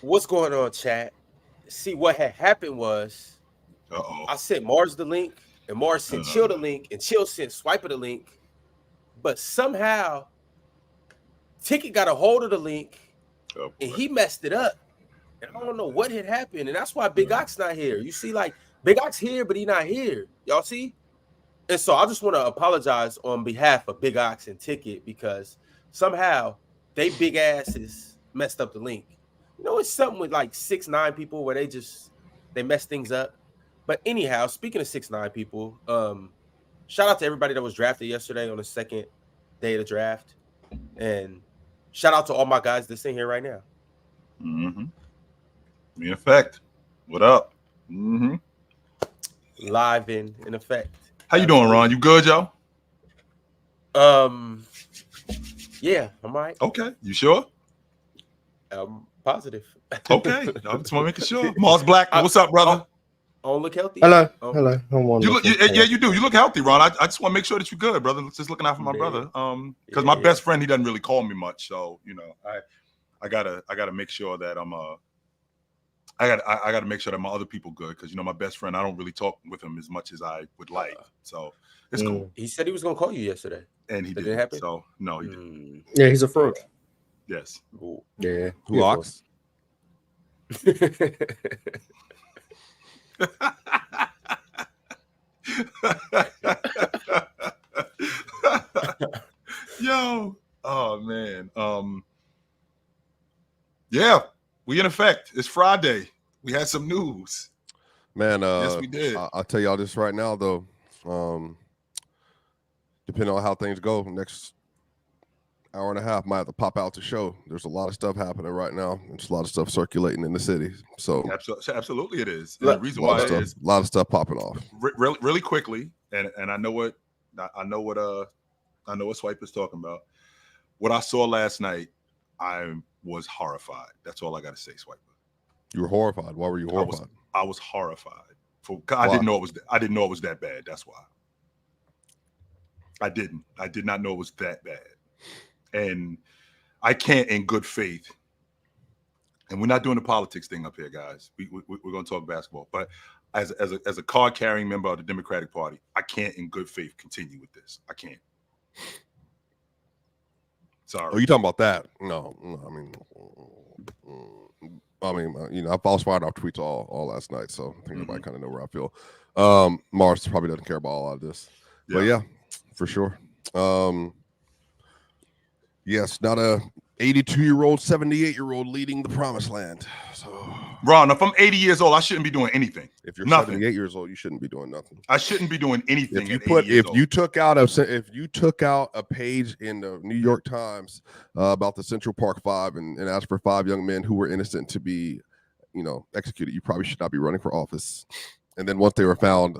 What's going on, chat? See, what had happened was I sent Mars the link, and Mars sent Chill the link, and Chill sent Swiper the link. But somehow, Ticket got a hold of the link, and he messed it up. And I don't know what had happened, and that's why Big Ox not here. You see, like Big Ox here, but he not here. Y'all see? And so I just want to apologize on behalf of Big Ox and Ticket because somehow they big asses messed up the link. You know, it's something with like 6'9" people where they mess things up. But anyhow, speaking of 6'9" people, shout out to everybody that was drafted yesterday on the second day of the draft. And shout out to all my guys that's in here right now. Mm-hmm. In effect. What up? Mm-hmm. Live in effect. How you doing, Ron? You good, yo? Yeah, I'm all right. Okay. You sure? Positive. Okay. I just want to make sure. Mars Black, what's up, brother? I don't look healthy. Hello. You look, yeah, you do. You look healthy, Ron. I just want to make sure that you're good, brother. Just looking out for my brother. Because my best friend, he doesn't really call me much, so you know, I gotta make sure that I'm I gotta make sure that my other people good, because you know my best friend, I don't really talk with him as much as I would like. So it's cool. He said he was gonna call you yesterday, and he didn't happen. So no, he didn't. Yeah, he's a fraud. Yes. Ooh. Yeah. Who Ox? Yo, oh man. Yeah, we in effect. It's Friday. We had some news. Man, yes, we did. I'll tell y'all this right now, though. Depending on how things go, next hour and a half might have to pop out to show. There's a lot of stuff happening right now. There's a lot of stuff circulating in the city. So absolutely it is. And the reason why a lot of stuff popping off. Really quickly, and I know what Swipe is talking about. What I saw last night, I was horrified. That's all I got to say, Swiper. You were horrified. Why were you horrified? I was horrified. I didn't know it was that bad. That's why. I did not know it was that bad. And I can't, in good faith, and we're not doing the politics thing up here, guys. We're going to talk basketball. But as a card-carrying member of the Democratic Party, I can't, in good faith, continue with this. I can't. Sorry. Oh, you talking about that? No. You know, I was fired off tweets all last night, so I think everybody kind of know where I feel. Mars probably doesn't care about all of this, but yeah, for sure. Yes, not a 82-year-old, 78-year-old leading the promised land. So, Ron, if I'm 80 years old, I shouldn't be doing anything. If you're 78 years old, you shouldn't be doing nothing. I shouldn't be doing anything. If you took out a page in the New York Times about the Central Park Five and asked for 5 young men who were innocent to be, you know, executed, you probably should not be running for office. And then once they were found,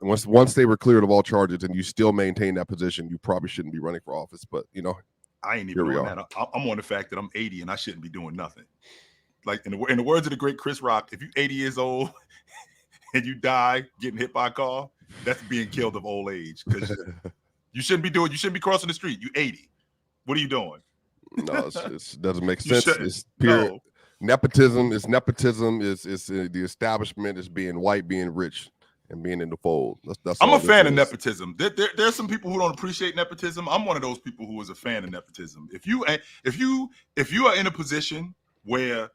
once they were cleared of all charges, and you still maintain that position, you probably shouldn't be running for office. But you know, I ain't even doing that. I'm on the fact that I'm 80 and I shouldn't be doing nothing. Like in the words of the great Chris Rock, if you're 80 years old and you die getting hit by a car, that's being killed of old age. Because you shouldn't be crossing the street. You're 80. What are you doing? No, it doesn't make sense. It's pure nepotism. It's nepotism. It's the establishment is being white, being rich, and being in the fold. That's I'm a fan of nepotism. There's some people who don't appreciate nepotism. I'm one of those people who is a fan of nepotism. If you are in a position where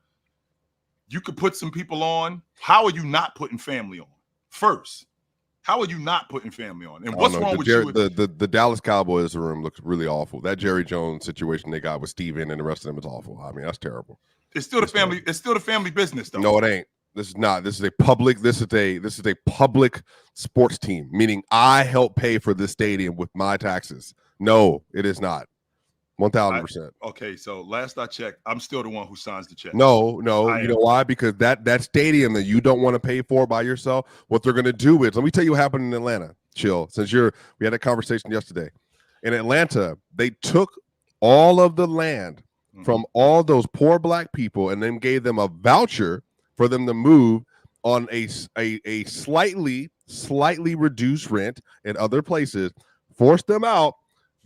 you could put some people on, how are you not putting family on first? How are you not putting family on? And what's wrong with you? The Dallas Cowboys room looks really awful. That Jerry Jones situation they got with Steven and the rest of them is awful. I mean, that's terrible. It's still the family. It's still the family business, though. No, it ain't. This is not. This is a public. This is a public sports team. Meaning, I help pay for this stadium with my taxes. No, it is not. 1,000%. Okay, so last I checked, I'm still the one who signs the check. No. You know why? Because that stadium that you don't want to pay for by yourself, what they're going to do is, let me tell you what happened in Atlanta. Chill. We had a conversation yesterday. In Atlanta, they took all of the land from all those poor black people and then gave them a voucher for them to move on a slightly reduced rent in other places, forced them out,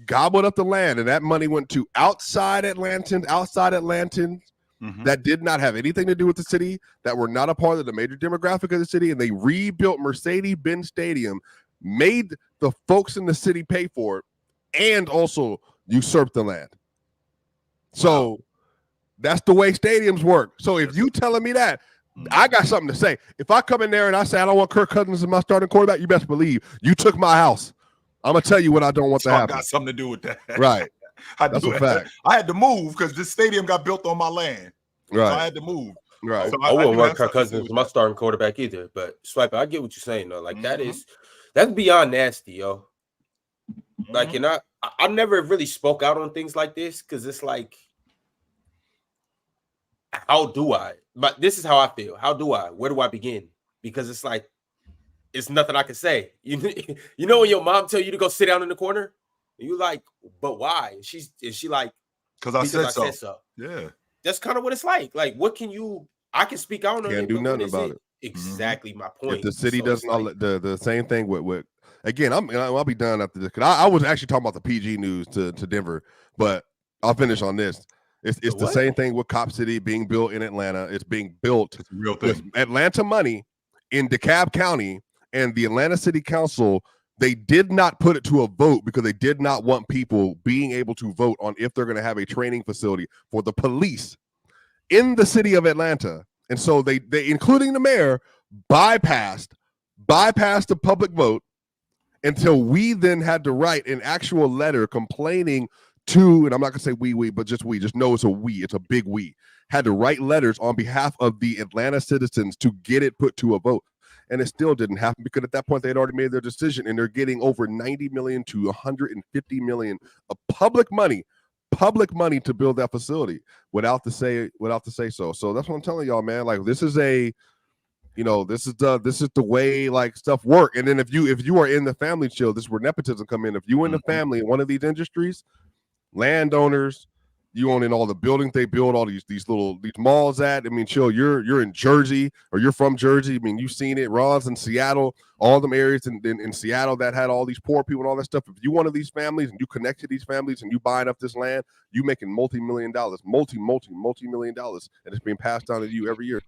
gobbled up the land, and that money went to outside Atlantans that did not have anything to do with the city, that were not a part of the major demographic of the city, and they rebuilt Mercedes-Benz Stadium, made the folks in the city pay for it, and also usurped the land. So that's the way stadiums work. So if you telling me that, I got something to say. If I come in there and I say I don't want Kirk Cousins as my starting quarterback, you best believe you took my house. I'm gonna tell you what I don't want to happen. I got something to do with that. Right. That's a fact. I had to move because this stadium got built on my land. Right. So I had to move. Right. So I wouldn't want Kirk Cousins as my starting quarterback either. But Swiper, I get what you're saying though. Like that's beyond nasty, yo. Like, and I never really spoke out on things like this because it's like, how do I? But this is how I feel. How do I? Where do I begin? Because it's like, it's nothing I can say. You know when your mom tell you to go sit down in the corner, and you like, but why? Is she like, because I said so. Yeah, that's kind of what it's like. Like, what can you? I can speak out on it. Can't do nothing about it. Exactly my point. If the city doesn't, like, the same thing with again, I'll be done after this because I was actually talking about the PG news to Denver, but I'll finish on this. It's the same thing with Cop City being built in Atlanta. It's being built with Atlanta money in DeKalb County, and the Atlanta City Council, they did not put it to a vote because they did not want people being able to vote on if they're going to have a training facility for the police in the city of Atlanta. And so they including the mayor, bypassed the public vote until we then had to write an actual letter complaining to, and I'm not gonna say we, but just know it's a we, it's a big we, had to write letters on behalf of the Atlanta citizens to get it put to a vote. And it still didn't happen because at that point they had already made their decision, and they're getting over 90 million to 150 million of public money to build that facility without the say so. So that's what I'm telling y'all, man. Like, this is the way like stuff work. And then if you are in the family, chill, this is where nepotism come in. If you in the family in one of these industries, landowners, you own in all the buildings they build, all these malls at. I mean, chill, you're in Jersey or you're from Jersey. I mean, you've seen it. Ron's in Seattle, all them areas in Seattle that had all these poor people and all that stuff. If you one of these families and you connect to these families and you buying up this land, you making multi-million dollars, multi-million dollars, and it's being passed down to you every year.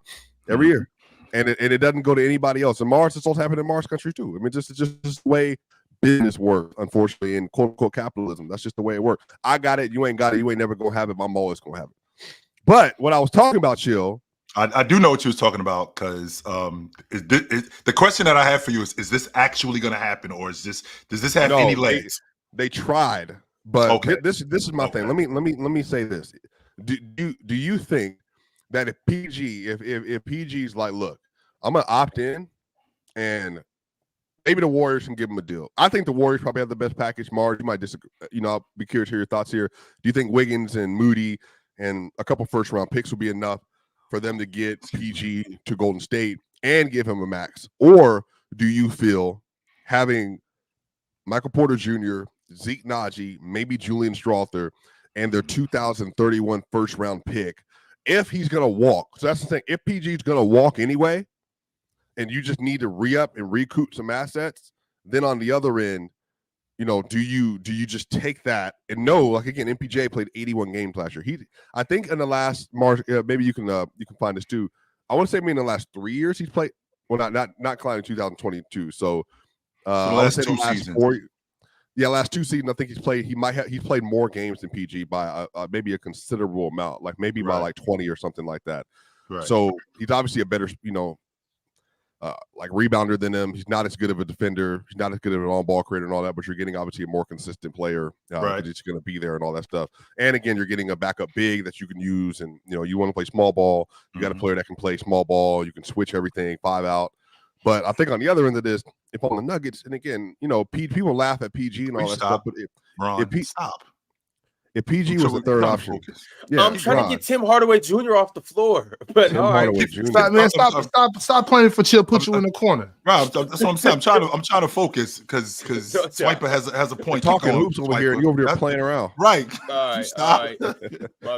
And it doesn't go to anybody else. In Mars, it's also happening in Mars country too. I mean, just the way business works, unfortunately, in quote unquote capitalism. That's just the way it works. I got it, you ain't got it, you ain't never gonna have it, I'm always gonna have it. But what I was talking about, chill, I do know what you was talking about, because the question that I have for you is this actually gonna happen, or does this have any legs? They tried, but this is my thing. Let me say this. Do you think that if PG's like, look, I'm gonna opt in, and maybe the Warriors can give him a deal. I think the Warriors probably have the best package. Mars, you might disagree. I'll be curious to hear your thoughts here. Do you think Wiggins and Moody and a couple first-round picks would be enough for them to get PG to Golden State and give him a max? Or do you feel having Michael Porter Jr., Zeke Naji, maybe Julian Strawther, and their 2031 first-round pick, if he's going to walk? So that's the thing. If PG's going to walk anyway, and you just need to re-up and recoup some assets, then on the other end, do you just take that and know, like, again, MPJ played 81 games last year. I think in the last maybe you can find this too. I want to say maybe in the last 3 years he's played. Well, not including 2022. So the last two seasons. Last 2 seasons. I think he's played more games than PG by maybe a considerable amount, like maybe by like 20 or something like that. Right. So he's obviously a better, like rebounder than him. He's not as good of a defender. He's not as good of an on-ball creator and all that, but you're getting obviously a more consistent player that's just going to be there and all that stuff. And again, you're getting a backup big that you can use, and you want to play small ball. You got a player that can play small ball. You can switch everything 5 out. But I think on the other end of this, if on the Nuggets, and again, people laugh at PG and all that stuff, but stop. If PG was the third option, I'm trying to get Tim Hardaway Jr. off the floor. But stop playing for chill. Put you in the corner. Right, that's what I'm saying. I'm trying to focus because Swiper has a point. Talking hoops over here, and you over there playing around. Right. All right. Stop. All right.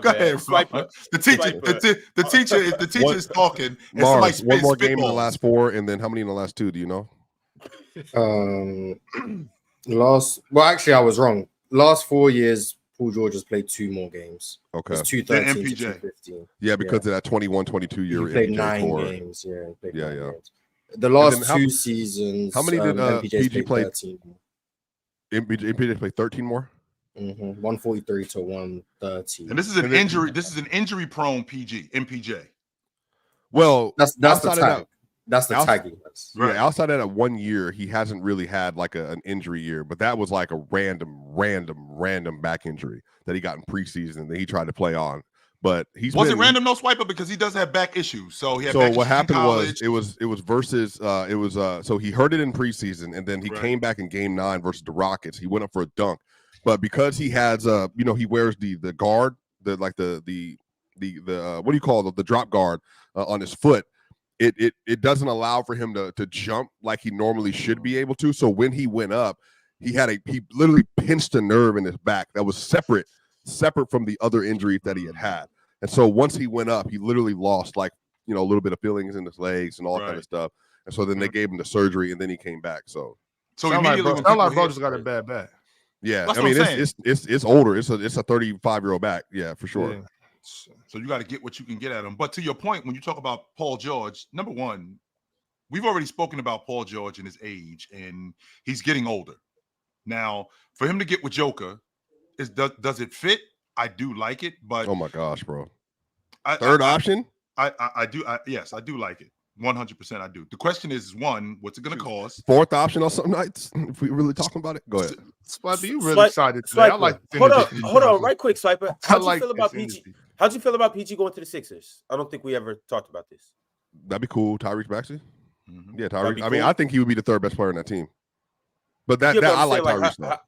Go ahead, Swiper. The teacher is talking. Mars, one more game in the last 4, and then how many in the last 2? Do you know? Actually, I was wrong. Last 4 years, Paul George has played 2 more games. Okay. It's 213 to MPJ. 215. Yeah, because of that 21-22 year. He played MPJ 9 core. games. Yeah, he played Yeah, 9 yeah. games. The last then 2 seasons, how many did MPJ's PG played play? 13 more. MPJ played 13 more. 143 to 130. And this is an injury. This is an injury-prone MPJ. Well, That's the outside of tag. that, That's the tag. Right. Yeah, outside of that 1 year, he hasn't really had like an injury year, but that was like a random back injury that he got in preseason that he tried to play on. But Was it random no swiper because he does have back issues. So he had so back what issues happened in was college. it was versus so he hurt it in preseason and then he came back in game 9 versus the Rockets. He went up for a dunk, but because he has he wears the guard, the what do you call it, the drop guard on his foot. It doesn't allow for him to jump like he normally should be able to. So when he went up, he literally pinched a nerve in his back that was separate from the other injuries that he had. And so once he went up, he literally lost a little bit of feelings in his legs and all that kind of stuff. And so then they gave him the surgery and then he came back. So immediately bro just got a bad back. yeah, That's I mean what I'm it's older. It's a 35-year-old back. Yeah, for sure. Yeah. So you got to get what you can get at him. But to your point, when you talk about Paul George, number one, we've already spoken about Paul George and his age, and he's getting older. Now, for him to get with Joker, does it fit? I do like it, but Oh my gosh, bro. Third option? I do. Yes, I do like it. 100% I do. The question is, one, what's it going to cost? 4th option on some nights. If we really talking about it, go ahead. Swiper, you really excited today. Swiper. I like Hold on, right quick, Swiper. How'd you feel about this PG? How'd you feel about PG going to the Sixers? I don't think we ever talked about this. That'd be cool. Tyrese Maxey. Yeah, That'd Tyrese. be I mean, cool. I think he would be the 3rd best player on that team. But Yeah, but I I'm like saying, Tyrese.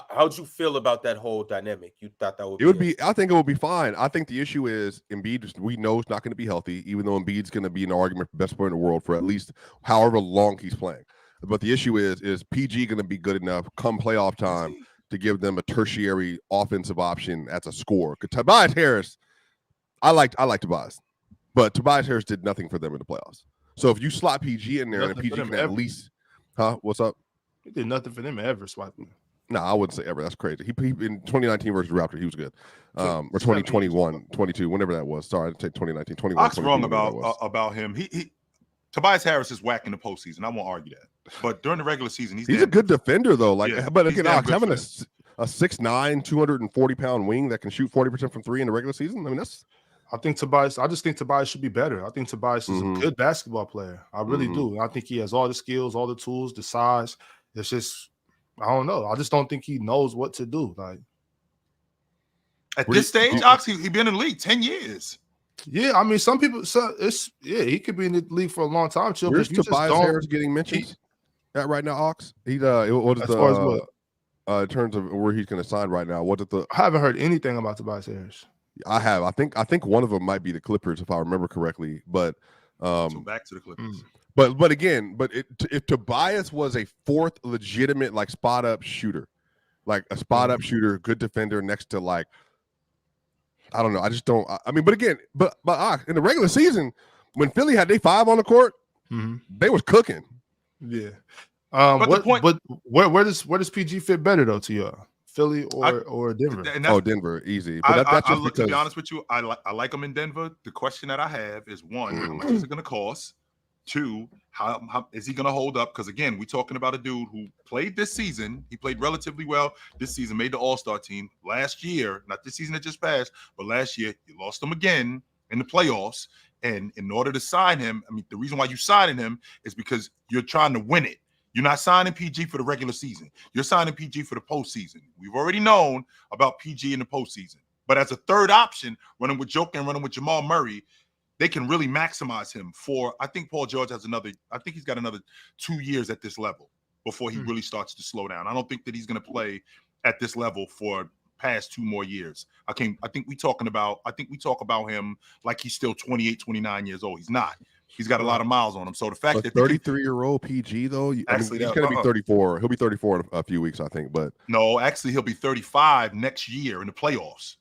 How'd you feel about that whole dynamic? You thought that would It would be. I think it would be fine. I think the issue is Embiid. We know is not going to be healthy, even though Embiid's going to be an argument for best player in the world for at least however long he's playing. But the issue is PG going to be good enough come playoff time to give them a tertiary offensive option as a scorer? Tobias Harris, I like Tobias, but Tobias Harris did nothing for them in the playoffs. So if you slot PG in there and PG can at least, what's up? He did nothing for them ever, Swiping. No, I wouldn't say ever. That's crazy. He in 2019 versus Raptor, he was good. Or 2021, 22, whenever that was. Sorry, I didn't take 2019, 21. Ox wrong about him. He Tobias Harris is whack in the postseason. I won't argue that. But during the regular season, he's a good defender though. But again, Ox having a 6'9", 240-pound wing that can shoot 40% from 3 in the regular season. I mean, that's. I just think Tobias should be better. I think Tobias is a good basketball player. I really do. I think he has all the skills, all the tools, the size. It's just, I don't know. I just don't think he knows what to do. Like at this stage, Ox, he been in the league 10 years. Yeah, I mean, some people. He could be in the league for a long time. Chill. Where's Tobias Harris getting mentioned at right now, Ox? He what is as far as what? In terms of where he's going to sign right now? What is the? I haven't heard anything about Tobias Harris. I have. I think one of them might be the Clippers, if I remember correctly. But so back to the Clippers. But again, if Tobias was a 4th legitimate like spot up shooter, like a spot up shooter, good defender next to like, I don't know. I just don't. I mean, but again, but in the regular season, when Philly had their 5 on the court, they was cooking. Yeah. But where does PG fit better though to you? Philly or Denver? Denver, easy. But that's just because, to be honest with you, I like him in Denver. The question that I have is, 1, how much is it going to cost? 2, how is he going to hold up? Because again, we're talking about a dude who played this season. He played relatively well this season, made the All-Star team. Last year, not this season that just passed, but last year, you lost him again in the playoffs. And in order to sign him, I mean, the reason why you signing him is because you're trying to win it. You're not signing PG for the regular season. You're signing PG for the postseason. We've already known about PG in the postseason. But as a 3rd option, running with Joker and running with Jamal Murray, they can really maximize him for, I think Paul George has he's got another 2 years at this level before he really starts to slow down. I don't think that he's going to play at this level for past 2 more years. I think we talk about him like he's still 28, 29 years old. He's not. He's got a lot of miles on him. So the fact that 33-year-old PG though, he's going to be 34. He'll be 34 in a few weeks, I think. But no, actually, he'll be 35 next year in the playoffs.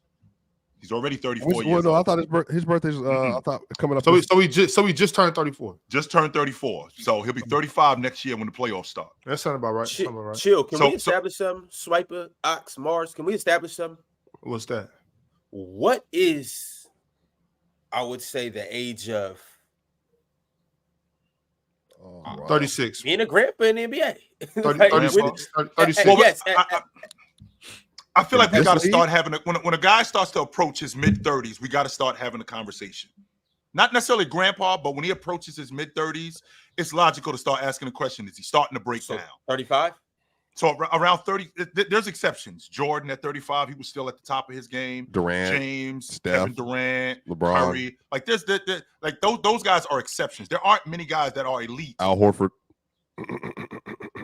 He's already 34 years old. I thought his birthday's I thought coming up. So he just turned 34. Just turned 34. So he'll be 35 next year when the playoffs start. That sounds about right. Chill. Can we establish something? Swiper, Ox, Mars. Can we establish something? What's that? What is, I would say, the age of 36. Being a grandpa in the NBA. 36. Well, yes. I feel like we got to league? start having when a guy starts to approach his mid-30s, we got to start having a conversation. Not necessarily grandpa, but when he approaches his mid-30s, it's logical to start asking the question: is he starting to break down? 35. So around 30, there's exceptions. Jordan at 35, he was still at the top of his game. Durant, James, Steph, Kevin Durant, LeBron. Curry. Like there's like those guys are exceptions. There aren't many guys that are elite. Al Horford.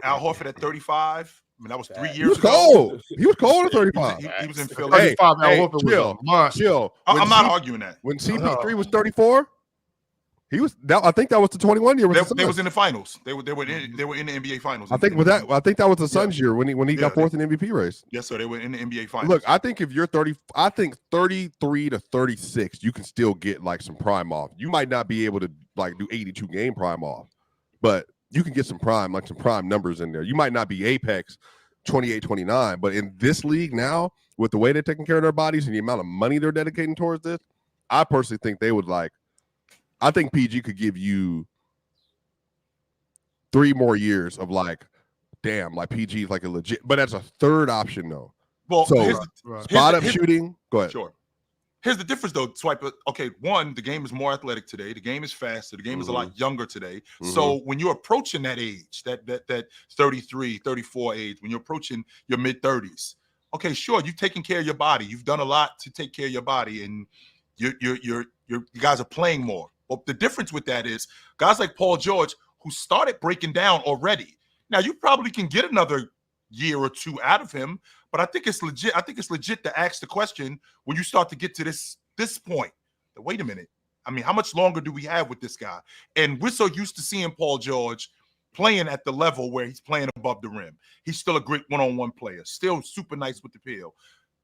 Al Horford at 35. I mean, that was 3 He years was ago. cold. He was cold at 35. He was in Philly. 35. Al hey, Horford was a monster. chill. I'm not arguing that. When CP3 was 34, he was. I think that was the 21 year. They was in the finals. They were in the NBA finals. I think that was the Suns year when he got fourth in the MVP race. Yes, sir. They were in the NBA finals. Look, I think if you're 30, I think 33 to 36, you can still get like some prime off. You might not be able to like do 82 game prime off, but you can get some prime numbers in there. You might not be apex 28, 29, but in this league now, with the way they're taking care of their bodies and the amount of money they're dedicating towards this, I personally think they would like. I think PG could give you 3 more years of like, damn, like PG is like a legit, but that's a third option though. Well, so spot up shooting. Go ahead. Sure. Here's the difference though, Swipe. Okay, one, the game is more athletic today. The game is faster. The game is a lot younger today. So when you're approaching that age, that 33, 34 age, when you're approaching your mid-30s, okay, sure, you've taken care of your body. You've done a lot to take care of your body, and you guys are playing more. Well, the difference with that is guys like Paul George, who started breaking down already. Now you probably can get another year or two out of him, but I think it's legit. I think it's legit to ask the question when you start to get to this point. Wait a minute. I mean, how much longer do we have with this guy? And we're so used to seeing Paul George playing at the level where he's playing above the rim. He's still a great one-on-one player, still super nice with the peel,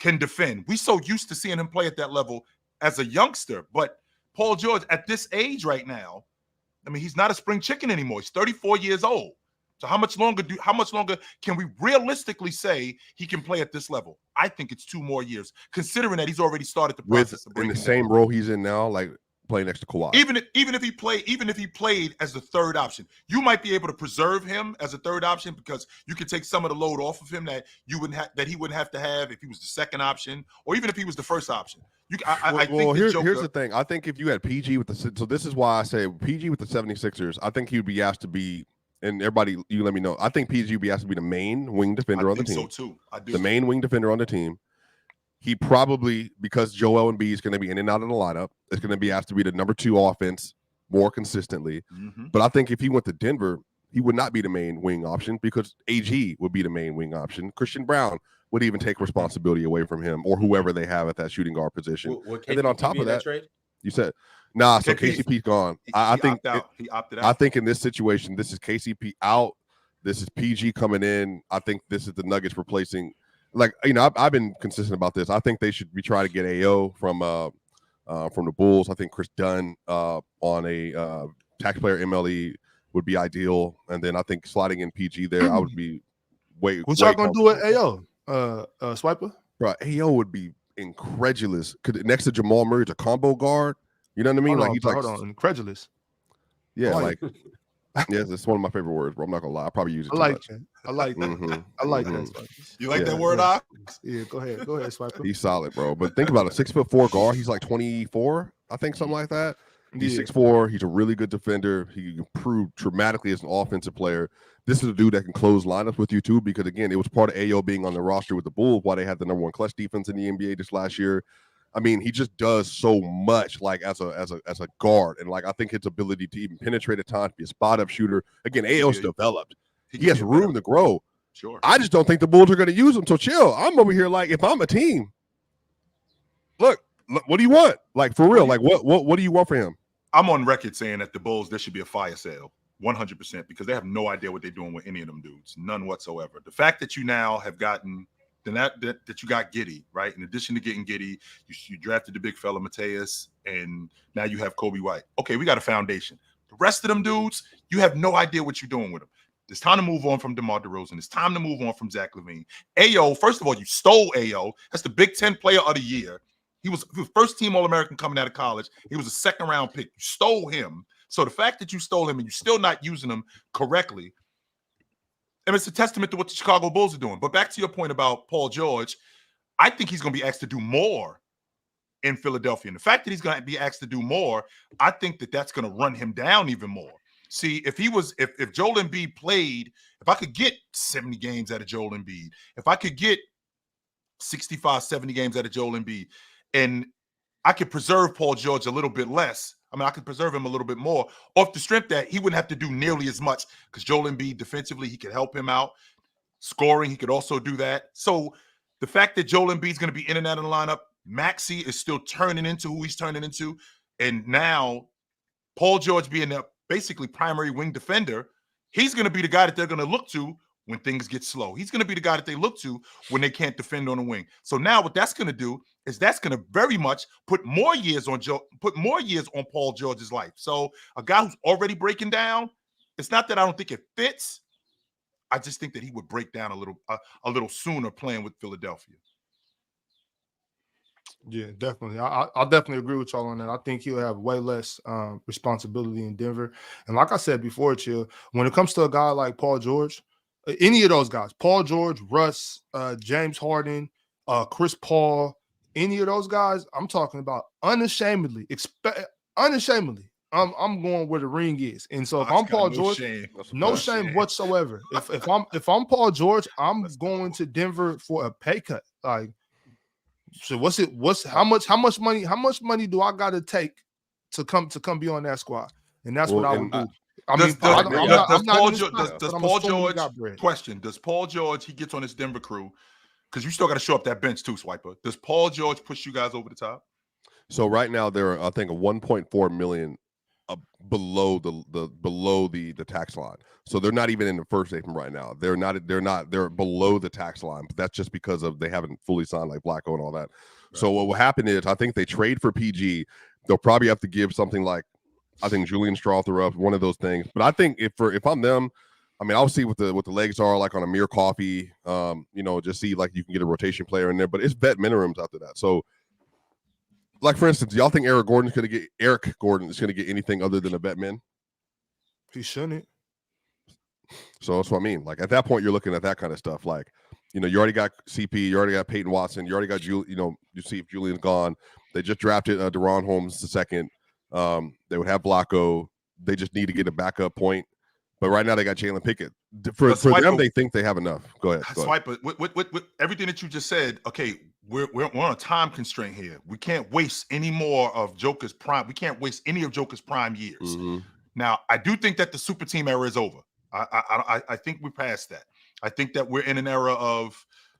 can defend. We so used to seeing him play at that level as a youngster, but Paul George at this age right now, I mean, he's not a spring chicken anymore. He's 34 years old. So how much longer can we realistically say he can play at this level? I think it's 2 more years, considering that he's already started the process of in the same role he's in now, like playing next to Kawhi. Even if he played as the third option, you might be able to preserve him as a third option because you could take some of the load off of him that he wouldn't have to have if he was the second option or even if he was the first option. Here's the thing. I think if you had PG with so this is why I say PG with the 76ers, I think he would be asked to be. And everybody, you let me know. I think PG would be asked to be the main wing defender on the team. So too. I do. The main wing defender on the team. He probably, because Joel Embiid is going to be in and out of the lineup, is going to be asked to be the number 2 offense more consistently. But I think if he went to Denver, he would not be the main wing option because AG would be the main wing option. Christian Brown would even take responsibility away from him or whoever they have at that shooting guard position. And then on top of that, you said, nah, so KCP's gone. I think he opted out. I think in this situation, this is KCP out. This is PG coming in. I think this is the Nuggets replacing. Like, you know, I've been consistent about this. I think they should be trying to get AO from the Bulls. I think Chris Dunn on a taxpayer MLE would be ideal. And then I think sliding in PG there, I would be way. What y'all gonna do with AO? Swiper? Bro, AO would be incredulous. Next to Jamal Murray, it's a combo guard. You know what I mean? Hold on, incredulous. Yeah, like yes, it's one of my favorite words, bro. I'm not gonna lie. I probably use it. I like that. I like that. I like that. You like that word, Ox? Yeah, go ahead, Swiper. He's solid, bro. But think about it: 6'4" guard. He's like 24, I think, something like that. He's 6'4". He's a really good defender. He improved dramatically as an offensive player. This is a dude that can close lineups with you too, because again, it was part of AO being on the roster with the Bulls while they had the #1 clutch defense in the NBA this last year. I mean, he just does so much, like as a guard, and like I think his ability to even penetrate at times, be a spot up shooter. Again, AO's developed. He has room to grow. Sure. I just don't think the Bulls are going to use him. So chill. I'm over here like, if I'm a team, look, what do you want? Like for real? Like what do you want for him? I'm on record saying that the Bulls, there should be a fire sale, 100%, because they have no idea what they're doing with any of them dudes, none whatsoever. The fact that you now have gotten. Then that you got Giddey, right? In addition to getting Giddey, you drafted the big fella Mateus, and now you have Kobe White. Okay, we got a foundation. The rest of them dudes, you have no idea what you're doing with them. It's time to move on from DeMar DeRozan. It's time to move on from Zach LaVine. Ayo, first of all, you stole Ayo. That's the Big Ten Player of the Year. He was first team All-American coming out of college. He was a second-round pick. You stole him. So the fact that you stole him and you're still not using him correctly, and it's a testament to what the Chicago Bulls are doing. But back to your point about Paul George, I think he's going to be asked to do more in Philadelphia. And the fact that he's going to be asked to do more, I think that that's going to run him down even more. See, if Joel Embiid played, if I could get 70 games out of Joel Embiid, if I could get 65, 70 games out of Joel Embiid, and I could preserve Paul George a little bit less, I mean, I could preserve him a little bit more off the strength that he wouldn't have to do nearly as much because Joel Embiid defensively, he could help him out. Scoring, he could also do that. So the fact that Joel Embiid's going to be in and out of the lineup, Maxey is still turning into who he's turning into. And now Paul George being the basically primary wing defender, he's going to be the guy that they're going to look to when things get slow. He's going to be the guy that they look to when they can't defend on the wing. So now what that's going to do is that's going to very much put more years on Paul George's life. So a guy who's already breaking down, it's not that I don't think it fits. I just think that he would break down a little sooner playing with Philadelphia. Yeah, definitely. I definitely agree with y'all on that. I think he'll have way less responsibility in Denver. And like I said before, Chill, when it comes to a guy like Paul George, any of those guys, Paul George, Russ, James Harden, Chris Paul, any of those guys, I'm talking about unashamedly. I'm going where the ring is. And so if I'm Paul George, no shame whatsoever. If I'm Paul George, I'm going to Denver for a pay cut. Like, so how much money do I gotta take to come be on that squad? And that's what I would do. Does Paul George, he gets on his Denver crew, because you still got to show up that bench too, Swiper. Does Paul George push you guys over the top? So right now they're, I think, 1.4 million below the tax line. So they're not even in the first apron right now. They're below the tax line. But that's just because they haven't fully signed like Blacko and all that. Right. So what will happen is I think they trade for PG. They'll probably have to give something like, I think Julian Strother up, one of those things. But I think if I'm them, I mean, I'll see what the legs are like on Amir Coffey. Just see like you can get a rotation player in there. But it's vet minimums after that. So, like for instance, y'all think Eric Gordon is going to get anything other than a vet min? He shouldn't. So that's what I mean. Like at that point, you're looking at that kind of stuff. Like, you already got CP, you already got Peyton Watson, you already got you see if Julian's gone. They just drafted Deron Holmes the second. They would have Blacko. They just need to get a backup point. But right now they got Jalen Pickett. For them, they think they have enough. Go ahead. Swiper, with everything that you just said, okay, we're on a time constraint here. We can't waste any more of Joker's prime. We can't waste any of Joker's prime years. Mm-hmm. Now, I do think that the super team era is over. I think we're past that. I think that we're in an era of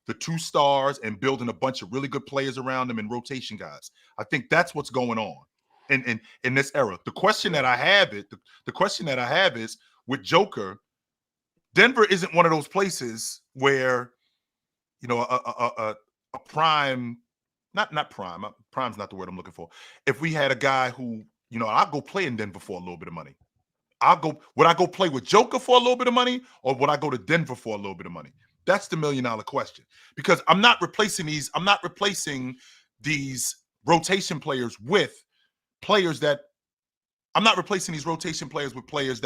the 2 stars and building a bunch of really good players around them and rotation guys. I think that's what's going on in this era. The question that I have is with Joker, Denver isn't one of those places where, a prime, not prime. Prime's not the word I'm looking for. If we had a guy who, I'll go play in Denver for a little bit of money. Would I go play with Joker for a little bit of money, or would I go to Denver for a little bit of money? That's the $1 million question. Because I'm not replacing these rotation players with players that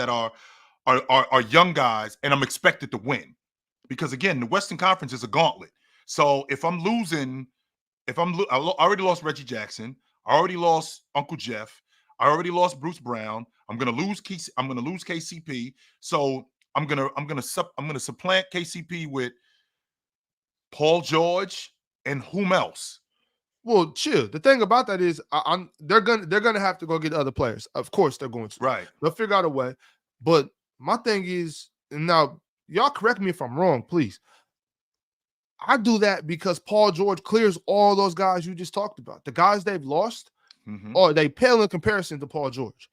are young guys, and I'm expected to win. Because again, the Western Conference is a gauntlet. So if I already lost Reggie Jackson, I already lost Uncle Jeff, I already lost Bruce Brown. I'm gonna lose KCP. So I'm gonna supplant KCP with Paul George and whom else? Well, chill. The thing about that is, they're gonna have to go get other players. Of course, they're going to. Right. They'll figure out a way. But my thing is, now y'all correct me if I'm wrong, please. I do that because Paul George clears all those guys you just talked about. The guys they've lost, or they pale in comparison to Paul George.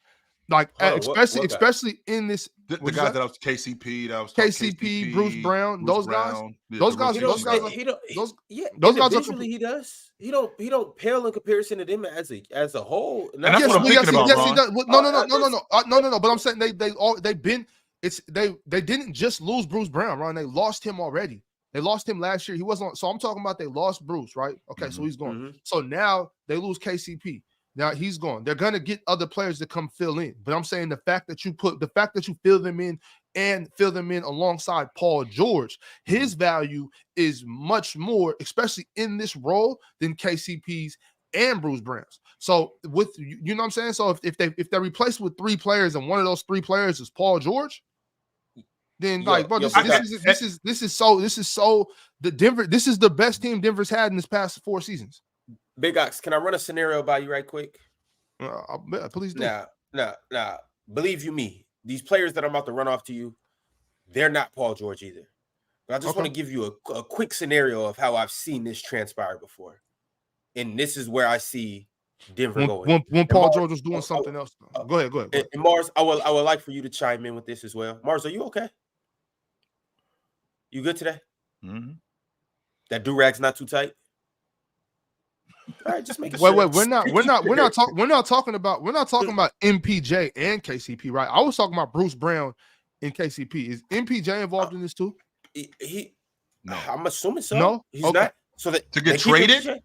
Like especially in this, the guys that was KCP, KCP, Bruce Brown, those guys. Individually, he does. He don't pale in comparison to them as a whole. And that's what I'm thinking about. Yes, he does. No. But I'm saying they've been. they didn't just lose Bruce Brown, right? They lost him already. They lost him last year. He wasn't on. So I'm talking about they lost Bruce, right? Okay, so he's gone. So now they lose KCP. Now he's gone. They're gonna get other players to come fill in. But I'm saying the fact that you fill them in and fill them in alongside Paul George, his value is much more, especially in this role, than KCP's and Bruce Brown's. So with you know what I'm saying? So if they're replaced with 3 players and one of those 3 players is Paul George, then this is so the Denver. This is the best team Denver's had in this past 4 seasons. Big Ox, can I run a scenario by you right quick? Please do. Now, believe you me, these players that I'm about to run off to you, they're not Paul George either. But I just want to give you a quick scenario of how I've seen this transpire before. And this is where I see Denver going. When Paul George was doing something else. Go ahead. And Mars, I would like for you to chime in with this as well. Mars, are you okay? You good today? Mm-hmm. That do-rag's not too tight? All right, just make it. Wait, we're not talking about MPJ and KCP, right? I was talking about Bruce Brown and KCP. Is MPJ involved in this too? No, I'm assuming so. No, he's not. So that to get traded.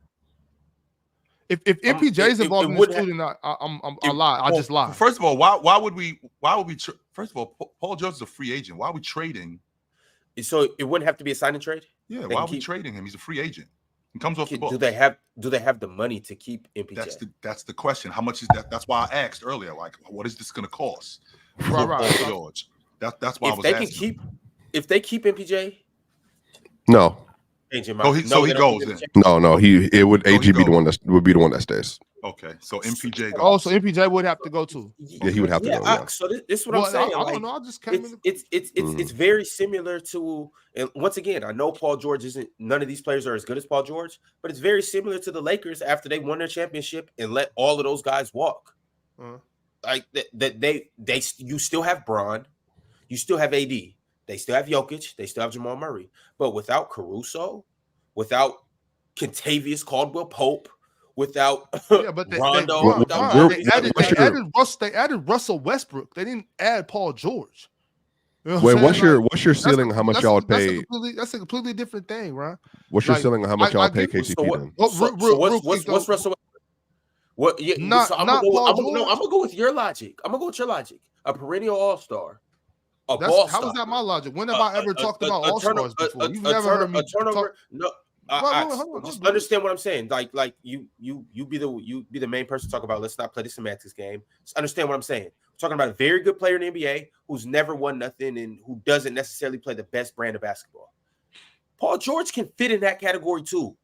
If MPJ is involved in this too, then I lie. I just lie. First of all, why would we? First of all, Paul George is a free agent. Why are we trading? So it wouldn't have to be a sign and trade. Yeah, why are we trading him? He's a free agent. He comes off the books. Do they have the money to keep MPJ? That's the question. How much is that? That's why I asked earlier. Like, what is this going to cost? Right. George. That's why I was asking. If they keep MPJ, no. So he goes in. No. It would AG be the one that stays. Okay, so MPJ goes. Oh, so MPJ would have to go too. Yeah, he would have to go. Yeah. So this is what I'm saying. I don't know. I just came in. It's very similar to, and once again, I know Paul George isn't. None of these players are as good as Paul George, but it's very similar to the Lakers after they won their championship and let all of those guys walk. Like that, you still have Bron, you still have AD, they still have Jokic, they still have Jamal Murray, but without Caruso, without Kentavious Caldwell-Pope. Without Rondo, they added Russell Westbrook. They didn't add Paul George. You know what's your ceiling? How much y'all would pay? That's a completely different thing, right? What's your ceiling? How much y'all pay KCP? What's Russell? What? Yeah, I'm gonna go with your logic. I'm gonna go with your logic. A perennial all-star. How is that my logic? When have I ever talked about all-stars before? You've never heard me talk. No. Just understand what I'm saying. Like you be the main person to talk about. Let's not play the semantics game. Just understand what I'm saying. We're talking about a very good player in the NBA who's never won nothing and who doesn't necessarily play the best brand of basketball. Paul George can fit in that category too.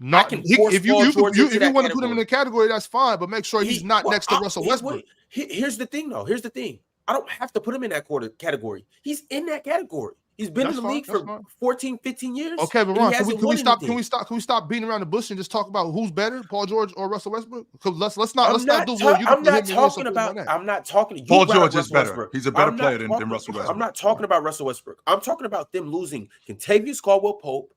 If you want to put him in the category, that's fine. But make sure he's not next to Russell Westbrook. Here's the thing, though. Here's the thing. I don't have to put him in that category. He's in that category. He's been in the league for 14, 15 years. Okay, but Ron, can we stop beating around the bush and just talk about who's better, Paul George or Russell Westbrook? Because let's not do what you. I'm not talking. Paul George is better. He's a better player than Russell Westbrook. I'm not talking about Russell Westbrook. I'm talking about them losing Kentavious Caldwell-Pope,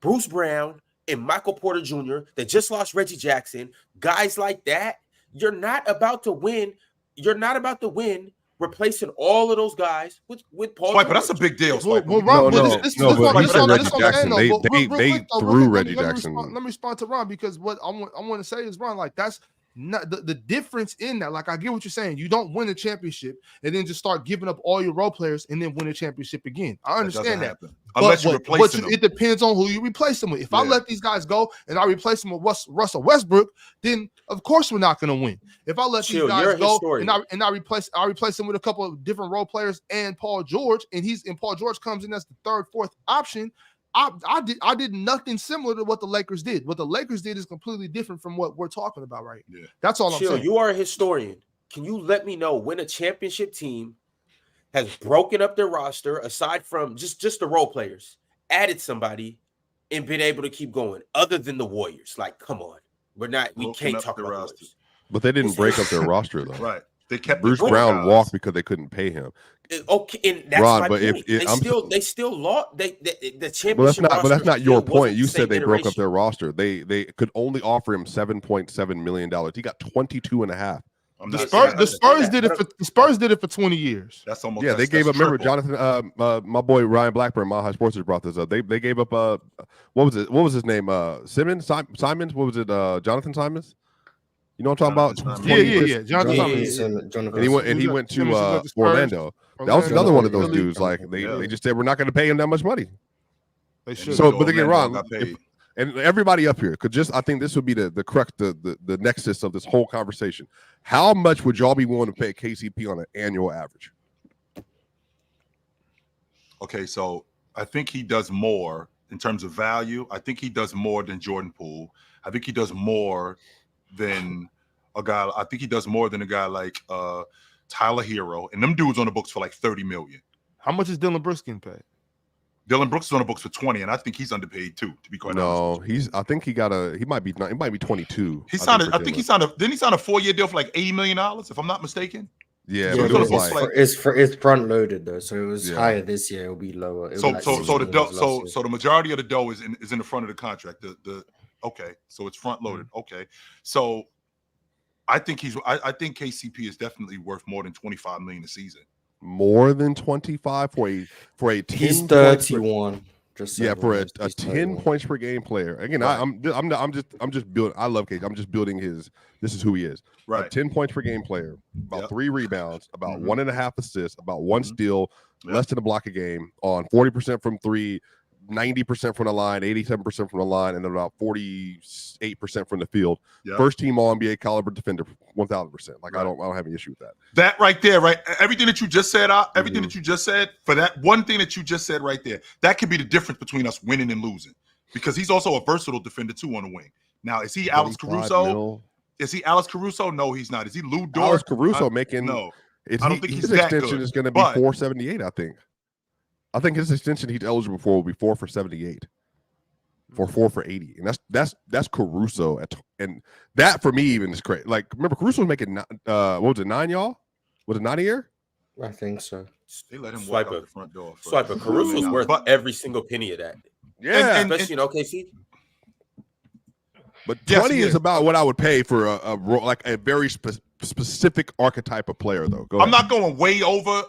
Bruce Brown, and Michael Porter Jr. They just lost Reggie Jackson. Guys like that. You're not about to win. Replacing all of those guys with Paul George. But that's a big deal. But he said Reggie Jackson. They threw Reggie Jackson. Let me respond to Ron, because what I want to say is, Ron, like, that's not the difference in that. Like, I get what you're saying. You don't win a championship and then just start giving up all your role players and then win a championship again. I understand that. Unless you replace them. It depends on who you replace them with. If I let these guys go and I replace them with Russell Westbrook, then of course we're not going to win. If I let these guys go and I replace them with a couple of different role players and Paul George, and Paul George comes in as the third, fourth option, I did nothing similar to what the Lakers did. What the Lakers did is completely different from what we're talking about right here. That's all I'm saying. You are a historian. Can you let me know when a championship team has broken up their roster, aside from just the role players, added somebody, and been able to keep going, other than the Warriors? Like, come on. We can't talk about the Warriors. But they didn't break up their roster, though. Right. They kept Bruce Brown walked because they couldn't pay him. Okay, and that's Ron, my but point. They still lost the championship. But that's not your point. You said they broke up their roster. They could only offer him $7.7 million. He got 22.5. I'm The not Spurs, saying the that. Spurs did it for 20 years. That's almost Yeah, they gave up. Remember, triple. Jonathan, my boy Ryan Blackburn, My High Sports brought this up. They gave up. What was it? What was his name? Simons. What was it? Jonathan Simons. You know what I'm talking about? Yeah. Jonathan Jonathan. And he went to Simmons went to Spurs. Orlando. That was another one of those Philly. dudes. Like they just said we're not going to pay him that much money. They should. So, but they get wrong. And everybody up here could just. I think this would be the crux, the nexus of this whole conversation. How much would y'all be willing to pay KCP on an annual average? Okay, so I think he does more in terms of value. I think he does more than Jordan Poole. I think he does more than a guy. I think he does more than a guy like Tyler Hero, and them dudes on the books for like $30 million. How much is Dylan Brooks getting paid? Dylan Brooks is on the books for 20, and I think he's underpaid too. To be quite honest, I think he might be 22. He signed. I think he signed didn't he sign a 4-year deal for like $80 million, if I'm not mistaken? Yeah, so it's front loaded though, so it was higher this year. It'll be lower. So the majority of the dough is in the front of the contract. Okay, so it's front loaded. Okay, so I think KCP is definitely worth more than $25 million a season. More than 25 for a 10. He's 31. For a 10 points per game player. Again, right. I'm just building. I love KCP. I'm just building his. This is who he is. Right. A 10 points per game player, about 3 rebounds, about 1.5 assists, about 1 steal, less than a block a game, on 40% from 3, 90% from the line, 87% from the line, and then about 48% from the field. Yep. First team All NBA caliber defender, 1,000%. Like I don't have any issue with that. That right there, right? Everything that you just said, everything that you just said, for that one thing that you just said right there, that could be the difference between us winning and losing, because he's also a versatile defender too on the wing. Now, is he Alex Caruso? Mil. Is he Alex Caruso? No, he's not. Is he Lou Dort? Alex Caruso making no. I don't think his extension is going to be 478. I think his extension he's eligible for will be 4 for 78, for 4 for 80, and that's Caruso and that for me even is great. Like remember Caruso was making what was it, 9, y'all? Was it 9 a year? I think so. They let him walk out the front door. Swiper. Caruso's worth every single penny of that. Yeah, especially in OKC. But 20 is about what I would pay for a very specific archetype of player, though. I'm not going way over.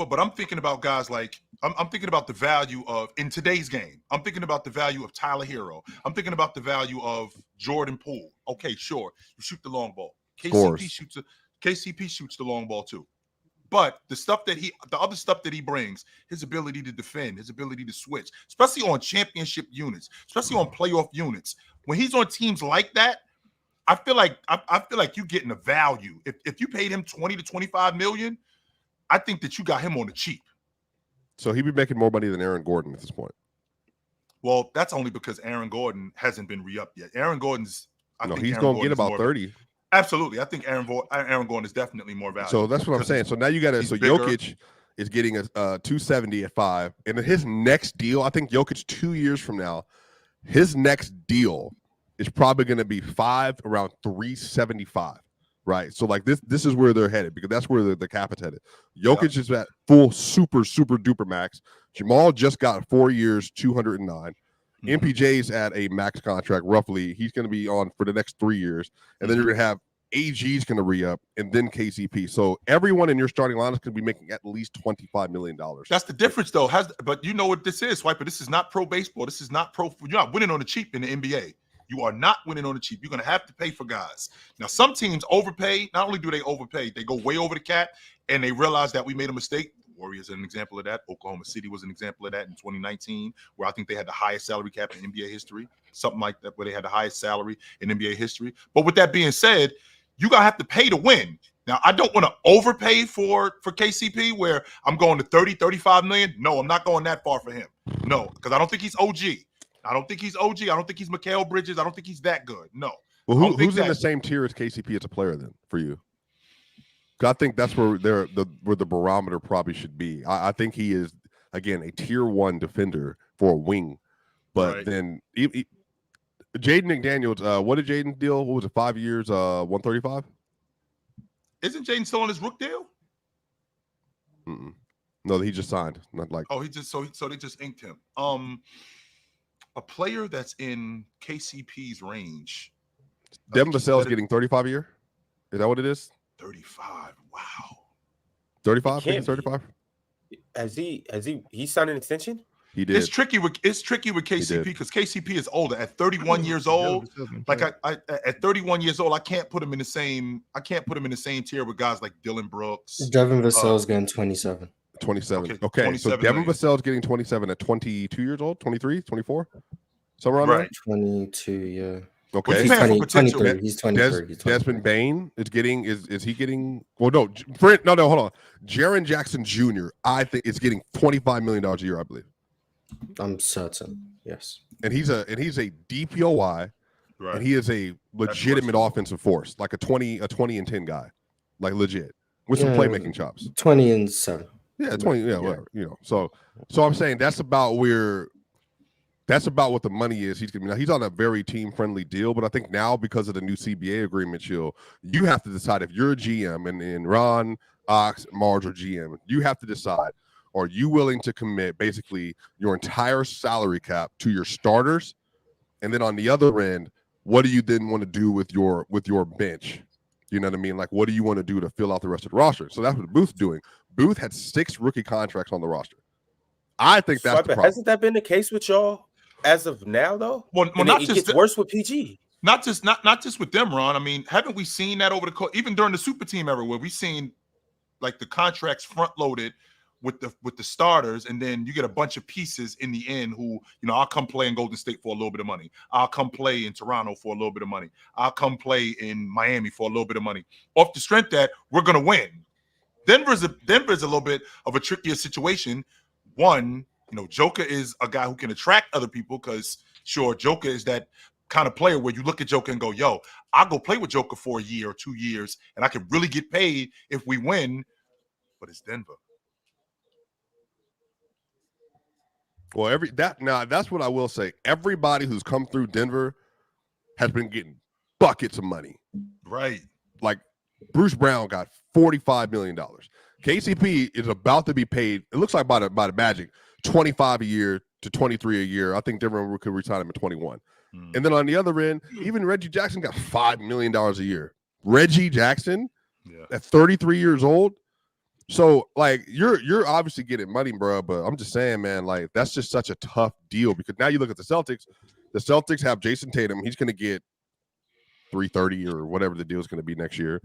But I'm thinking about guys like I'm thinking about the value of in today's game. I'm thinking about the value of Tyler Hero. I'm thinking about the value of Jordan Poole. Okay, sure, you shoot the long ball. KCP shoots the long ball too. But the other stuff that he brings, his ability to defend, his ability to switch, especially on championship units, especially on playoff units. When he's on teams like that, I feel like you're getting a value. If you paid him 20 to 25 million, I think that you got him on the cheap. So he'd be making more money than Aaron Gordon at this point. Well, that's only because Aaron Gordon hasn't been re-upped yet. Aaron Gordon's he's going to get about 30. Absolutely. I think Aaron Gordon is definitely more valuable. So that's what I'm saying. So now you got to Jokic is getting a 270 at 5. And then his next deal, I think Jokic 2 years from now, his next deal is probably going to be 5 around 375, right? So like this is where they're headed, because that's where the cap is headed. Jokic is at full super duper max. Jamal just got 4 years, 209. MPJ's at a max contract roughly. He's going to be on for the next 3 ye's, and then you're going to have AG's going to re-up, and then KCP. So everyone in your starting line is going to be making at least $25 million. That's the difference, though. But you know what this is, Swiper? This is not pro baseball. This is not pro. You're not winning on the cheap in the NBA. You are not winning on the cheap. You're going to have to pay for guys. Now, some teams overpay. Not only do they overpay, they go way over the cap, and they realize that we made a mistake. Warriors are an example of that. Oklahoma City was an example of that in 2019, where I think they had the highest salary cap in NBA history, something like that, where they had the highest salary in NBA history. But with that being said, you're going to have to pay to win. Now, I don't want to overpay for KCP where I'm going to 30, 35 million. No, I'm not going that far for him. No, because I don't think he's OG. I don't think he's Mikal Bridges. I don't think he's that good. No. Well, who's in the same tier as KCP as a player then for you? I think that's where the barometer probably should be. I think he is, again, a tier 1 defender for a wing. But then Jaden McDaniels, what did Jaden deal? What was it, 5 years, 135? Isn't Jaden still on his Rook deal? No, he just signed. Not like he just so they just inked him. A player that's in KCP's range. Devin Vassell's getting 35 a year. Is that what it is? 35. Wow. 35? Can't 35? Has he signed an extension? He did. It's tricky with KCP because KCP is older. At 31 years old, like I at 31 years old, I can't put him in the same tier with guys like Dylan Brooks. Devin Vassell's getting 27. 27. Okay, Okay, 27 so Devin million. Vassell's getting 27 at 22 years old, 23, 24? Somewhere around Right. 22, yeah. Okay. He's He's paying for 20, potential. 23. He's 23. He's 23. Desmond Bain is getting is he getting hold on. Jaren Jackson Jr. I think is getting $25 million a year, I believe. I'm certain. Yes. And he's a DPOY, Right. and he is a legitimate offensive force, like a 20 and 10 guy, like legit with some playmaking chops. 20 and 7. Yeah, 20. Yeah, whatever. You know, so I'm saying that's about what the money is. He's on a very team friendly deal, but I think now because of the new CBA agreement, you have to decide if you're a GM and Ron, Ox, Marge, or GM, you have to decide. Are you willing to commit basically your entire salary cap to your starters? And then on the other end, what do you then want to do with your bench? You know what I mean? Like, what do you want to do to fill out the rest of the roster? So that's what Booth's doing. Booth had 6 rookie contracts on the roster. I think that's the problem. Hasn't that been the case with y'all as of now, though? Well, it gets worse with PG. Not just with them, Ron. I mean, haven't we seen that over the course, even during the super team era, where we've seen like the contracts front loaded with the starters, and then you get a bunch of pieces in the end who, I'll come play in Golden State for a little bit of money. I'll come play in Toronto for a little bit of money. I'll come play in Miami for a little bit of money. Off the strength that we're going to win. Denver's a little bit of a trickier situation. One, Joker is a guy who can attract other people because, sure, Joker is that kind of player where you look at Joker and go, yo, I'll go play with Joker for a year or 2 years, and I can really get paid if we win. But it's Denver. Well, that's what I will say. Everybody who's come through Denver has been getting buckets of money. Right. Like Bruce Brown got $45 million. KCP is about to be paid, it looks like by the Magic, $25 a year to $23 a year. I think Denver could resign him at 21. And then on the other end, even Reggie Jackson got $5 million a year. Reggie Jackson at 33 years old. So, like, you're obviously getting money, bro, but I'm just saying, man, like, that's just such a tough deal because now you look at the Celtics. The Celtics have Jason Tatum. He's going to get $330 or whatever the deal is going to be next year.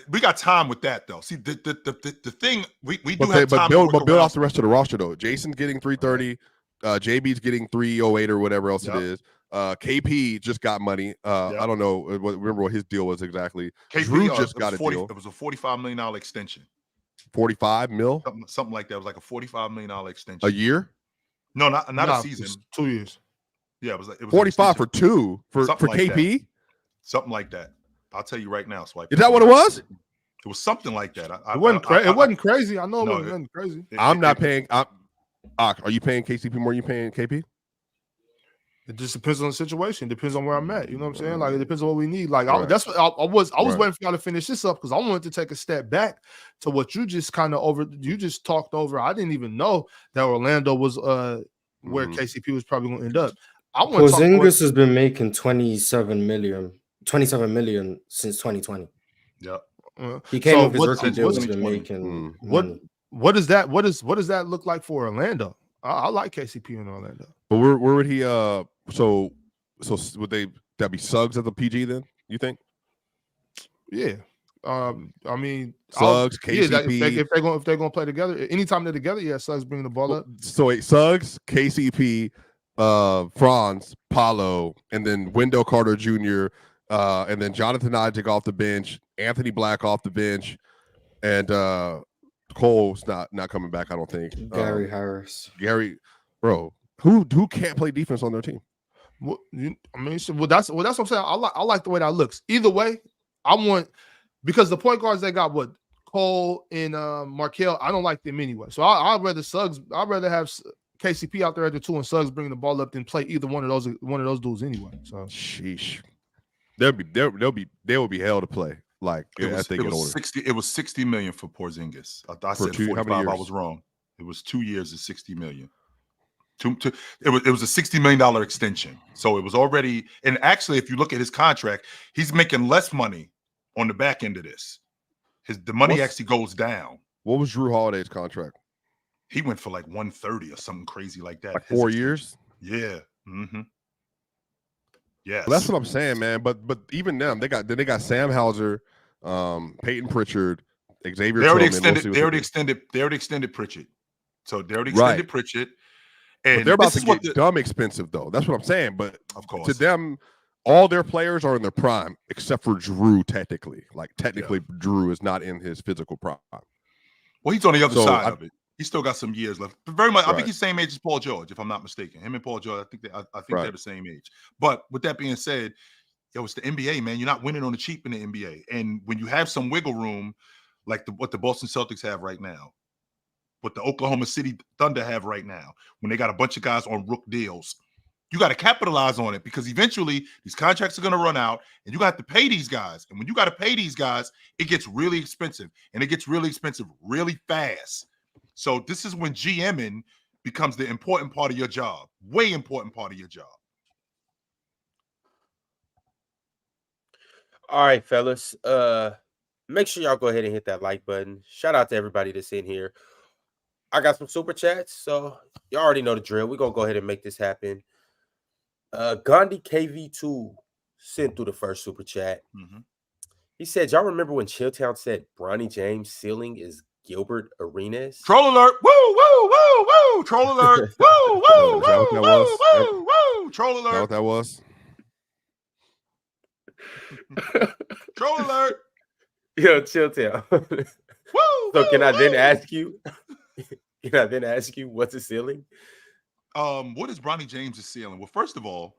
We got time with that, though. See, the thing, we do but have time. But build off the rest of the roster, though. Jason's getting $330. JB's getting $308 or whatever else it is. KP just got money. I don't know. Remember what his deal was exactly. KP, Drew just got a deal. It was a $45 million extension. 45 mil? Something like that. It was like a $45 million extension. A year? No, not a season. 2 years. Yeah, it was 45 for 2 for like KP? That. Something like that. I'll tell you right now, Swipe. Is that what it was? It was something like that. It wasn't crazy. I know it wasn't crazy. I'm not paying. Are you paying KCP more than you paying KP? It just depends on the situation. It depends on where I'm at. You know what I'm saying? Like, it depends on what we need. Like, Right. that's what I was waiting for y'all to finish this up because I wanted to take a step back to what you just you just talked over. I didn't even know that Orlando was where KCP was probably going to end up. Porzingis has been making 27 million since 2020. Yep. He came with his rookie deal. Has been making what does that look like for Orlando? I like KCP in Orlando. But where would he? So would that be Suggs at the PG then? You think? Yeah. I mean, Suggs, KCP. If they're gonna play together, anytime they're together, yeah, Suggs bringing the ball up. So wait, Suggs, KCP, Franz, Paolo, and then Wendell Carter Jr., and then Jonathan Isaac off the bench, Anthony Black off the bench, and Cole's not coming back. I don't think. Gary Harris. Bro, who can't play defense on their team? That's what I'm saying. I like the way that looks. Either way, because the point guards they got Cole and Markelle. I don't like them anyway. So I'd rather have KCP out there at the 2 and Suggs bringing the ball up than play either one of those dudes anyway. So sheesh, they will be hell to play. Like it was 60 million for Porzingis. I said 45. I was wrong. It was 2 years of 60 million. It was a $60 million extension. So it was already, and actually, if you look at his contract, he's making less money on the back end of this. The money actually goes down. What was Drew Holiday's contract? He went for like 130 or something crazy like that. Like 4 years? Yeah. Mm-hmm. Yes. Well, that's what I'm saying, man. But even them, they got Sam Hauser, Peyton Pritchard, Xavier. They already extended Pritchard. So they already extended Pritchard. And but they're about to get dumb expensive, though. That's what I'm saying. But of course, to them, all their players are in their prime, except for Drew. Technically, Drew is not in his physical prime. Well, he's on the other side of it. He's still got some years left. But very much, I think he's the same age as Paul George, if I'm not mistaken. Him and Paul George, I think they're the same age. But with that being said, it's the NBA, man. You're not winning on the cheap in the NBA. And when you have some wiggle room, like what the Boston Celtics have right now, what the Oklahoma City Thunder have right now, when they got a bunch of guys on rook deals, you got to capitalize on it, because eventually these contracts are going to run out and you got to pay these guys. And when you got to pay these guys, it gets really expensive, and it gets really expensive really fast. So this is when GMing becomes the important part of your job, way important part of your job. All right, fellas. Make sure y'all go ahead and hit that like button. Shout out to everybody that's in here. I got some super chats, so you already know the drill. We're gonna go ahead and make this happen. Gandhi KV2 sent through the first super chat. Mm-hmm. He said, y'all remember when Chilltown said Bronny James' ceiling is Gilbert Arenas? Troll alert! Woo, woo, woo, woo! Troll alert! Woo, woo, woo, woo, woo, woo! Troll alert! Is that what that was? Troll alert! Yo, Chilltown. Woo! So can I then ask you? Can I then ask you what's the ceiling? What is Bronny James' ceiling? Well, first of all,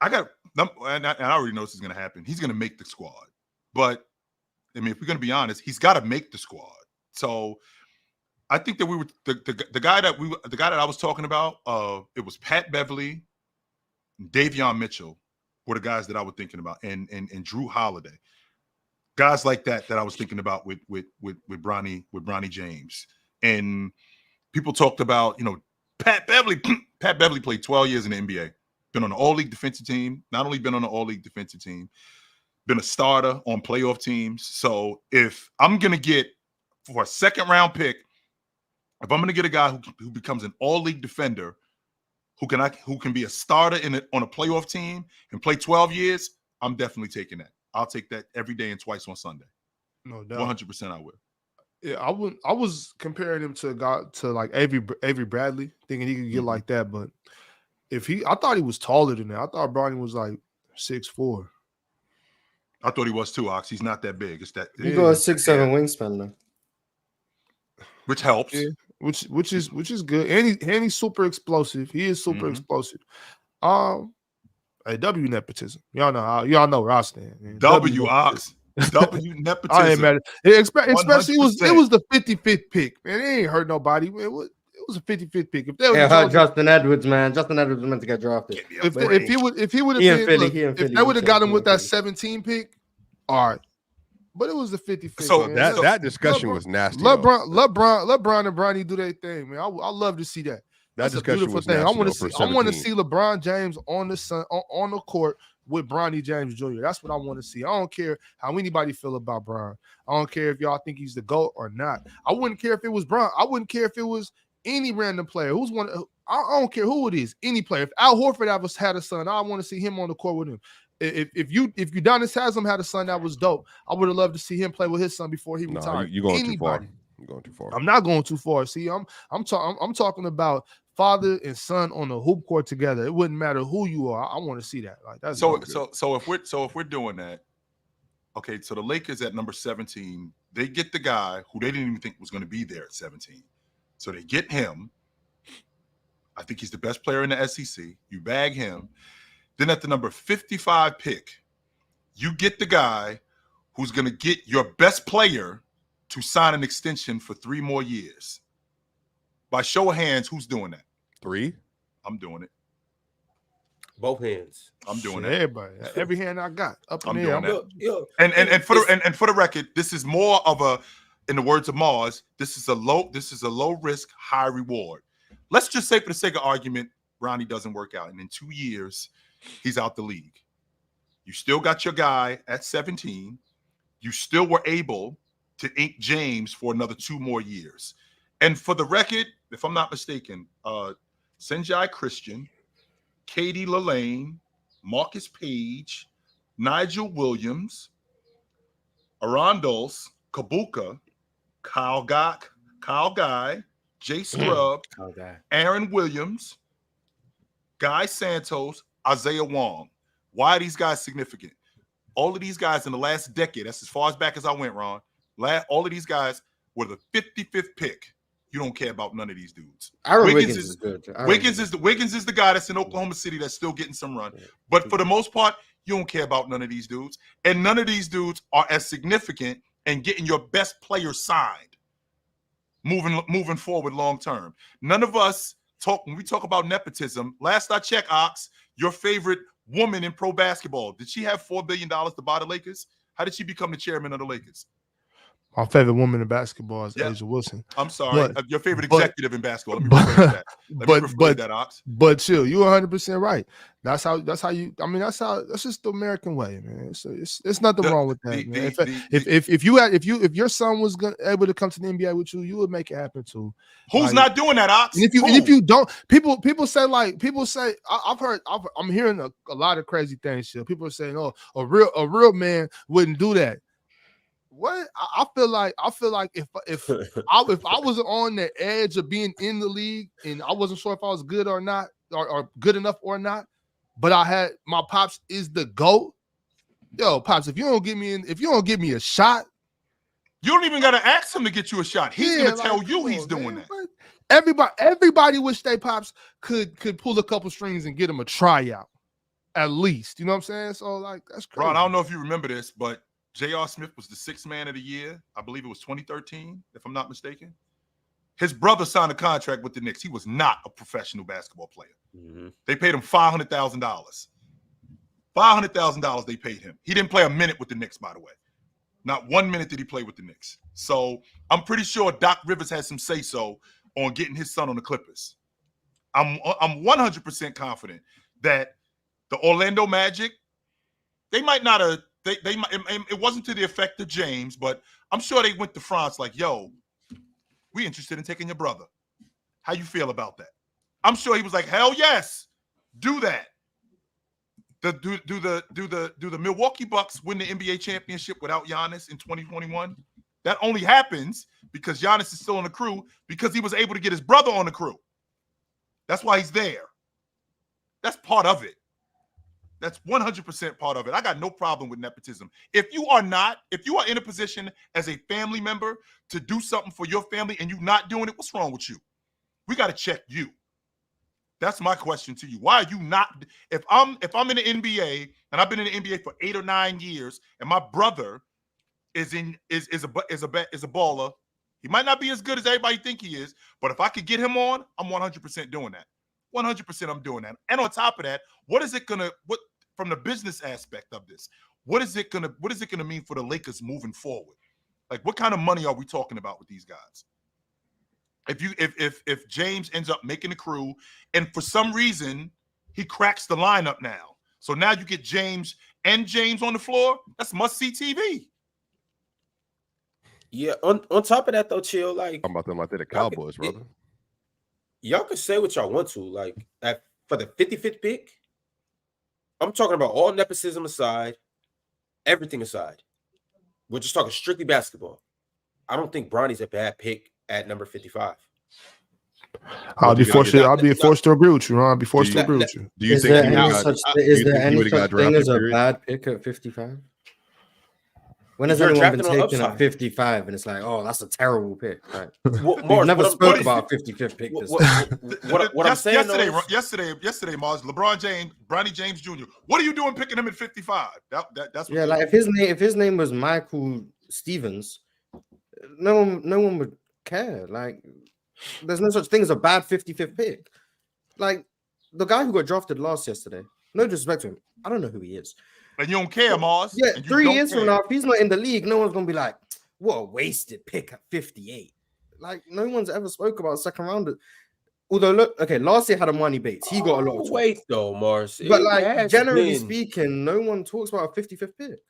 and I already know this is going to happen. He's going to make the squad, but I mean, if we're going to be honest, he's got to make the squad. So I think that the guy that I was talking about. It was Pat Beverly, Davion Mitchell were the guys that I was thinking about, and Drew Holiday, guys like that I was thinking about with Bronny James. And people talked about, Pat Beverly. Pat Beverly played 12 years in the NBA. Been on the All-League defensive team. Not only been on the All-League defensive team, been a starter on playoff teams. So if I'm going to get, for a second-round pick, if I'm going to get a guy who becomes an All-League defender, who can be a starter on a playoff team and play 12 years, I'm definitely taking that. I'll take that every day and twice on Sunday. No doubt. 100% I will. Yeah, I was comparing him to a guy like Avery Bradley, thinking he could get like that. But I thought he was taller than that. I thought Bronny was like 6'4". I thought he was too, Ox. He's not that big. It's that he got a 6'7" wingspan though, which helps. Yeah, which is good. And he's super explosive. He is super explosive. A W nepotism. Y'all know where I stand. Man. W Ox. W nepotism. I ain't mad. Especially it was the 55th pick, man. It ain't hurt nobody. It was a 55th pick. If they hurt Justin Edwards, man. Justin Edwards was meant to get drafted. If he would have been, if they would have got him with that 17 pick, all right. But it was the 55th. So man. that discussion was nasty. LeBron and Bronny do their thing, man. I love to see that. That's a beautiful thing. I want to see LeBron James on the court with Bronny James Jr. That's what I want to see. I don't care how anybody feel about Bron. I don't care if y'all think he's the GOAT or not. I wouldn't care if it was Bron. I wouldn't care if it was any random player. I don't care who it is. Any player. If Al Horford had a son, I want to see him on the court with him. If Udonis Haslam had a son that was dope, I would have loved to see him play with his son before he retired. You're going too far. You're going too far. I'm not going too far. See, I'm talking about father and son on the hoop court together. It wouldn't matter who you are. I want to see that. Like that's so if we're doing that, okay. So the Lakers at number 17, they get the guy who they didn't even think was going to be there at 17. So they get him. I think he's the best player in the SEC. You bag him. Then at the number 55 pick, you get the guy who's going to get your best player to sign an extension for 3 more years. By show of hands, who's doing that? 3? I'm doing it. Both hands. I'm doing it. Everybody, every hand I got up in I'm the air. doing that. And for the record, this is more of a, in the words of Mars, this is a low risk, high reward. Let's just say, for the sake of argument, Bronny doesn't work out, and in 2 years, he's out the league. You still got your guy at 17. You still were able to ink James for another 2 more years. And for the record, if I'm not mistaken, Senjai Christian, Katie Lalane, Marcus Page, Nigel Williams, Arondos, Kabuka, Kyle Guy, Jay Scrub, Aaron Williams, Guy Santos, Isaiah Wong. Why are these guys significant? All of these guys in the last decade, that's as far as back as I went, Ron, all of these guys were the 55th pick. You don't care about none of these dudes. Wiggins is good. Wiggins is the guy that's in Oklahoma City that's still getting some run. But for the most part, you don't care about none of these dudes. And none of these dudes are as significant in getting your best player signed moving forward long term. None of us when we talk about nepotism. Last I checked, Ox, your favorite woman in pro basketball, did she have $4 billion to buy the Lakers? How did she become the chairman of the Lakers? My favorite woman in basketball is Asia Wilson. I'm sorry, your favorite executive in basketball. Let me rephrase that. Let me rephrase that, Ox. But chill, you're 100% right. That's how you. I mean, that's just the American way, man. It's nothing wrong with that, man. If your son was able to come to the NBA with you, you would make it happen too. Who's not doing that, Ox? And if you don't, people say I'm hearing a lot of crazy things. Chill. People are saying, oh, a real man wouldn't do that. What I feel like if I was on the edge of being in the league and I wasn't sure if I was good or not or good enough or not, but I had my pops is the GOAT. Yo, pops, if you don't give me a shot, you don't even gotta ask him to get you a shot. He's gonna tell you he's doing that. Everybody wish they pops could pull a couple strings and get him a tryout, at least. You know what I'm saying? So like that's crazy. Ron, I don't know if you remember this, but J.R. Smith was the 6th man of the year. I believe it was 2013, if I'm not mistaken. His brother signed a contract with the Knicks. He was not a professional basketball player. Mm-hmm. They paid him $500,000. $500,000 they paid him. He didn't play a minute with the Knicks, by the way. Not 1 minute did he play with the Knicks. So I'm pretty sure Doc Rivers has some say-so on getting his son on the Clippers. I'm 100% confident that the Orlando Magic, they might not have. It wasn't to the effect of James, but I'm sure they went to France like, yo, we interested in taking your brother. How you feel about that? I'm sure he was like, hell yes, do that. Do the Milwaukee Bucks win the NBA championship without Giannis in 2021? That only happens because Giannis is still on the crew because he was able to get his brother on the crew. That's why he's there. That's part of it. That's 100% part of it. I got no problem with nepotism. If you are in a position as a family member to do something for your family and you're not doing it, what's wrong with you? We got to check you. That's my question to you. Why are you not? If I'm in the NBA and I've been in the NBA for 8 or 9 years, and my brother is a baller, he might not be as good as everybody think he is, but if I could get him on, I'm 100% doing that. 100% I'm doing that. And on top of that, what from the business aspect of this, what is it gonna mean for the Lakers moving forward? Like, what kind of money are we talking about with these guys? If James ends up making the crew and for some reason he cracks the lineup now, so now you get James on the floor, that's must-see TV. Yeah, on top of that though, chill, like I'm about them like they're the Cowboys, brother. Y'all can say what y'all want to, like for the 55th pick. I'm talking about all nepotism aside, everything aside. We're just talking strictly basketball. I don't think Bronny's a bad pick at number 55. I'll be forced to agree with you, Ron. I'll be forced to agree with you. Do you think is there any such thing as a bad pick at 55? When has anyone been taken at 55 and it's like, oh, that's a terrible pick? Right? We've never spoke about 55th pick. What I'm saying yesterday, Mars, Bronny James Jr. What are you doing picking him at 55? That's what like if his name was Michael Stevens, no one would care. Like, there's no such thing as a bad 55th pick. Like, the guy who got drafted last yesterday, no disrespect to him, I don't know who he is. And you don't care, Mars. Yeah, 3 years from now, if he's not in the league, no one's gonna be like, what a wasted pick at 58. Like, no one's ever spoke about second round. although look, okay, last year had a money Bates. He got a lot of talk. Wait though, Mars. But It like has generally been- speaking, no one talks about a 55th pick.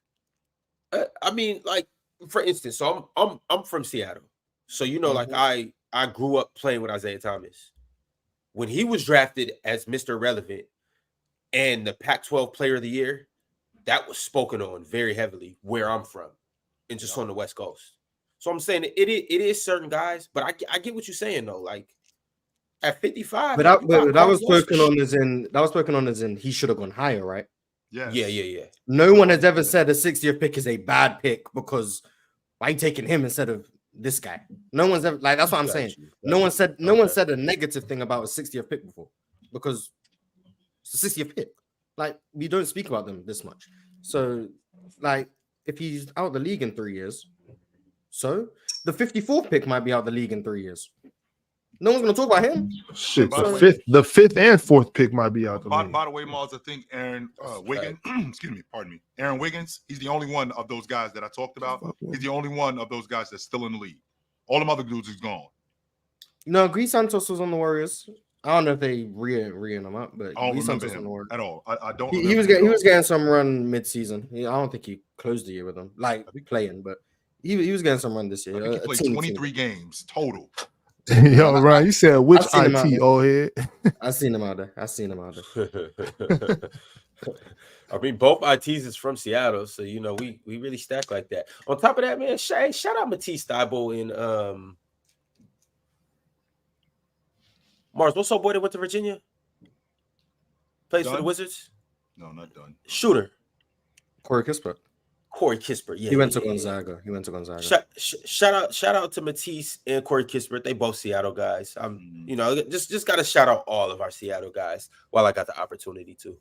I mean, like for instance, so I'm from Seattle, so you know, like I grew up playing with Isaiah Thomas. When he was drafted as Mr. Relevant and the Pac-12 Player of the Year, that was spoken on very heavily where I'm from, and just on the West Coast. So I'm saying it is certain guys, but I get what you're saying though. Like at 55, But that was spoken on as in he should have gone higher, right? Yes. Yeah. No one has ever said a 60th pick is a bad pick because why taking him instead of this guy? No one's ever like that's what I'm saying. No one said a negative thing about a 60th pick before because it's a 60th pick. Like we don't speak about them this much. So like if he's out the league in 3 years, so the 54th pick might be out the league in 3 years. No one's gonna talk about him. Shit, the fifth and fourth pick might be out the league. By the way, Miles, I think Aaron Wiggins, Aaron Wiggins, he's the only one of those guys that I talked about. He's the only one of those guys that's still in the league. All them other dudes is gone. No, Grease Santos was on the Warriors. I don't know if they re-in him up, but I don't Grease remember Santos on the him Warriors. at all. I don't. He was getting some run mid-season. I don't think he closed the year with them, like playing, but he was getting some run this year. I think he played 23 games total. Yo, Ryan, you said which I've seen him IT, old head? I seen him out there. I mean, both ITs is from Seattle, so you know we really stack like that. On top of that, man, shout out Matisse Thybulle and Mars. What's up, boy that went to Virginia? Plays for the Wizards. No, not done. Shooter. Corey Kispert. Yeah. He went to Gonzaga. Shout out to Matisse and Corey Kispert. They both Seattle guys. You know, just gotta shout out all of our Seattle guys while I got the opportunity to.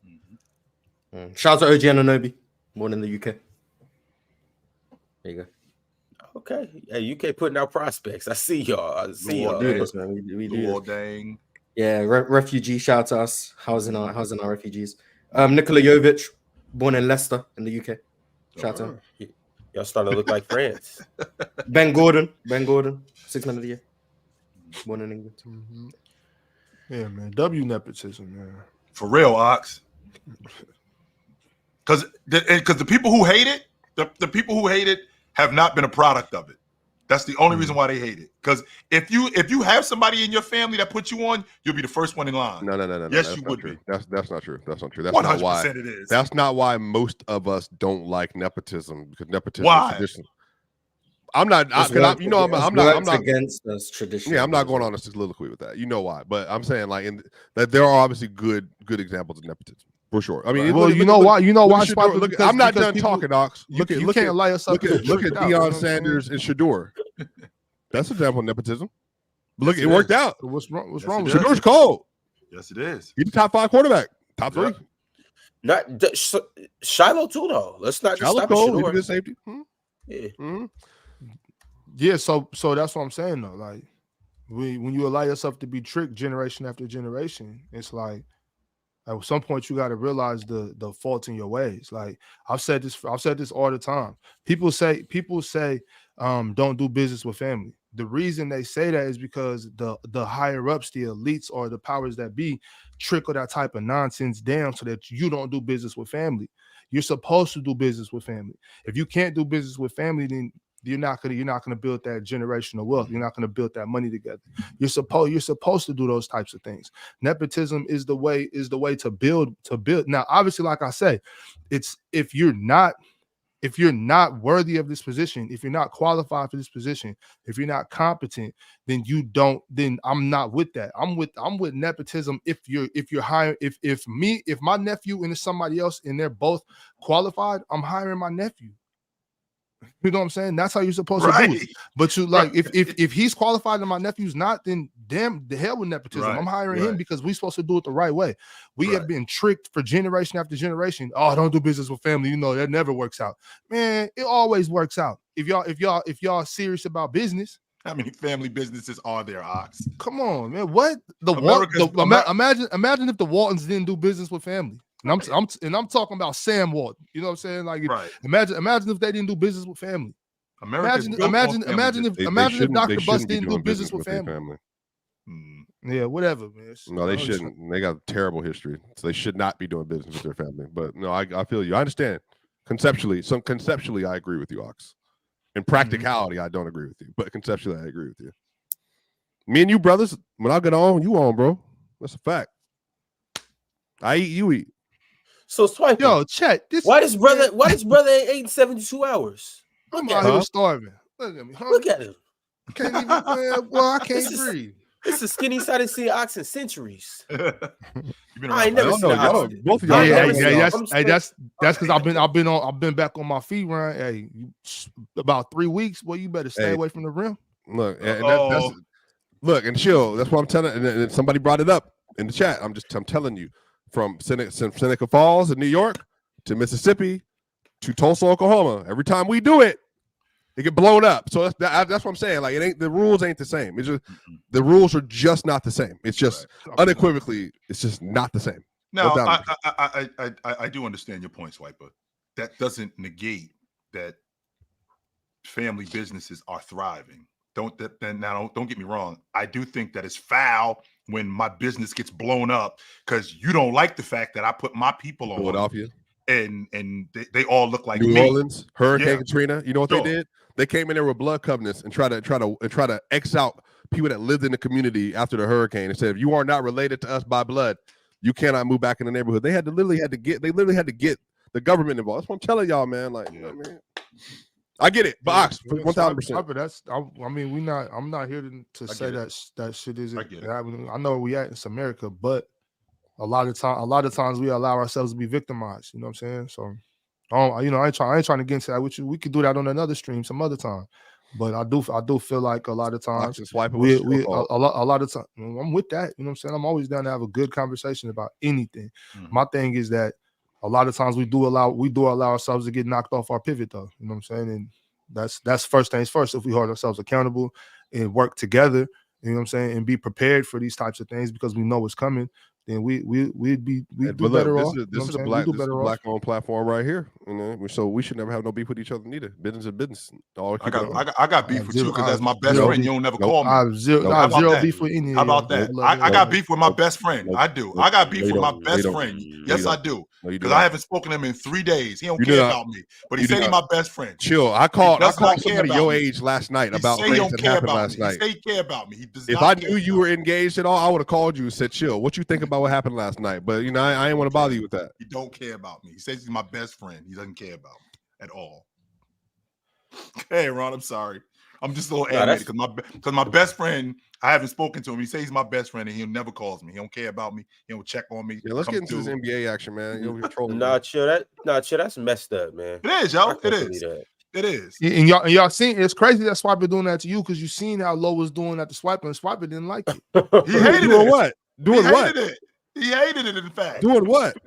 Shout out to OG Anunoby, born in the UK. There you go. Okay. Hey, UK putting out prospects. I see y'all. We do this, man. We do this. Dang. Yeah, refugee. Shout out to us. Housing our refugees. Nikola Jovic, born in Leicester in the UK. Shout out. Y'all starting to look like France. Ben Gordon, 6th man of the year. Born in England. Yeah, man. W nepotism, man. For real, Ox. Because the people who hate it, the people who hate it have not been a product of it. That's the only reason why they hate it. Because if you have somebody in your family that puts you on, you'll be the first one in line. No. Yes, you would be. That's not true. That's not true. That's 100% not why. it is. That's not why most of us don't like nepotism. Because nepotism Why? is tradition. I'm not against us tradition. Yeah, I'm not going on a soliloquy with that. You know why? But I'm saying like that there are obviously good examples of nepotism. For sure. I mean, well, you know why? I'm not done talking, Ox. Look at Deion Sanders and Shador. That's an example of nepotism. Look, it worked out. What's wrong with Shador's cold. Yes, it is. He's the top 5 quarterback, top 3. Not Shiloh too, though. Let's not just stop at Shador. Good safety. Yeah, so that's what I'm saying though. Like when you allow yourself to be tricked generation after generation, it's like at some point you got to realize the faults in your ways. Like I've said this all the time. People say don't do business with family. The reason they say that is because the higher ups, the elites or the powers that be trickle that type of nonsense down so that you don't do business with family. You're supposed to do business with family. If you can't do business with family, then you're not gonna build that generational wealth. You're not gonna build that money together. You're supposed to do those types of things. Nepotism is the way to build. Now, obviously, like I say, it's if you're not worthy of this position, if you're not qualified for this position, if you're not competent, then I'm not with that. I'm with nepotism. If you're hiring, if my nephew and somebody else and they're both qualified, I'm hiring my nephew. You know what I'm saying? That's how you're supposed to do it. But you like if he's qualified and my nephew's not, then damn the hell with nepotism. I'm hiring him because we're supposed to do it the right way. We have been tricked for generation after generation. Oh, don't do business with family. You know that never works out. Man, it always works out. If y'all serious about business. How many family businesses are there, Ox? Come on, man. What imagine if the Waltons didn't do business with family. And I'm talking about Sam Walton. You know what I'm saying? Like, imagine if they didn't do business with family. Imagine if Dr. Bus didn't do business with family. Yeah, whatever, man. No, they shouldn't. They got a terrible history, so they should not be doing business with their family. But no, I feel you. I understand conceptually. Conceptually, I agree with you, Ox. In practicality, I don't agree with you, but conceptually, I agree with you. Me and you, brothers, when I get on, you on, bro. That's a fact. I eat, you eat. So swipe. Yo, Chet. Why does brother ain't 8 72 hours? I'm out here starving. Look at me. Look at him. Can't even. Well, I can't breathe. This is skinny side and see ox in centuries. I ain't never seen ox. Both of y'all. Yeah. That's because I've been back on my feet, Ryan. Hey, about 3 weeks. Well, you better stay away from the rim. Look, and look and chill. That's what I'm telling. And somebody brought it up in the chat. I'm telling you, from Seneca Falls in New York to Mississippi to Tulsa, Oklahoma. Every time we do it, it get blown up. So that's what I'm saying. Like the rules ain't the same. It's just the rules are just not the same. It's just unequivocally, it's just not the same. Now, I do understand your point, Swiper. That doesn't negate that family businesses are thriving. Don't get me wrong. I do think that it's foul when my business gets blown up because you don't like the fact that I put my people on Philadelphia. And they all look like New me. Orleans, Hurricane Katrina. You know what they did? They came in there with blood covenants and try to X out people that lived in the community after the hurricane and said, if you are not related to us by blood, you cannot move back in the neighborhood. They literally had to get the government involved. That's what I'm telling y'all, man. Like, you know what I mean? I get it, but Ox, 1,000%. I'm not here to say that shit isn't happening. I know where we at. It's America, but a lot of times we allow ourselves to be victimized. You know what I'm saying? So, I ain't trying to get into that with you. We could do that on another stream some other time. But I do feel like a lot of times a lot of time I'm with that. You know what I'm saying? I'm always down to have a good conversation about anything. My thing is that a lot of times we do allow ourselves to get knocked off our pivot, though. You know what I'm saying? And that's first things first. If we hold ourselves accountable and work together, you know what I'm saying, and be prepared for these types of things because we know it's coming, then we'd do better off. This is a black-owned platform right here. You know, so we should never have no beef with each other neither. Business is business. I got beef with you because that's my best friend. You don't never call me. I have zero beef with any. How about that? I got beef with my best friend. I do. I got beef with my best friend. Yes, I do. Because I haven't spoken to him in 3 days. He don't care about me, but he said he's my best friend. Chill. I called somebody your age last night about things that happened last night. He say he care about me. If I knew you were engaged at all, I would have called you and said, "Chill. What you think about what happened last night?" But you know, I ain't want to bother you with that. He don't care about me. He says he's my best friend. He doesn't care about me at all. Hey, Ron, I'm sorry. I'm just a little animated because my best friend, I haven't spoken to him. He says he's my best friend and he never calls me. He don't care about me. He don't check on me. Yeah, let's get into this NBA action, man. You're trolling. Chill. That's messed up, man. It is, yo. It is. It is. And y'all seen it's crazy that Swiper doing that to you because you seen how Low was doing that to Swiper and Swiper didn't like it. He hated doing it. What? Doing he what? Hated it. He hated it, in fact. Doing what?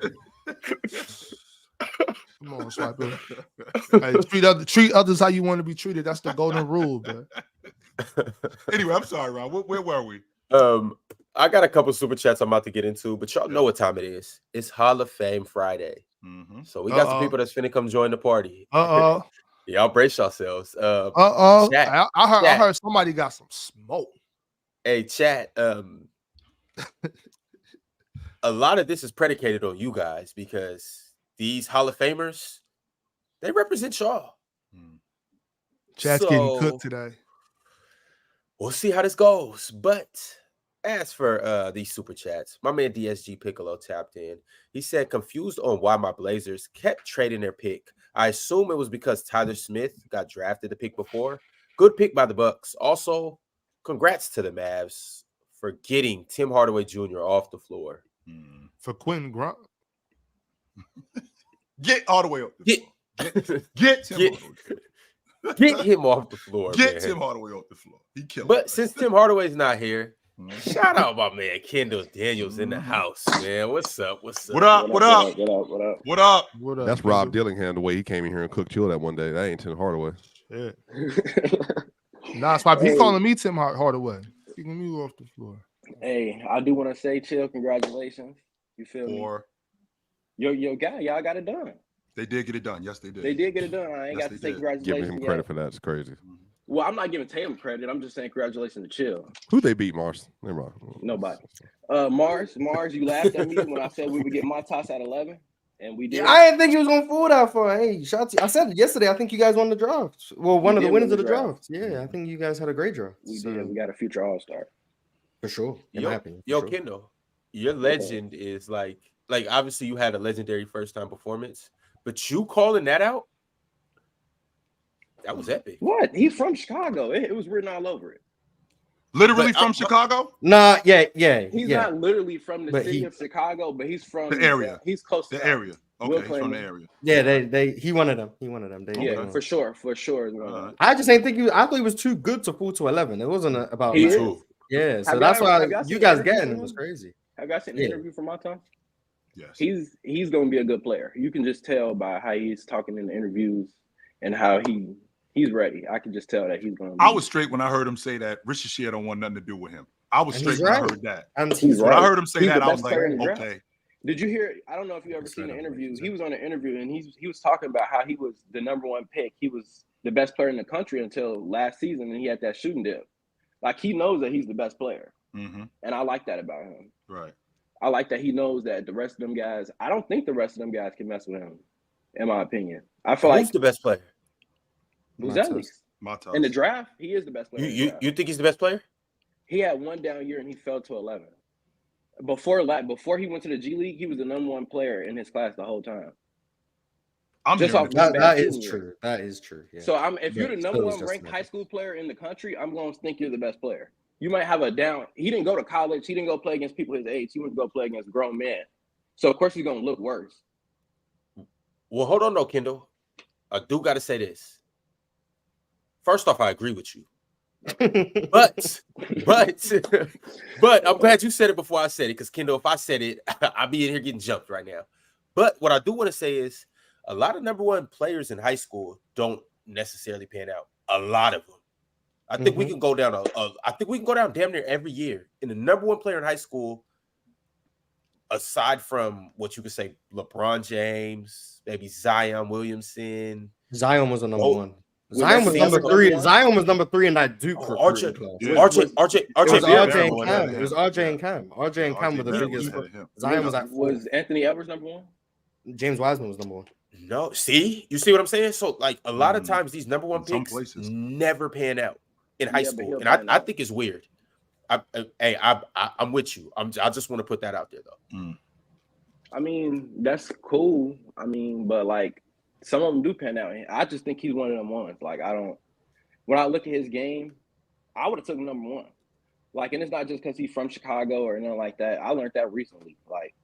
Come on, Swiper. Hey, treat others how you want to be treated. That's the golden rule, bro. Anyway, I'm sorry, Ron. Where were we? I got a couple super chats I'm about to get into, but y'all know what time it is. It's Hall of Fame Friday. So we got some people that's finna come join the party. Y'all brace yourselves. Chat, I heard somebody got some smoke. Hey, chat. A lot of this is predicated on you guys because these Hall of Famers, they represent y'all. Chat's getting cooked today. We'll see how this goes. But as for these super chats, my man DSG Piccolo tapped in. He said, confused on why my Blazers kept trading their pick. I assume it was because Tyler Smith got drafted the pick before. Good pick by the Bucks. Also, congrats to the Mavs for getting Tim Hardaway Jr. off the floor. For Quentin Grunt. Get all the way up. Get him off the floor. Get Tim Hardaway off the floor. He killed. But since Tim Hardaway's not here, shout out my man Kendall Daniels in the house, man. What's up? What up? That's Rob Dillingham, the way he came in here and cooked chill that one day. That ain't Tim Hardaway. Yeah. Nah, it's he calling me Tim Hardaway. Kicking me off the floor. Hey, I do want to say, chill, congratulations. You feel me? Your guy, y'all got it done. They did get it done. Yes, they did. They did get it done. I ain't got to say congratulations. Giving him credit for that. It's crazy. Well, I'm not giving Tatum credit. I'm just saying congratulations to Chill. Who they beat, Mars? Never mind. Nobody. Mars, you laughed at me when I said we would get Matas at 11, and we did. Yeah, I didn't think he was gonna fall that far. Hey, shout out to you. I said it yesterday. I think you guys won the draft. Well, one of the winners of the draft. Yeah, I think you guys had a great draft. We did. We got a future All-Star for sure. Kendall, your legend is like obviously you had a legendary first time performance, but you calling that out, that was epic. What? He's from Chicago. It was written all over it. Literally from Chicago? Nah, yeah. He's not literally from the city of Chicago, but he's from the area. He's close to the area. Okay, he's from the area. Yeah, he wanted them. For sure. I just ain't think I thought he was too good to fall to 11. It wasn't about true. Yeah, so that's why you guys getting him was crazy. Have you guys seen an interview from Matas? Yes. He's going to be a good player. You can just tell by how he's talking in the interviews and how he's ready. I can just tell that he's going to be. I was straight when I heard him say that Richard Shea don't want nothing to do with him. I was straight when I heard that. And when I heard him say that, I was like, okay. Did you hear? I don't know if you ever seen the interview. He was on an interview and he was talking about how he was the #1 pick. He was the best player in the country until last season, and he had that shooting dip. Like he knows that he's the best player, and I like that about him. Right. I like that he knows that the rest of them guys. I don't think the rest of them guys can mess with him. In my opinion, I feel Who's the best player? Buzelis. Matas. In the draft, he is the best player. You think he's the best player? He had one down year and he fell to 11. Before he went to the G League, he was the #1 player in his class the whole time. That is true. That is true. Yeah. So if you're the #1 ranked high school player in the country, I'm going to think you're the best player. You might have a down. He didn't go to college. He didn't go play against people his age. He went to go play against grown men. So of course he's going to look worse. Well, hold on, though, Kendall. I do got to say this. First off, I agree with you. but I'm glad you said it before I said it, because Kendall, if I said it, I'd be in here getting jumped right now. But what I do want to say is a lot of #1 players in high school don't necessarily pan out. A lot of them. I think we can go down. I think we can go down damn near every year. And the #1 player in high school, aside from what you could say, LeBron James, maybe Zion Williamson. Zion was the #1. Zion was number 3. Zion was number 3 in that Duke RJ It was RJ and Cam. RJ and Cam were the biggest. Zion was at 4. Was Anthony Edwards #1? James Wiseman was #1. No, you see what I'm saying? So like a lot of times these #1 picks never pan out in high school, and I think it's weird. I'm with you. I just want to put that out there though. I mean, that's cool. I mean, but like some of them do pan out. I just think he's one of them ones. Like when I look at his game, I would have took him #1. Like, and it's not just because he's from Chicago or anything like that. I learned that recently. Like,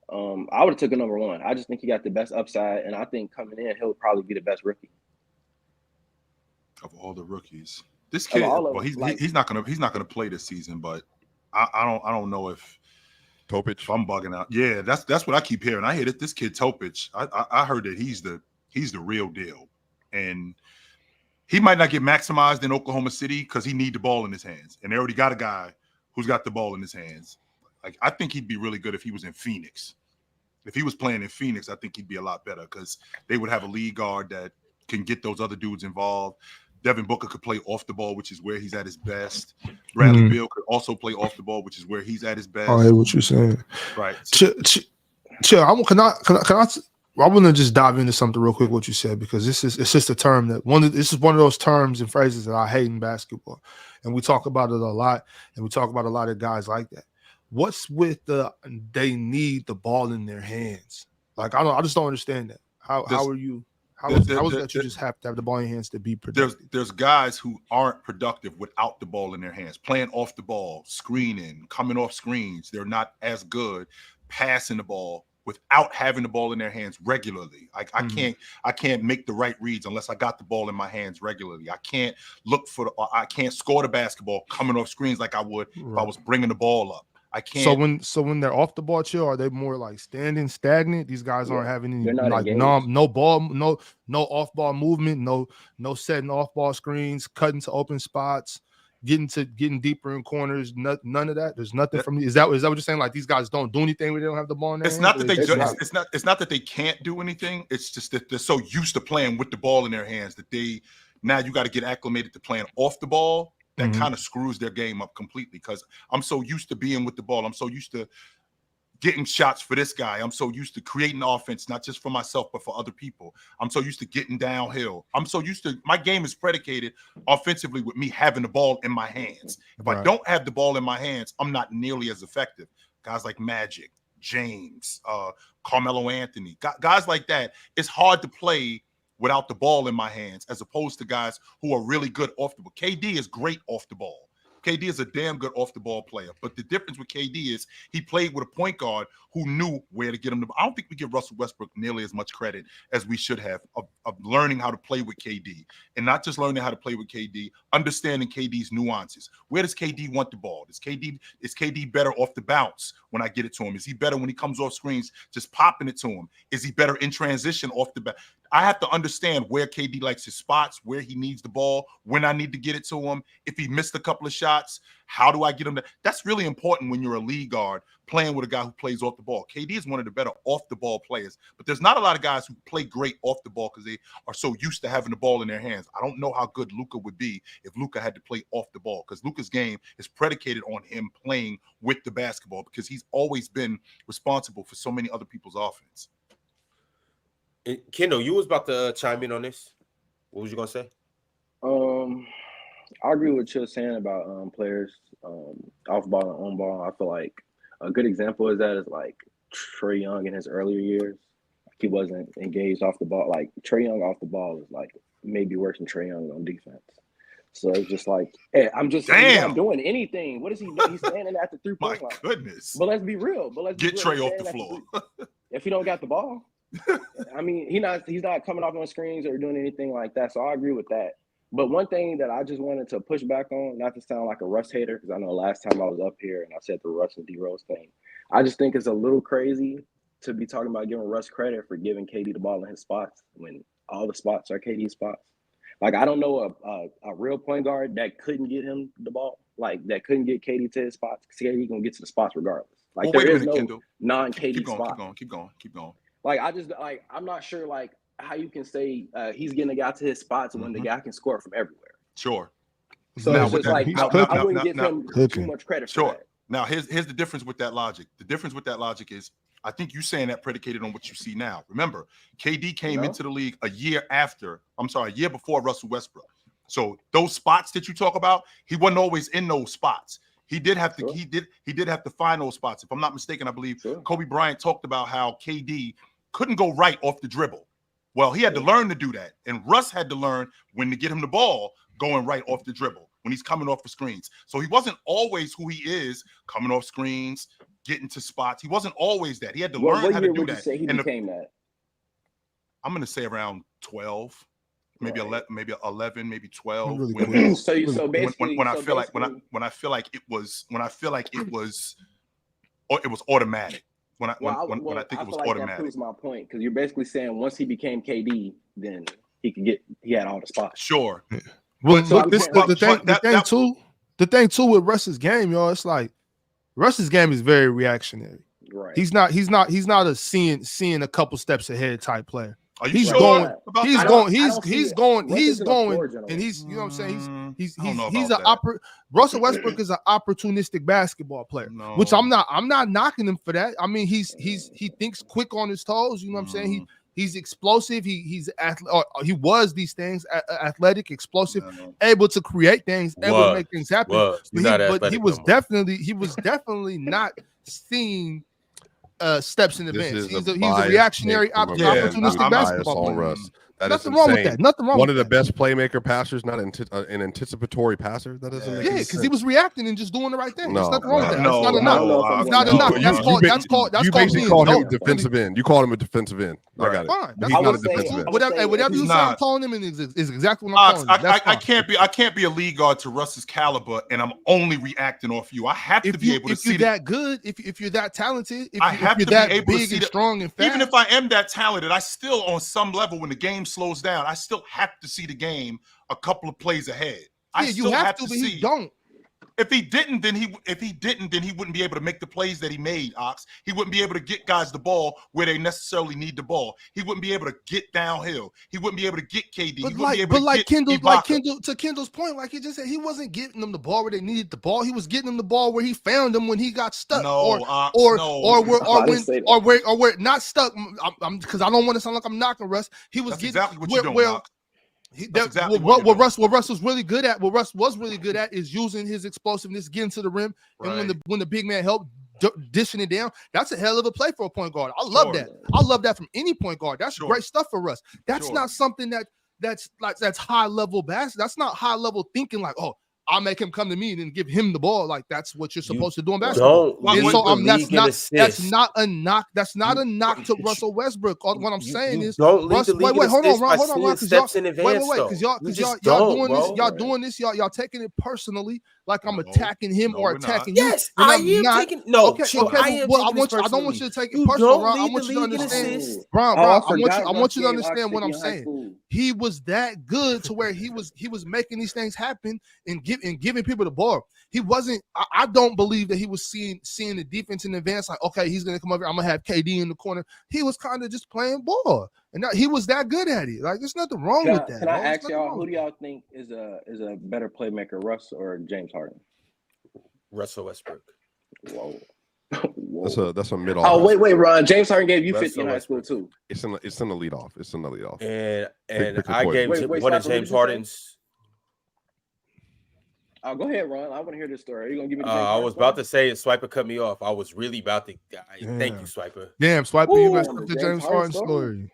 I would have took him #1. I just think he got the best upside, and I think coming in, he'll probably be the best rookie of all the rookies. This kid, he's not gonna play this season, but I don't know if Topic. I'm bugging out. Yeah, that's what I keep hearing. I hear that this kid Topic. I heard that he's the real deal, and he might not get maximized in Oklahoma City because he need the ball in his hands, and they already got a guy who's got the ball in his hands. Like, I think he'd be really good if he was in Phoenix. If he was playing in Phoenix, I think he'd be a lot better because they would have a lead guard that can get those other dudes involved. Devin Booker could play off the ball, which is where he's at his best. Bradley Beal could also play off the ball, which is where he's at his best. I hear what you're saying. Right. Chill. I want to just dive into something real quick. What you said, because it's just a term that this is one of those terms and phrases that I hate in basketball, and we talk about it a lot, and we talk about a lot of guys like that. What's with they need the ball in their hands? Like, I just don't understand that. How are you? How is that you just have to have the ball in your hands to be productive? There's guys who aren't productive without the ball in their hands, playing off the ball, screening, coming off screens. They're not as good passing the ball without having the ball in their hands regularly. I can't make the right reads unless I got the ball in my hands regularly. I can't I can't score the basketball coming off screens like I would if I was bringing the ball up. I can't. So when they're off the ball, Chill, are they more like standing stagnant? These guys aren't having any like no ball, no off ball movement, no setting off ball screens, cutting to open spots, getting deeper in corners. None of that. There's nothing from me. Is that what you're saying? Like, these guys don't do anything when they don't have the ball in their hands? It's not that they can't do anything. It's just that they're so used to playing with the ball in their hands that they now you got to get acclimated to playing off the ball. That kind of screws their game up completely because I'm so used to being with the ball. I'm so used to getting shots for this guy. I'm so used to creating offense, not just for myself, but for other people. I'm so used to getting downhill. I'm so used to, my game is predicated offensively with me having the ball in my hands. If I don't have the ball in my hands, I'm not nearly as effective. Guys like Magic, James, Carmelo Anthony, guys like that, it's hard to play without the ball in my hands as opposed to guys who are really good off the ball. KD is great off the ball. KD is a damn good off-the-ball player. But the difference with KD is he played with a point guard who knew where to get him. I don't think we give Russell Westbrook nearly as much credit as we should have of learning how to play with KD. And not just learning how to play with KD, understanding KD's nuances. Where does KD want the ball? Is KD better off the bounce when I get it to him? Is he better when he comes off screens just popping it to him? Is he better in transition off the back? I have to understand where KD likes his spots, where he needs the ball, when I need to get it to him. If he missed a couple of shots, how do I get him to? That's really important when you're a lead guard playing with a guy who plays off the ball. KD is one of the better off-the-ball players, but there's not a lot of guys who play great off the ball because they are so used to having the ball in their hands. I don't know how good Luka would be if Luka had to play off the ball because Luka's game is predicated on him playing with the basketball because he's always been responsible for so many other people's offense. Kendall, you was about to chime in on this. What was you gonna say? I agree with what you're saying about players off ball and on ball. I feel like a good example of that is like Trae Young in his earlier years. He wasn't engaged off the ball. Like Trae Young off the ball is like maybe worse than Trae Young on defense. So it's just like, hey, he's not doing anything. What is he doing? He's standing at the 3-point line. My goodness. But let's be real. Get Trae off the floor. If he don't got the ball. I mean, he's not coming off on screens or doing anything like that. So I agree with that. But one thing that I just wanted to push back on, not to sound like a Russ hater, because I know last time I was up here and I said the Russ and D-Rose thing, I just think it's a little crazy to be talking about giving Russ credit for giving KD the ball in his spots when all the spots are KD spots. Like, I don't know a real point guard that couldn't get him the ball, like that couldn't get KD to his spots because KD going to get to the spots regardless. Like, there is no non-KD spot. Keep going. Like, I'm not sure, like, how you can say he's getting a guy to his spots when the guy can score from everywhere. Sure. So now, it's just like, I wouldn't give him too much credit for that. Now, here's the difference with that logic. The difference with that logic is I think you saying that predicated on what you see now. Remember, KD came into the league a year before Russell Westbrook. So those spots that you talk about, he wasn't always in those spots. He did have to he did have to find those spots. If I'm not mistaken, I believe Kobe Bryant talked about how KD couldn't go right off the dribble. Well, he had to learn to do that. And Russ had to learn when to get him the ball going right off the dribble when he's coming off the screens. So he wasn't always who he is, coming off screens, getting to spots. He wasn't always that. He had to learn how to do that. Say he became that? I'm going to say around 12, maybe 11, maybe 12. So basically, when I feel like it was automatic. When I think it was automatic. That proves my point because you're basically saying once he became KD, then he had all the spots. Sure. Well, the thing too with Russ's game, y'all, it's like Russ's game is very reactionary. Right. He's not a seeing a couple steps ahead type player. Are you sure? He's going, and he's you know what I'm saying? He's Russell Westbrook is an opportunistic basketball player, which I'm not knocking him for that. I mean, he thinks quick on his toes, you know what I'm saying? He's explosive, he was these things, athletic, explosive, able to create things, able to make things happen. But he was definitely not seeing steps in advance. He's a reactionary, opportunistic basketball player. Nothing wrong with that. Nothing wrong. One of the best playmaker passers, not an anticipatory passer. That doesn't make sense. Because he was reacting and just doing the right thing. There's nothing wrong with that. No, that's not enough. That's called. You basically called him a defensive end. You called him a defensive end. I got it. Fine. He's not a defensive end. Whatever you say, I'm calling him is exactly what I'm calling him. I can't be a lead guard to Russ's caliber, and I'm only reacting off you. I have to be able to see. If you're that good, if you're that talented, I have to be able to see big and strong and fast. Even if I am that talented, I still, on some level, when the game slows down, I still have to see the game a couple of plays ahead. You have to, but he don't. If he didn't, then he wouldn't be able to make the plays that he made, Ox. He wouldn't be able to get guys the ball where they necessarily need the ball. He wouldn't be able to get downhill. He wouldn't be able to get KD. To Kendall's point, like he just said, he wasn't getting them the ball where they needed the ball. He was getting them the ball where he found them when he got stuck. Or where not stuck. Because I don't want to sound like I'm knocking Russ. He was getting exactly what you're doing, Ox. What Russ was really good at, is using his explosiveness, getting to the rim, and when the big man helped dishing it down. That's a hell of a play for a point guard. I love that. I love that from any point guard. That's great stuff for Russ. That's not something that's high level basketball. That's not high level thinking like, oh, I'll make him come to me and then give him the ball. Like that's what you're supposed to do in basketball. That's not a knock. That's not a knock to Russell Westbrook. What I'm saying is, Russ, wait, hold on, Ron, because y'all doing this, y'all taking it personally, like I'm attacking him or attacking you. Yes, I am taking. No, okay. I don't want you to take it personal, Ron. I want you to understand, Ron. I want you to understand what I'm saying. He was that good to where he was making these things happen and giving people the ball. He wasn't. I don't believe that he was seeing the defense in advance. Like, okay, he's gonna come over. I'm gonna have KD in the corner. He was kind of just playing ball, and he was that good at it. Like, there's nothing wrong with that. Can I ask y'all, who do y'all think is a better playmaker, Russ or James Harden? Russell Westbrook. Whoa. That's a mid. Oh wait, Ron. James Harden gave you 50 in high school too. It's in the lead off. And I gave one of James Harden's. Go ahead, Ron. I want to hear this story. Are you gonna give me? I was about to say it. Swiper cut me off. I was really about to. Thank you, Swiper. Damn, Swiper, you messed up the James Harden story.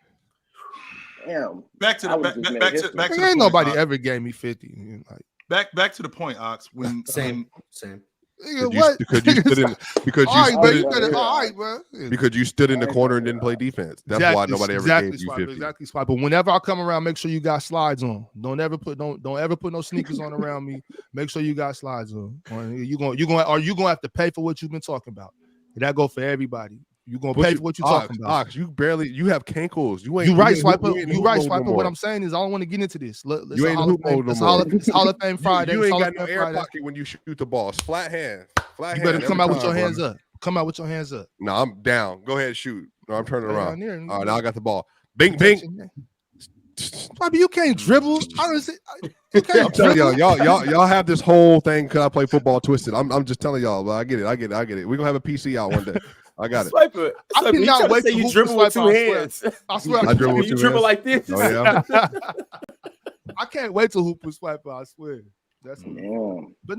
Damn. Back to ain't nobody ever gave me 50. Like back to the point, Ox. When same. Because you stood in the corner and didn't play defense. That's why nobody ever gave you 50. Exactly, Spot. But whenever I come around, make sure you got slides on. Don't ever put no sneakers on around me. Make sure you got slides on. You gonna have to pay for what you've been talking about. That go for everybody. You gonna pay for what you're talking about. Ox, you have cankles. You right, Swiper. What I'm saying is I don't want to get into this. You ain't Hall of Fame Friday. You ain't got no air pocket when you shoot the ball. It's flat hand. You better come out with your hands up. Come out with your hands up. No, I'm down. Go ahead, shoot. No, I'm turning around. All right, now I got the ball. Bing, bing. Swiper, you can't dribble. I'm telling y'all have this whole thing. Could I play football twisted? I'm just telling y'all. But I get it. We're gonna have a PC out one day. I got it. Swiper, I cannot wait till you dribble with two hands. I swear. I dribble with you dribble like this. Oh, yeah. I can't wait till hoop with Swiper. I swear. That's but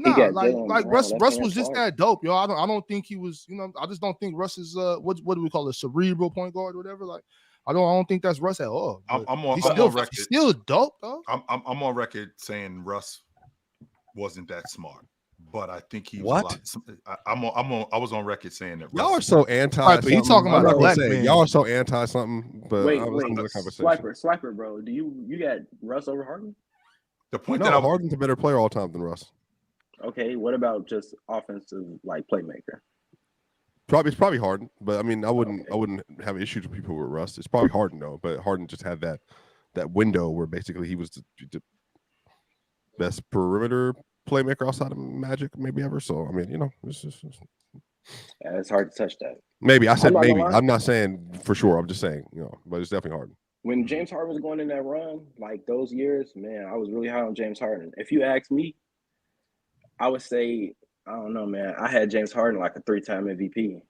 Russ was just that dope, yo. I don't think he was. I just don't think Russ is what do we call a cerebral point guard or whatever. Like I don't think that's Russ at all. I'm on record. He's still dope though. I'm on record saying Russ wasn't that smart. But I think he was. I was on record saying that y'all are so anti. Right, but he talking about black man. Y'all are so anti something. But wait, Swiper, bro. Do you got Russ over Harden? The point Harden's a better player all time than Russ. Okay, what about just offensive playmaker? It's probably Harden, but I mean I wouldn't have issues with people with Russ. It's probably Harden though, but Harden just had that window where basically he was the best perimeter playmaker outside of Magic maybe ever. So I mean, it's hard to touch that. Maybe I said maybe. I'm not saying for sure. I'm just saying, but it's definitely Harden. When James Harden was going in that run, like those years, man, I was really high on James Harden. If you ask me, I would say, I don't know, man. I had James Harden like a 3-time MVP.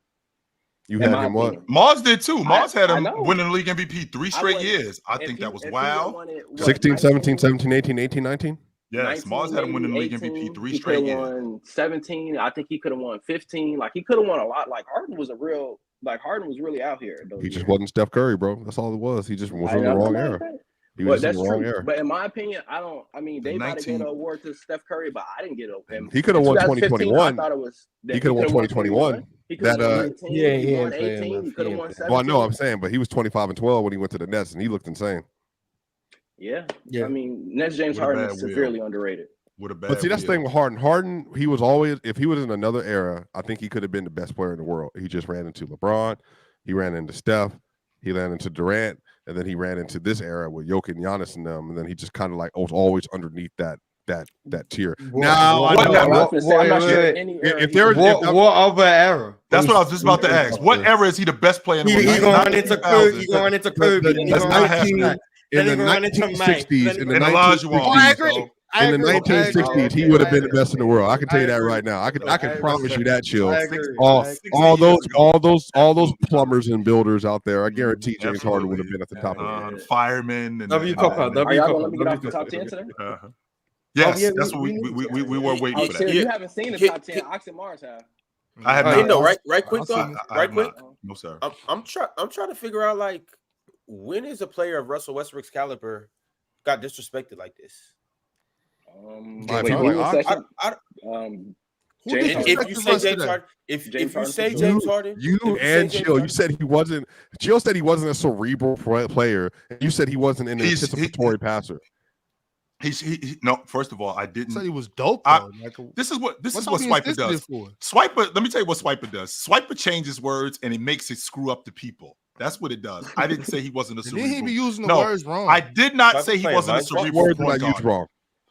You had him what? Mars did too. Mars had him winning the league MVP 3 straight years. I think that was wow. 16, 17, 17, 18, 18, 19? Yes, Mars had him winning the league MVP 3 straight years. Won 17. I think he could have won 15. Like he could have won a lot. Like Harden was really out here. He just wasn't Steph Curry, bro. That's all it was. He just was in the wrong era. He was in the wrong era. But in my opinion, they might have given an award to Steph Curry, but I didn't get it. He could have won 2021. I thought it was. He could have won 2021. He could have won 18. He won 18. He could have won 17. Well, I know I'm saying, but he was 25 and 12 when he went to the Nets, and he looked insane. Yeah. I mean, Nets James Harden is severely underrated. But see, that's the thing with Harden. Harden, he was always, if he was in another era, I think he could have been the best player in the world. He just ran into LeBron, he ran into Steph, he ran into Durant, and then he ran into this era with Jokic and Giannis and them, and then he just kind of was always underneath that that tier. What- Now, what- I know- what- I'm not sure wait, any if era there he- is- what other era? That's what I was just about to ask. What era is he the best player in the He world? gonna run into Kobe. He gonna run into Kobe. the Then he gonna not run into happening. Shaq. in Then the he run into Mike. 1960s, in the And Olajuwon. Oh, I 1960s, agree. I in the agree. 1960s, he Okay, would have I been the agree. best in the world. I can tell you I that agree. right now. I can I promise agree. you that, Chill. I agree. All, I agree. all 60 years those ago. plumbers and builders out there, I guarantee James Absolutely. Harden would have been at the top of it. Firemen and W cop out. Are W y'all cop gonna let out. me get off the top 10 today? Yes, yeah, that's what we were waiting Oh, for shit, that. you haven't seen the Hit- top 10. Ox and Mars have. I have Oh, not. yeah. No, right quick I'll though. see. I Right have quick. not. No, sir. I'm trying to figure out like when is a player of Russell Westbrook's caliber got disrespected like this? My Wait, opinion, who was like, second? I, Who James did Harden. if disrespect you the say rest James today? Harden, if James you Harden say for sure. James Harden, You if say and James Chill, Harden- you said he wasn't. Chill said he wasn't a cerebral player. And you said he wasn't an anticipatory passer. He no. First of all, I Said didn't. he was dope I- though. Like, This is what what's Swiper being does. sensitive for? Swiper, let me tell you what Swiper does. Swiper changes words and it makes it screw up the people. That's what it does. I didn't say he wasn't a And then he cerebral. be using the No, words wrong. I did not Swiper say he playing wasn't a mind control. cerebral Words that I point used guard. wrong.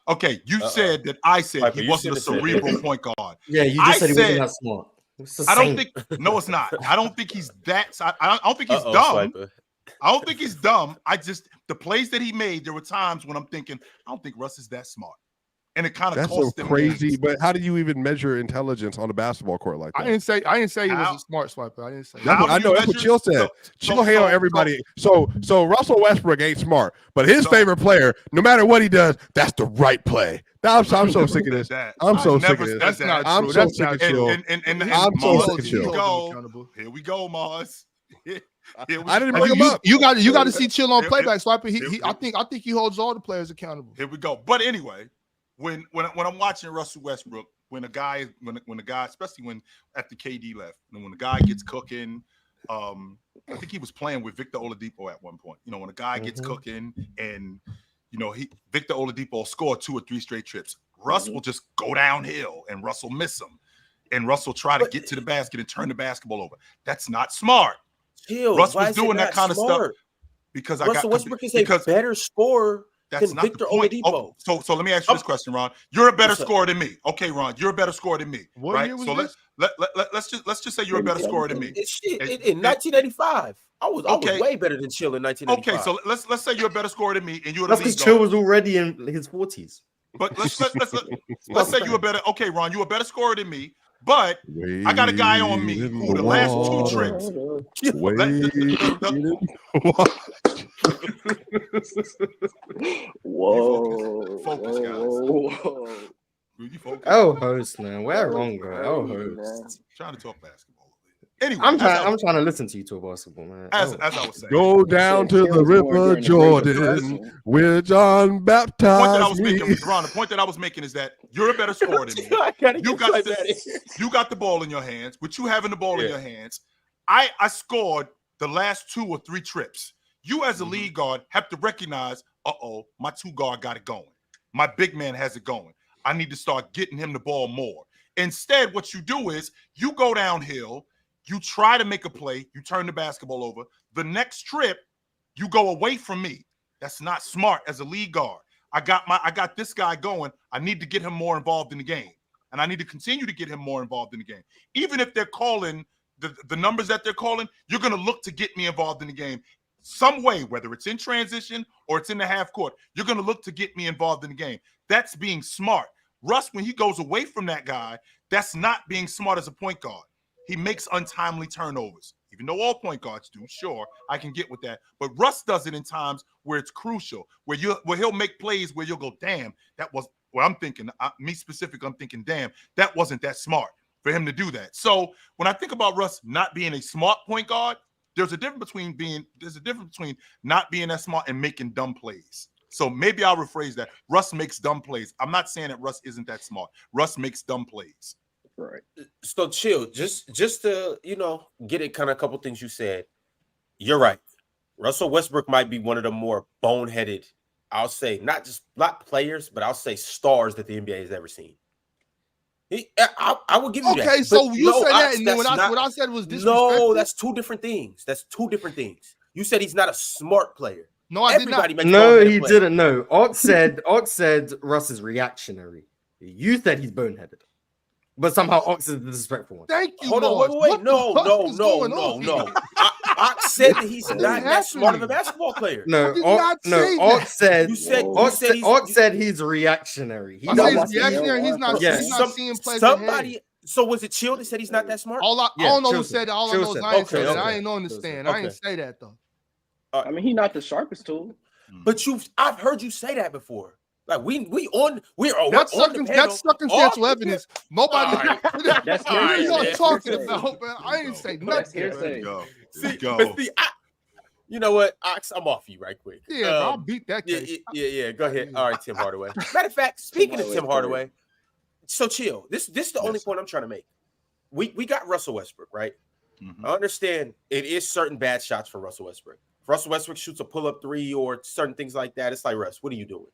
Okay, you said that I said Swiper, he you wasn't a should've said cerebral that. point guard. Yeah, you I just said he said- wasn't that smart. It's the I don't same. think. No, it's not. I don't think he's that. I don't think he's Uh-oh, dumb. Swiper. I don't think he's dumb. I just the plays that he made. There were times when I'm thinking, I don't think Russ is that smart, and it kind of That's so cost them crazy. games. But how do you even measure intelligence on a basketball court like I that? didn't say he was How- a smart swiper. I didn't say. How I do know you that's what measure- Chill said. Chill hate on everybody. So Russell Westbrook ain't smart, but his So- favorite player, no matter what he does, that's the right play. I'm so sick of this. That. I'm so I sick never of said this. That's that. not I'm true. so That's sick not of true. Chill. And I'm so Mars, sick of here we Chill. go. Here we go, Mars. Here we I didn't go. bring him up. You got to see Chill on Here- playback swiper. here- I think he holds all the players accountable. Here we go. But anyway, when I'm watching Russell Westbrook, when a guy, especially when after KD left, and when the guy gets cooking, I think he was playing with Victor Oladipo at one point. You know, when a guy gets cooking and Victor Oladipo scored 2 or 3 straight trips, Russ will just go downhill and Russ will miss him. And Russ will try to get to the basket and turn the basketball over. That's not smart. Chill. Russ Why was is it doing that not kind of stuff smart? because Russell Westbrook is a better scorer that's than not Victor the point. Oladipo. Oh, so let me ask you this question, Ron. You're a better What's up? scorer than me. Okay, Ron, you're a better scorer than me. What right? year was So this? let's just say you're a better scorer than me. In 1985, I was Okay. way better than Chill in 1985. Okay, so let's say you're a better scorer than me and you're the That's lead because Chill guard. was already in his 40s. But let's say you're a better. Okay, Ron, you're a better scorer than me. But I got a guy on me who the last 2 trips. Focus, guys. Whoa. You focus. Oh, host, man. We're wrong, bro. Oh, host. Trying to talk basketball. Anyway, I'm trying to listen to you talk basketball, man. as Oh. I was saying. Go down to the river Jordan, where John The point that I baptized was me. making, Ron, the point that I was making is that you're a better scorer than me. I gotta You get got like the, that. you got the ball in your hands. With you having the ball in your hands, I scored the last 2 or 3 trips. You as a lead guard have to recognize, my 2 guard got it going. My big man has it going. I need to start getting him the ball more. Instead, what you do is you go downhill, you try to make a play, you turn the basketball over. The next trip, you go away from me. That's not smart as a lead guard. I got this guy going. I need to get him more involved in the game. And I need to continue to get him more involved in the game. Even if they're calling the numbers that they're calling, you're going to look to get me involved in the game some way, whether it's in transition or it's in the half court. You're going to look to get me involved in the game. That's being smart. Russ, when he goes away from that guy, that's not being smart as a point guard. He makes untimely turnovers, even though all point guards do. Sure, I can get with that. But Russ does it in times where it's crucial, where he'll make plays where you'll go, damn, that was what I'm thinking. Me specific, I'm thinking, damn, that wasn't that smart for him to do that. So when I think about Russ not being a smart point guard, there's a difference between not being that smart and making dumb plays. So maybe I'll rephrase that. Russ makes dumb plays. I'm not saying that Russ isn't that smart. Russ makes dumb plays. Right. So Chill, just to get it kind of a couple things you said. You're right. Russell Westbrook might be one of the more boneheaded, I'll say, not players, but I'll say stars that the NBA has ever seen. I will give you that. Okay, so But you said that, Ox, and then what that's I said was disrespectful. no, that's 2 different things. You said he's not a smart player. No, I did not. Everybody makes No, boneheaded he plays. didn't. No, Ox said Russ is reactionary. You said he's boneheaded, but somehow Ox is the disrespectful one. Thank you, Hold on, Mars. wait. What the fuck is going on here? Ox said that he's What not is that smart of a happening? basketball player. No, I did not say Ox that. said You said Whoa. Ox said he's reactionary. He I No, said doesn't. he's reactionary. He's not. Yeah. He's not seeing plays ahead. Somebody. So was it Chill that said he's not that smart? I Yeah, don't know who Chill said said- that. All I Chill know is said- I ain't say okay, that. I okay. ain't understand. I ain't say that though. I mean, he's not the sharpest tool. But I've heard you say that before. Like we're on That's the panel. circumstantial All- evidence. Nobody. All right. That's What are hearsay. y'all That's talking hearsay. about, man? I ain't say That's nothing. hearsay. Man. See, Go. but see, you know what, Ox, I'm off you right quick. Yeah, bro, I'll beat that Yeah, case. yeah. Go ahead. All right, Tim Hardaway. Matter of fact, speaking of Tim Hardaway, so Chill. This is the only point I'm trying to make. We got Russell Westbrook, right? Mhm. I understand it is certain bad shots for Russell Westbrook. If Russell Westbrook shoots a pull-up three or certain things like that, it's like, Russ, what are you doing?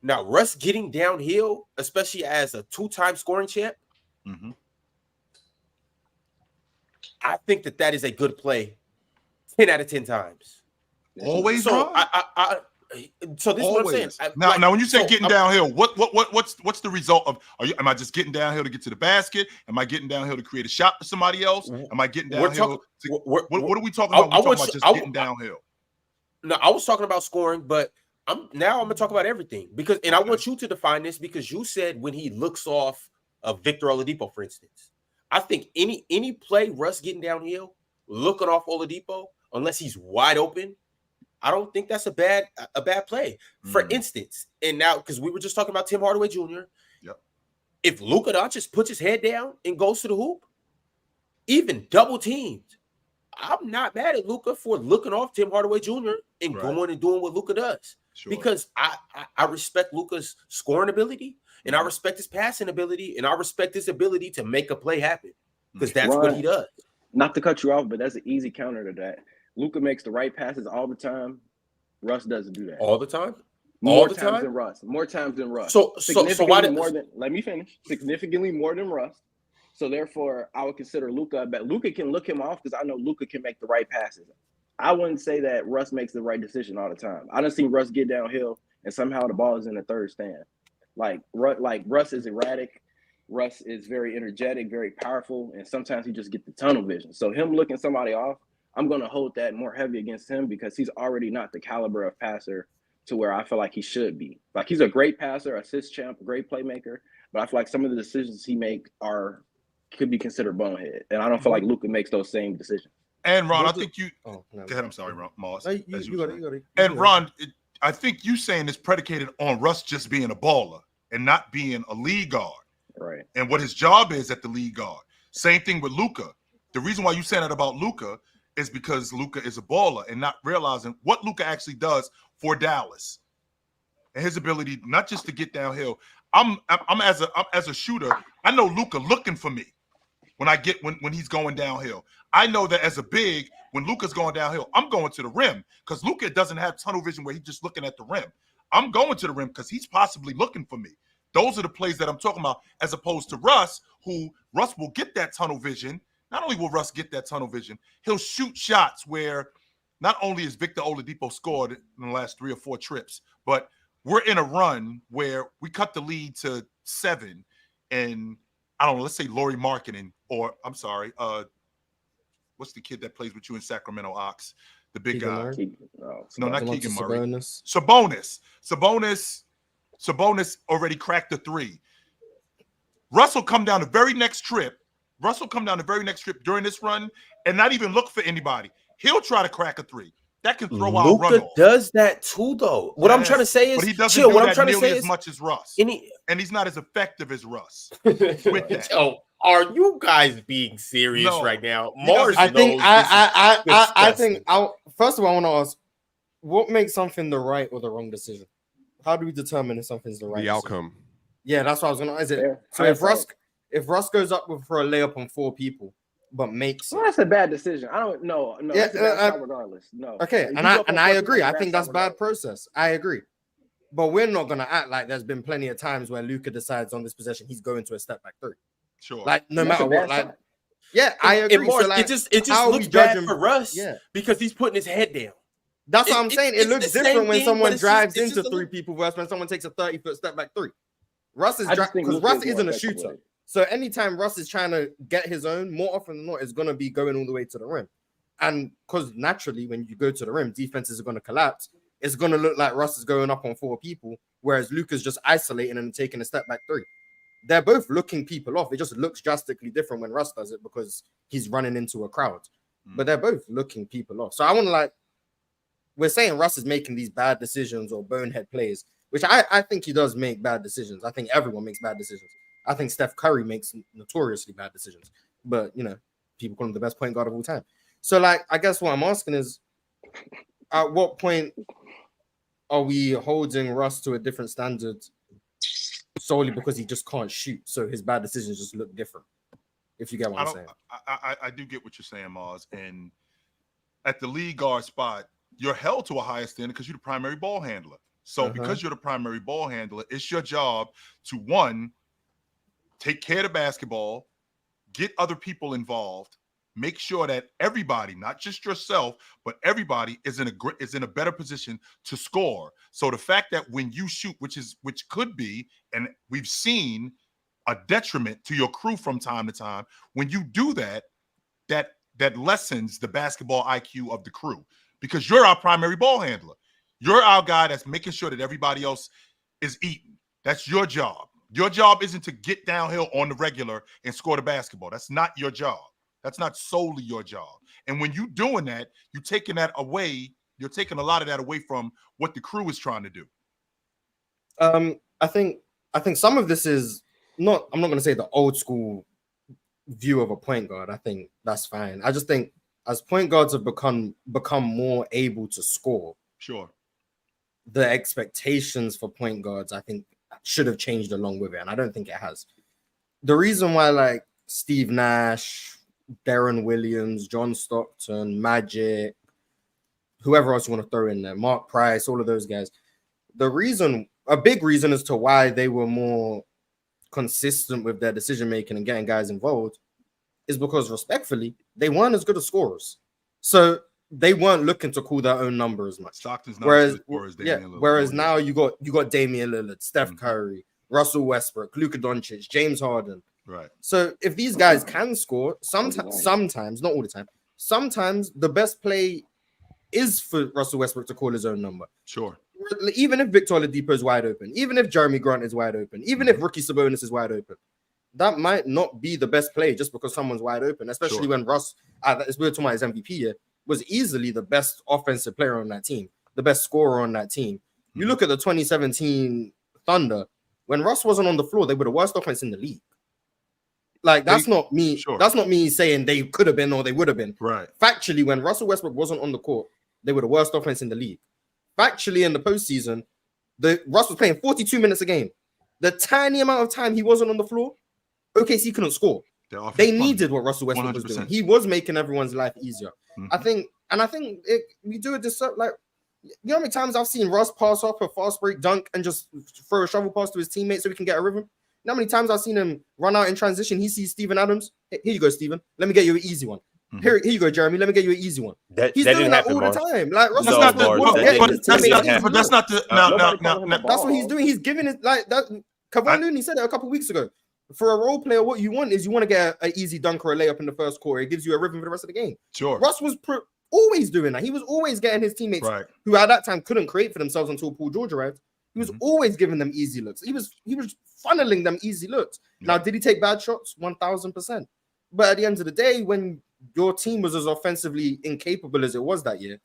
Now, Russ getting downhill, especially as a two-time scoring champ, Mhm. I think that is a good play 10 out of 10 times. Always, So Ron? So this is what I'm saying. Now, now, when you say so getting downhill, what's the result of? Am I just getting downhill to get to the basket? Am I getting downhill to create a shot for somebody else? Am I getting downhill? What are we talking about? We're talking about just getting downhill. No, I was talking about scoring, but I'm gonna talk about everything because, and I want you to define this because you said when he looks off of Victor Oladipo, for instance. I think any play Russ getting downhill, looking off Oladipo, unless he's wide open, I don't think that's a bad play. For instance, and now because we were just talking about Tim Hardaway Jr. Yep. If Luka Doncic puts his head down and goes to the hoop, even double teamed, I'm not mad at Luka for looking off Tim Hardaway Jr. and going and doing what Luka does. Sure. Because I respect Luka's scoring ability, and I respect his passing ability, and I respect his ability to make a play happen because that's what he does. Not to cut you off, but that's an easy counter to that. Luka makes the right passes all the time. Russ doesn't do that all the time. More times than Russ. So why did more than? Let me finish. Significantly more than Russ. So therefore, I would consider Luka. But Luka can look him off because I know Luka can make the right passes. I wouldn't say that Russ makes the right decision all the time. I done seen Russ get downhill and somehow the ball is in the third stand. Like Russ is erratic. Russ is very energetic, very powerful, and sometimes he just gets the tunnel vision. So him looking somebody off, I'm going to hold that more heavy against him because he's already not the caliber of passer to where I feel like he should be. Like he's a great passer, assist champ, great playmaker, but I feel like some of the decisions he make could be considered bonehead, and I don't feel like Luka makes those same decisions. And Ron, I think you. Oh, no. Go ahead. I'm sorry, Ron. Moss, No, you got it. And Ron, I think you saying it's predicated on Russ just being a baller and not being a lead guard, Right. and what his job is at the lead guard. Same thing with Luka. The reason why you saying that about Luka is because Luka is a baller and not realizing what Luka actually does for Dallas and his ability not just to get downhill. I'm as a shooter, I know Luka looking for me when he's going downhill. I know that as a big, when Luka's going downhill, I'm going to the rim because Luka doesn't have tunnel vision where he's just looking at the rim. I'm going to the rim because he's possibly looking for me. Those are the plays that I'm talking about, as opposed to Russ, who Russ will get that tunnel vision. Not only will Russ get that tunnel vision, he'll shoot shots where not only is Victor Oladipo scored in the last 3 or 4 trips, but we're in a run where we cut the lead to 7 and I don't know, let's say Lauri Markkanen, or I'm sorry, what's the kid that plays with you in Sacramento, Ox? The big guy. No, not Keegan Murray. Sabonis already cracked the 3. Russell come down the very next trip during this run and not even look for anybody. He'll try to crack a 3. That can throw out a run off. does that too, though. What I'm trying to say is, but he doesn't do that nearly as much as Russ. And he's not as effective as Russ with that. Oh, are you guys being serious right now? Mars, I think first of all, I want to ask, what makes something the right or the wrong decision? How do we determine if something's the right the outcome? Yeah, that's what I was gonna. Is it so? If Russ goes up for a layup on 4 people, but makes well, that's a bad decision. I don't know. No, yeah, that's a bad shot regardless. No. Okay, and I agree. I think that's bad process. I agree, but we're not gonna act like there's been plenty of times where Luka decides on this possession he's going to a step back 3. Sure. Like no matter what, like yeah, I agree. Mars, so, like, it just looks bad for Russ, because he's putting his head down. That's what I'm saying. It looks different when someone drives into just three people versus when someone takes a 30-foot step back three. Russ is I just think because Luka Russ is more isn't a effective shooter. with it. So anytime Russ is trying to get his own, more often than not, it's going to be going all the way to the rim. And because naturally, when you go to the rim, defenses are going to collapse. It's going to look like Russ is going up on four people, whereas Luka's just isolating and taking a step back three. They're both looking people off. It just looks drastically different when Russ does it because he's running into a crowd. But they're both looking people off. So I want to we're saying Russ is making these bad decisions or bonehead plays, which I think he does make bad decisions. I think everyone makes bad decisions. I think Steph Curry makes notoriously bad decisions. But, people call him the best point guard of all time. So, I guess what I'm asking is, at what point are we holding Russ to a different standard solely because he just can't shoot? So his bad decisions just look different, if you get what I'm saying. I do get what you're saying, Mars. And at the lead guard spot, you're held to a higher standard because you're the primary ball handler. So because you're the primary ball handler, it's your job to, one, take care of the basketball, get other people involved, make sure that everybody, not just yourself, but everybody is in a better position to score. So the fact that when you shoot, which could be, and we've seen a detriment to your crew from time to time, when you do that lessens the basketball IQ of the crew because you're our primary ball handler. You're our guy that's making sure that everybody else is eating. That's your job. Your job isn't to get downhill on the regular and score the basketball. That's not your job. That's not solely your job. And when you're doing that, you're taking that away. You're taking a lot of that away from what the crew is trying to do. I think some of this is not, I'm not going to say the old school view of a point guard. I think that's fine. I just think as point guards have become more able to score, sure, the expectations for point guards, I think, should have changed along with it. And I don't think it has. The reason why Steve Nash, Darren Williams, John Stockton, Magic, whoever else you want to throw in there, Mark Price, all of those guys. A big reason as to why they were more consistent with their decision making and getting guys involved is because, respectfully, they weren't as good as scorers. So they weren't looking to call their own number as much. Stockton's not as good as Damian Lillard. Whereas now you got Damian Lillard, Steph Curry, Russell Westbrook, Luka Doncic, James Harden. Right. So if these guys can score, sometimes, not all the time, sometimes the best play is for Russell Westbrook to call his own number. Sure. Even if Victor Oladipo is wide open, even if Jeremy Grant is wide open, even if Ricky Sabonis is wide open, that might not be the best play just because someone's wide open, especially when Russ, as we were talking about his MVP year, was easily the best offensive player on that team, the best scorer on that team. You look at the 2017 Thunder, when Russ wasn't on the floor, they were the worst offense in the league. That's not me. Sure. That's not me saying they could have been or they would have been. Right. Factually, when Russell Westbrook wasn't on the court, they were the worst offense in the league. Factually, in the postseason, Russ was playing 42 minutes a game. The tiny amount of time he wasn't on the floor, OKC couldn't score. They needed what Russell Westbrook 100%. Was doing. He was making everyone's life easier. I think we do it this you know how many times I've seen Russ pass off a fast break dunk and just throw a shovel pass to his teammates so we can get a rhythm? You know how many times I've seen him run out in transition? He sees Steven Adams. Hey, here you go, Steven. Let me get you an easy one. Here you go, Jeremy. Let me get you an easy one. He's doing that all the time. That's what he's doing. He's giving it that. Kevon Looney said it a couple weeks ago. For a role player, what you want is you want to get an easy dunk or a layup in the first quarter. It gives you a rhythm for the rest of the game. Sure. Russ was always doing that. He was always getting his teammates who at that time couldn't create for themselves until Paul George arrived. He was always giving them easy looks. He was funneling them easy looks. Now, did he take bad shots? 1,000%. But at the end of the day, when your team was as offensively incapable as it was that year,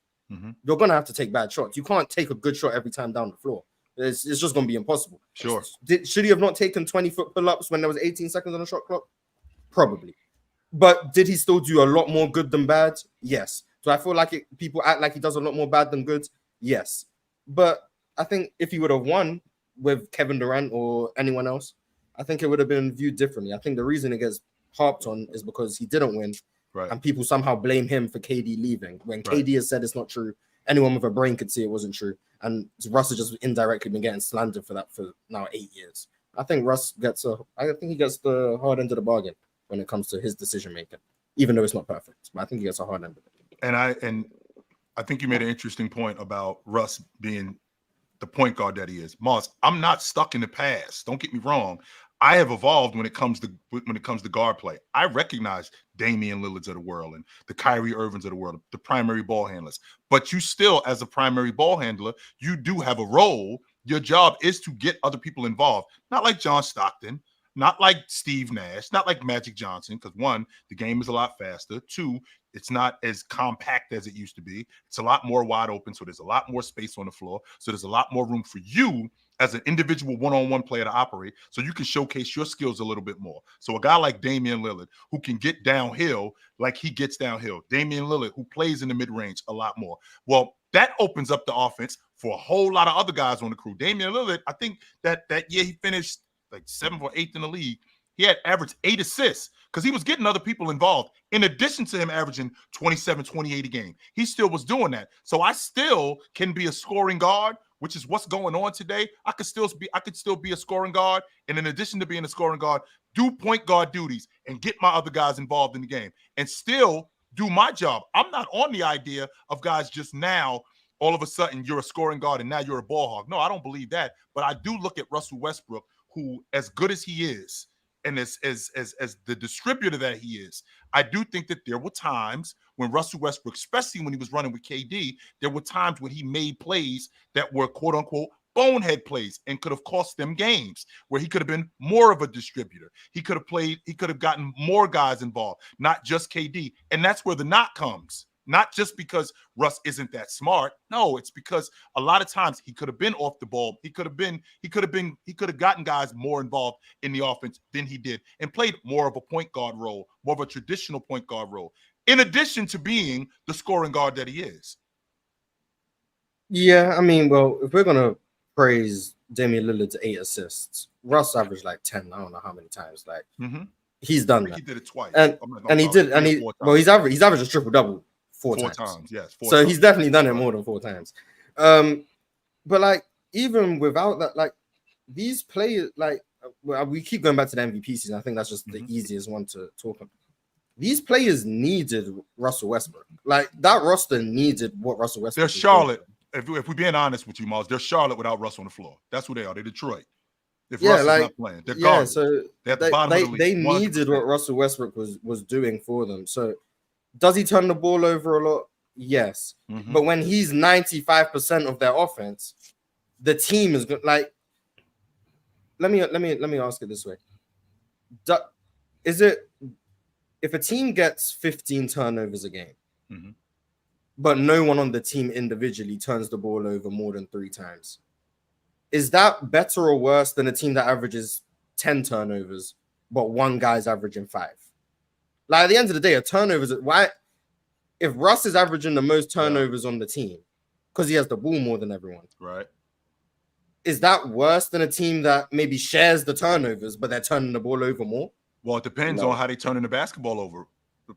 you're going to have to take bad shots. You can't take a good shot every time down the floor. It's just going to be impossible. Sure. Should he have not taken 20-foot pull-ups when there was 18 seconds on the shot clock? Probably. But did he still do a lot more good than bad? Yes. So I feel like people act like he does a lot more bad than good? Yes. But I think if he would have won with Kevin Durant or anyone else, I think it would have been viewed differently. I think the reason it gets harped on is because he didn't win. Right. And people somehow blame him for KD leaving. When KD has said it's not true, anyone with a brain could see it wasn't true. And Russ has just indirectly been getting slandered for that for now 8 years. I think Russ gets he gets the hard end of the bargain when it comes to his decision making, even though it's not perfect. But I think he gets a hard end of it. And I think you made an interesting point about Russ being the point guard that he is. Moss, I'm not stuck in the past. Don't get me wrong. I have evolved when it comes to guard play. I recognize Damian Lillards of the world and the Kyrie Irvings of the world, the primary ball handlers. But you still, as a primary ball handler, you do have a role. Your job is to get other people involved. Not like John Stockton, not like Steve Nash, not like Magic Johnson, because one, the game is a lot faster. Two, it's not as compact as it used to be. It's a lot more wide open, so there's a lot more space on the floor. So there's a lot more room for you as an individual one-on-one player to operate, so you can showcase your skills a little bit more. So a guy like Damian Lillard, who can get downhill like he gets downhill. Damian Lillard, who plays in the mid-range a lot more. Well, that opens up the offense for a whole lot of other guys on the crew. Damian Lillard, I think that year he finished like 7th or 8th in the league. He had averaged 8 assists because he was getting other people involved. In addition to him averaging 27, 28 a game, he still was doing that. So I still can be a scoring guard, which is what's going on today. I could still be a scoring guard, and in addition to being a scoring guard, do point guard duties and get my other guys involved in the game and still do my job. I'm not on the idea of guys just now all of a sudden you're a scoring guard and now you're a ball hog. No, I don't believe that. But I do look at Russell Westbrook, who, as good as he is, and as the distributor that he is, I do think that there were times when Russell Westbrook, especially when he was running with KD, there were times when he made plays that were quote unquote bonehead plays and could have cost them games, where he could have been more of a distributor. He could have gotten more guys involved, not just KD. And that's where the knock comes. Not just because Russ isn't that smart. No, it's because a lot of times he could have been off the ball. He could have gotten guys more involved in the offense than he did and played more of a point guard role, more of a traditional point guard role, in addition to being the scoring guard that he is. Yeah, I mean, well, if we're gonna praise Damian Lillard's 8 assists, Russ averaged like 10. I don't know how many times. Like he's done that. He did it twice, he's averaged a triple double. Four times. Yes. So he's definitely done it more than 4 times. But like, even without that, like these players, like we keep going back to the MVP season. I think that's just the easiest one to talk about. These players needed Russell Westbrook. Like that roster needed what Russell Westbrook. They're Charlotte. If we're being honest with you, Miles, they're Charlotte without Russ on the floor. That's who they are. They're Detroit. If Russ is not playing, they're garbage. So they're at the bottom of the league. They needed what Russell Westbrook was doing for them. So does he turn the ball over a lot? Yes. But when he's 95% of their offense, the team is good. Like, let me ask it this way. Is it if a team gets 15 turnovers a game, but no one on the team individually turns the ball over more than 3 times, is that better or worse than a team that averages 10 turnovers, but one guy's averaging 5? Like, at the end of the day, a turnover is why. If Russ is averaging the most turnovers on the team because he has the ball more than everyone, right? Is that worse than a team that maybe shares the turnovers, but they're turning the ball over more? Well, it depends on how they turning the basketball over,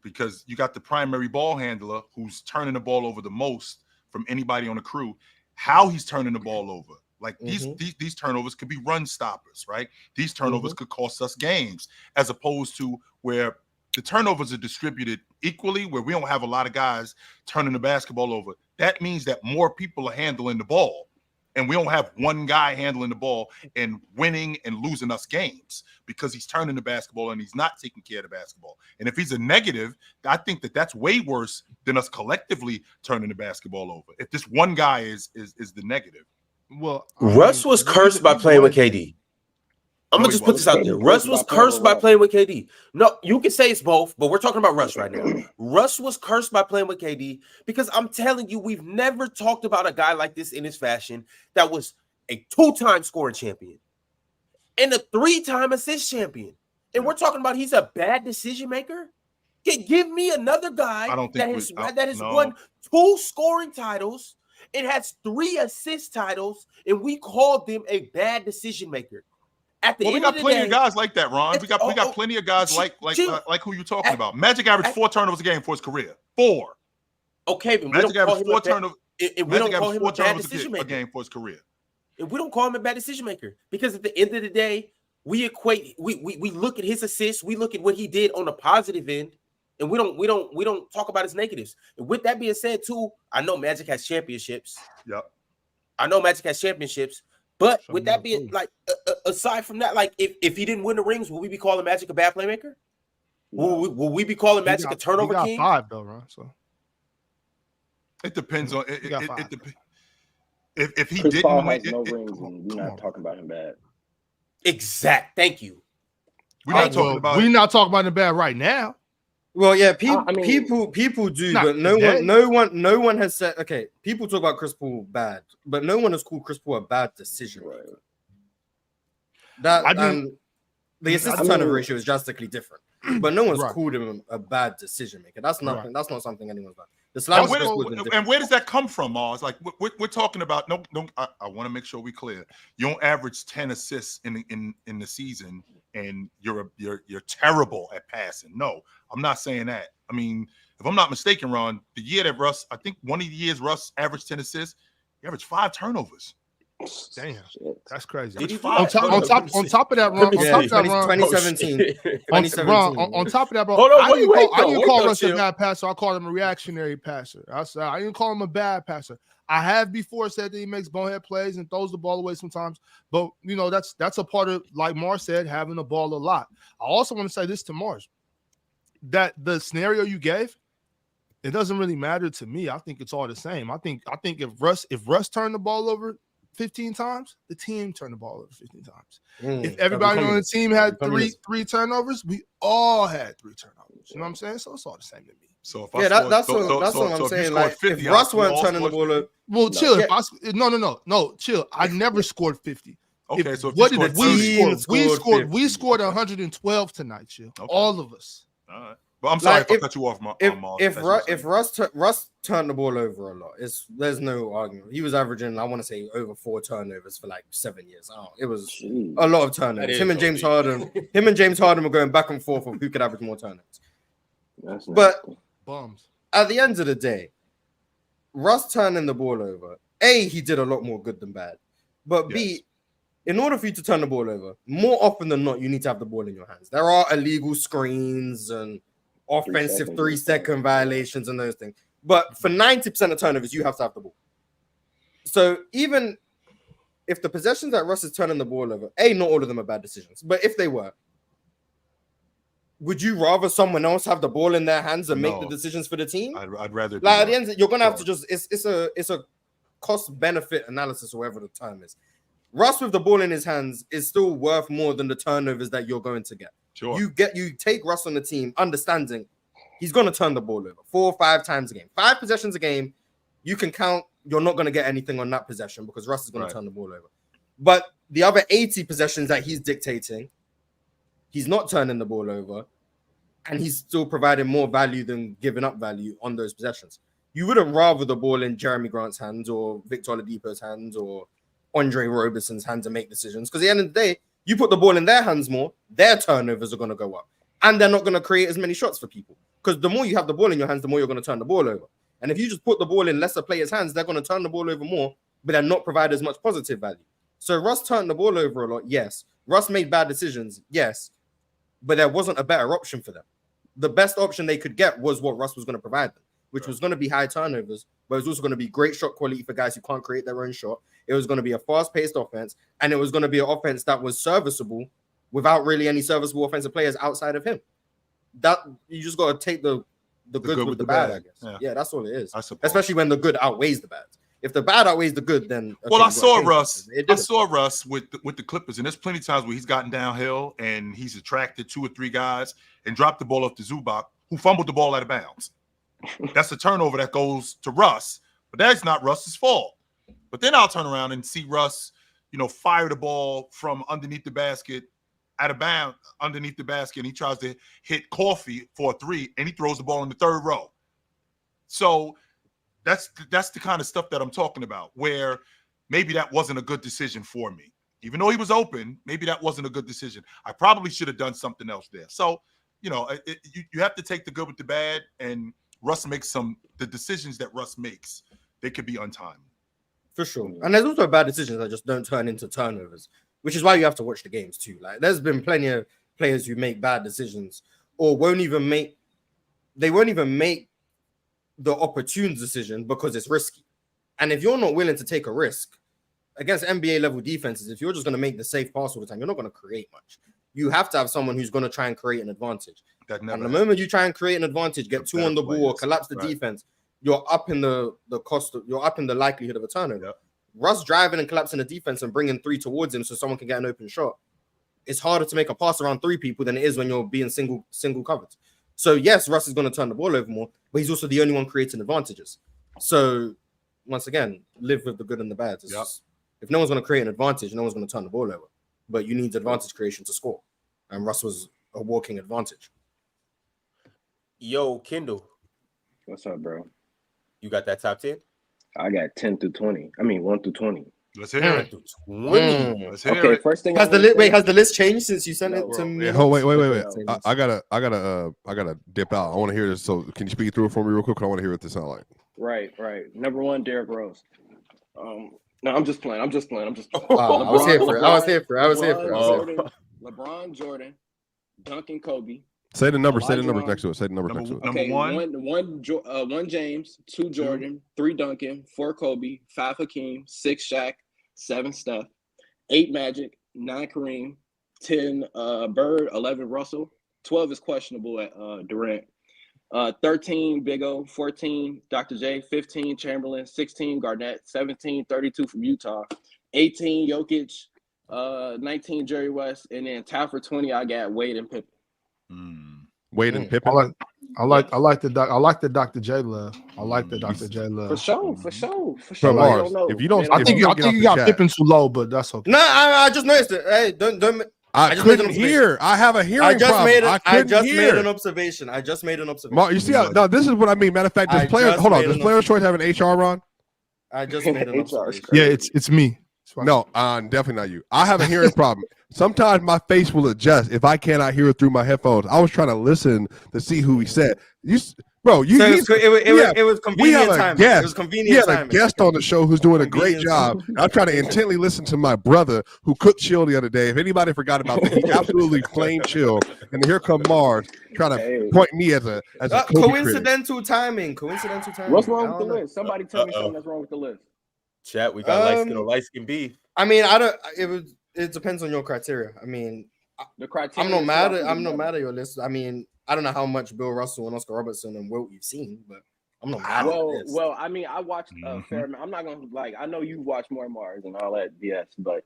because you got the primary ball handler who's turning the ball over the most from anybody on the crew. How he's turning the ball over. Like these turnovers could be run stoppers, right? These turnovers could cost us games, as opposed to where the turnovers are distributed equally, where we don't have a lot of guys turning the basketball over. That means that more people are handling the ball, and we don't have one guy handling the ball and winning and losing us games because he's turning the basketball and he's not taking care of the basketball. And if he's a negative, I think that's way worse than us collectively turning the basketball over. If this one guy is the negative. Well, Russ was cursed by playing with KD. I'm gonna just put this out there. Russ was cursed by playing with KD. No, you can say it's both, but we're talking about Russ right now. Russ was cursed by playing with KD because I'm telling you, we've never talked about a guy like this in his fashion that was a 2-time scoring champion and a 3-time assist champion. And we're talking about he's a bad decision maker. Give me another guy that has won 2 scoring titles and has 3 assist titles, and we called them a bad decision maker. We got plenty of guys like that, Ron. We got plenty of guys like who you're talking about. Magic averaged 4 turnovers a game for his career. 4. Okay, but Magic averaged 4 turnovers. We don't call him a bad decision maker. A game for his career. And we don't call him a bad decision maker because at the end of the day, we look at his assists, we look at what he did on the positive end, and we don't talk about his negatives. And with that being said, too, I know Magic has championships. Yep. I know Magic has championships, but with that being like, aside from that, like if he didn't win the rings, will we be calling Magic a bad playmaker? Will we be calling Magic a turnover king? 5 though, right? So it depends on it. If he Chris didn't Paul win, has no rings, and we're not talking about him bad. Exact. Thank you. We're not talking about. We're not talking about him bad right now. Well, yeah, I mean, people do, not but today. no one has said. Okay, people talk about Chris Paul bad, but no one has called Chris Paul a bad decision maker. The assist to turnover ratio is drastically different, but no one's called him a bad decision maker. That's nothing. Right. That's not something anyone's done. And where does that come from, Mars? Like we're talking about. No. I want to make sure we're clear. You don't average 10 assists in the season, and you're terrible at passing. No, I'm not saying that. I mean, if I'm not mistaken, Ron, the year that Russ, I think one of the years Russ averaged 10 assists, he averaged 5 turnovers. Damn, that's crazy. On top of that, Ron, 2017. On top of that, bro, I didn't call Russ a bad passer. I called him a reactionary passer. I didn't call him a bad passer. I have before said that he makes bonehead plays and throws the ball away sometimes, but you know that's a part of, like Mars said, having the ball a lot. I also want to say this to Mars, that the scenario you gave, it doesn't really matter to me. I think it's all the same. I think if Russ turned the ball over 15 times, the team turned the ball over 15 times. If everybody on the team had three turnovers, we all had 3 turnovers. You know what I'm saying? So it's all the same to me. So if that's what I'm saying. Like 50, if Russ weren't turning the ball over, well, chill. No, chill. I never scored 50. Okay, so what did we scored 112 tonight, chill. Okay. All of us. All right. But I'm sorry if I cut you off, if Russ turned the ball over a lot, there's no argument. He was averaging, I want to say, over 4 turnovers for like 7 years. It was a lot of turnovers. Him and James Harden were going back and forth of who could average more turnovers. But bums. At the end of the day, Russ turning the ball over, A, he did a lot more good than bad. But B, in order for you to turn the ball over, more often than not, you need to have the ball in your hands. There are illegal screens and offensive 3-second violations and those things. But for 90% of turnovers, you have to have the ball. So even if the possessions that Russ is turning the ball over, A, not all of them are bad decisions. But if they were, would you rather someone else have the ball in their hands and make the decisions for the team? I'd rather. Like at the end, you're gonna have to just. It's a cost benefit analysis, or whatever the term is. Russ with the ball in his hands is still worth more than the turnovers that you're going to get. Sure. You take Russ on the team, understanding he's going to turn the ball over 4 or 5 times a game, 5 possessions a game. You can count. You're not going to get anything on that possession because Russ is going to turn the ball over. But the other 80 possessions that he's dictating, he's not turning the ball over, and he's still providing more value than giving up value on those possessions. You wouldn't rather the ball in Jeremy Grant's hands or Victor Oladipo's hands or Andre Robison's hands and make decisions, because at the end of the day, you put the ball in their hands more, their turnovers are going to go up, and they're not going to create as many shots for people, because the more you have the ball in your hands, the more you're going to turn the ball over. And if you just put the ball in lesser players' hands, they're going to turn the ball over more, but they're not provide as much positive value. So Russ turned the ball over a lot, yes. Russ made bad decisions, yes, but there wasn't a better option for them. The best option they could get was what Russ was going to provide them, which was going to be high turnovers, but it was also going to be great shot quality for guys who can't create their own shot. It was going to be a fast-paced offense, and it was going to be an offense that was serviceable without really any serviceable offensive players outside of him. That you just got to take the good with the bad, I guess. Yeah, that's all it is. Especially when the good outweighs the bad. If the bad outweighs the good, then I saw Russ. I saw Russ with the Clippers, and there's plenty of times where he's gotten downhill and he's attracted 2 or 3 guys and dropped the ball off to Zubac, who fumbled the ball out of bounds. That's a turnover that goes to Russ, but that's not Russ's fault. But then I'll turn around and see Russ, fire the ball from underneath the basket, out of bounds, underneath the basket, and he tries to hit Coffee for a 3, and he throws the ball in the 3rd row. So that's the kind of stuff that I'm talking about, where maybe that wasn't a good decision for me. Even though he was open, maybe that wasn't a good decision. I probably should have done something else there. So, you have to take the good with the bad, and Russ makes the decisions that Russ makes, they could be untimely. For sure. And there's also bad decisions that just don't turn into turnovers, which is why you have to watch the games too. Like, there's been plenty of players who make bad decisions or won't even make they won't even make the opportune decision because it's risky. And if you're not willing to take a risk against NBA level defenses, if you're just going to make the safe pass all the time, you're not going to create much. You have to have someone who's going to try and create an advantage. And the moment you try and create an advantage, get two on the ball or collapse the defense, you're up in the cost of, you're up in the likelihood of a turnover. Yep. Russ driving and collapsing the defense and bringing three towards him so someone can get an open shot. It's harder to make a pass around three people than it is when you're being single covered. So yes, Russ is going to turn the ball over more, but he's also the only one creating advantages. So once again, live with the good and the bad. Just, if no one's going to create an advantage, no one's going to turn the ball over. But you need advantage creation to score. And Russ was a walking advantage. Yo, Kendall. What's up, bro? You got that top 10? I got 10 through 20. I mean, 1 through 20. Let's hear it. Let's hear it. First thing has the list changed since you sent it to me? Oh, wait. I gotta dip out. I want to hear this. So can you speak through it for me real quick? I want to hear what this sounds like. Right. Number 1, Derrick Rose. No, I'm just playing. I was here for it. LeBron, Jordan, Duncan, Kobe. Say the numbers. Say the numbers next to it. Say the numbers next to it. Okay, one James, 2 Jordan, 3 Duncan, 4 Kobe, 5 Hakeem, 6 Shaq, 7 Steph, 8 Magic, 9 Kareem, 10 Bird, 11 Russell, 12 is questionable at Durant, 13 Big O, 14 Dr. J, 15 Chamberlain, 16 Garnett, 17 32 from Utah, 18 Jokic, 19 Jerry West, and then tied for 20 I got Wade and Pippen. Wade and Pippen. I like the Dr. J love. I like the Dr. J love. For sure. From Mars. If you don't, I think you got Pippen too low, but that's okay. No, I just noticed it. Hey, don't. I couldn't hear. I have a hearing problem. I just made an observation. You see how? No, this is what I mean. Matter of fact, does Player's Choice have an HR run? I just made an observation. Yeah, it's me. No, definitely not you. I have a hearing problem. Sometimes my face will adjust if I cannot hear it through my headphones. I was trying to listen to see who he said. It was convenient timing. It was convenient timing. A guest on the show who's doing a great job. I'm trying to intently listen to my brother who cooked chill the other day. If anybody forgot about that, he's absolutely plain chill. And here come Mars trying to point me as a coincidental timing. What's wrong with the list? Somebody tell me something that's wrong with the list. Chat, we got light skin beef. I mean, it depends on your criteria. I mean, the criteria. I'm not mad at your list. I mean, I don't know how much Bill Russell and Oscar Robertson and Wilt you've seen, but I'm not mad at this. Well, I mean, I watched a fair amount. I'm not gonna I know you watch more Mars and all that BS, but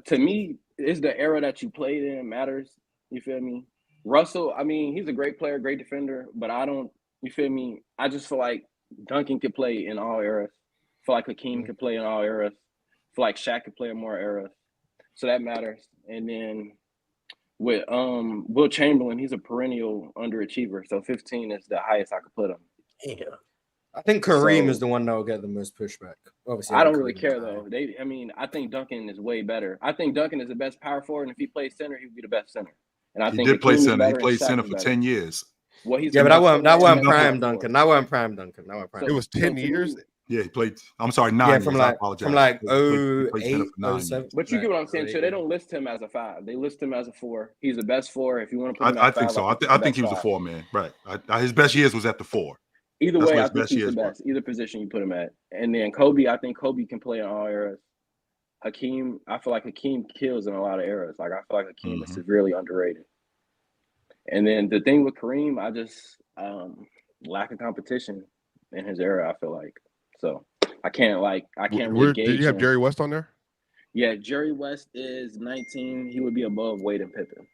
to me, it's the era that you played in matters. You feel me? Russell, I mean, he's a great player, great defender, but you feel me? I just feel like Duncan could play in all eras. I feel like Hakeem could play in all eras. I feel like Shaq could play in more eras. So that matters. And then with Wilt Chamberlain, he's a perennial underachiever. So 15 is the highest I could put him. Yeah. I think Kareem is the one that will get the most pushback. Obviously, I don't really care though. I think Duncan is way better. I think Duncan is the best power forward, and if he plays center, he would be the best center. And I think he did play center. He played center for 10 years. Well, but that wasn't prime Duncan. That wasn't prime Duncan. It was 10 years. Yeah, he played. I'm sorry, 9 years. From I apologize. From 08, 07. But you get what I'm saying, too. They don't list him as a 5. They list him as a 4. He's the best 4. If you want to put him I think so. I think he was a 4 man. Right. His best years was at the 4. Either way, I think he's the best. Either position you put him at. And then Kobe, I think Kobe can play in all eras. Hakeem, I feel like Hakeem kills in a lot of eras. Like I feel like Hakeem is severely underrated. And then the thing with Kareem, I just lack of competition in his era. I feel like so I can't really gauge. Did you have Jerry West on there? Yeah, Jerry West is 19. He would be above Wade and Pippen.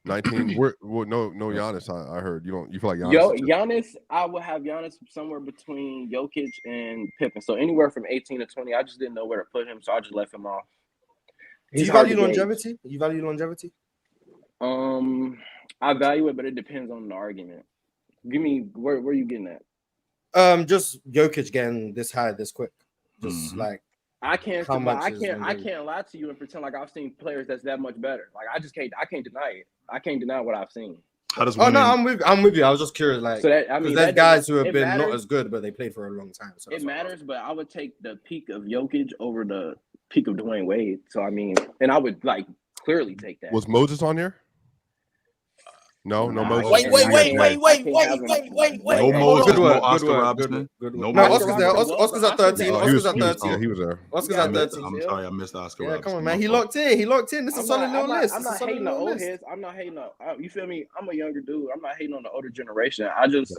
19. No Giannis. I heard you feel like Giannis. Giannis. I would have Giannis somewhere between Jokic and Pippen. So anywhere from 18 to 20. I just didn't know where to put him, so I just left him off. Do you value longevity? I value it, but it depends on the argument. Give me where are you getting at? Just Jokic getting this high this quick. Just like I can't lie to you and pretend like I've seen players that's that much better. Like I can't deny it. I can't deny what I've seen. I'm with you. I was just curious, like so there's guys who have been not as good, but they played for a long time. So it matters, but I would take the peak of Jokic over the peak of Dwayne Wade. So I mean, and I would like clearly take that. Was Moses on there? No Nah, Moses. Wait. No Moses, no Oscar Robertson. No, Moses. Oscar's there. Oscar's at 13. Oh, Oscar's at he was 13. there. Oscar's at 13. I'm sorry, I missed Oscar Yeah, Robertson. come on, man. He locked in. This is a solid little list. I'm not hating the old heads. I'm not hating you feel me? I'm a younger dude. I'm not hating on the older generation.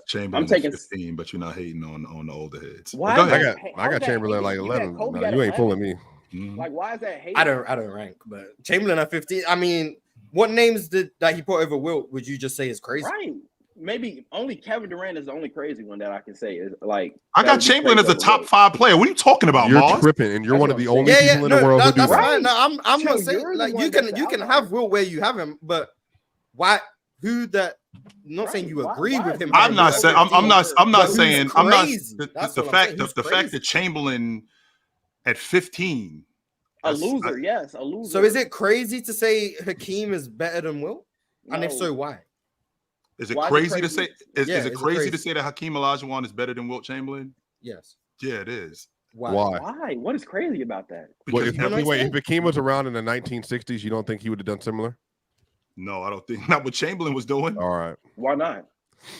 Chamberlain I'm taking 15, but you're not hating on the older heads. Why? Go ahead. I got Chamberlain like 11. No, you ain't fooling me. Like, why is that hate? I don't rank, but Chamberlain at 15. I mean, what names that he put over Wilt would you just say is crazy? Right. Maybe only Kevin Durant is the only crazy one that I can say is like. I got Chamberlain as a top 5 player. What are you talking about, You're Mars? tripping, and you're one of the only people in the world who do that's that. fine. No, I'm Chill, not saying like you can have Wilt where you have him, but why? Who that? I'm not saying you agree with him. I'm not saying. I'm not saying. I'm not. The fact that Chamberlain at 15. A loser, yes, a loser. So is it crazy to say Hakeem is better than Wilt? No. And if so, why? Is it crazy to say? Is it crazy to say that Hakeem Olajuwon is better than Wilt Chamberlain? Yes. Yeah, it is. Why? Why? What is crazy about that? Because if Hakeem was around in the 1960s, you don't think he would have done similar? No, I don't think. Not what Chamberlain was doing. All right. Why not?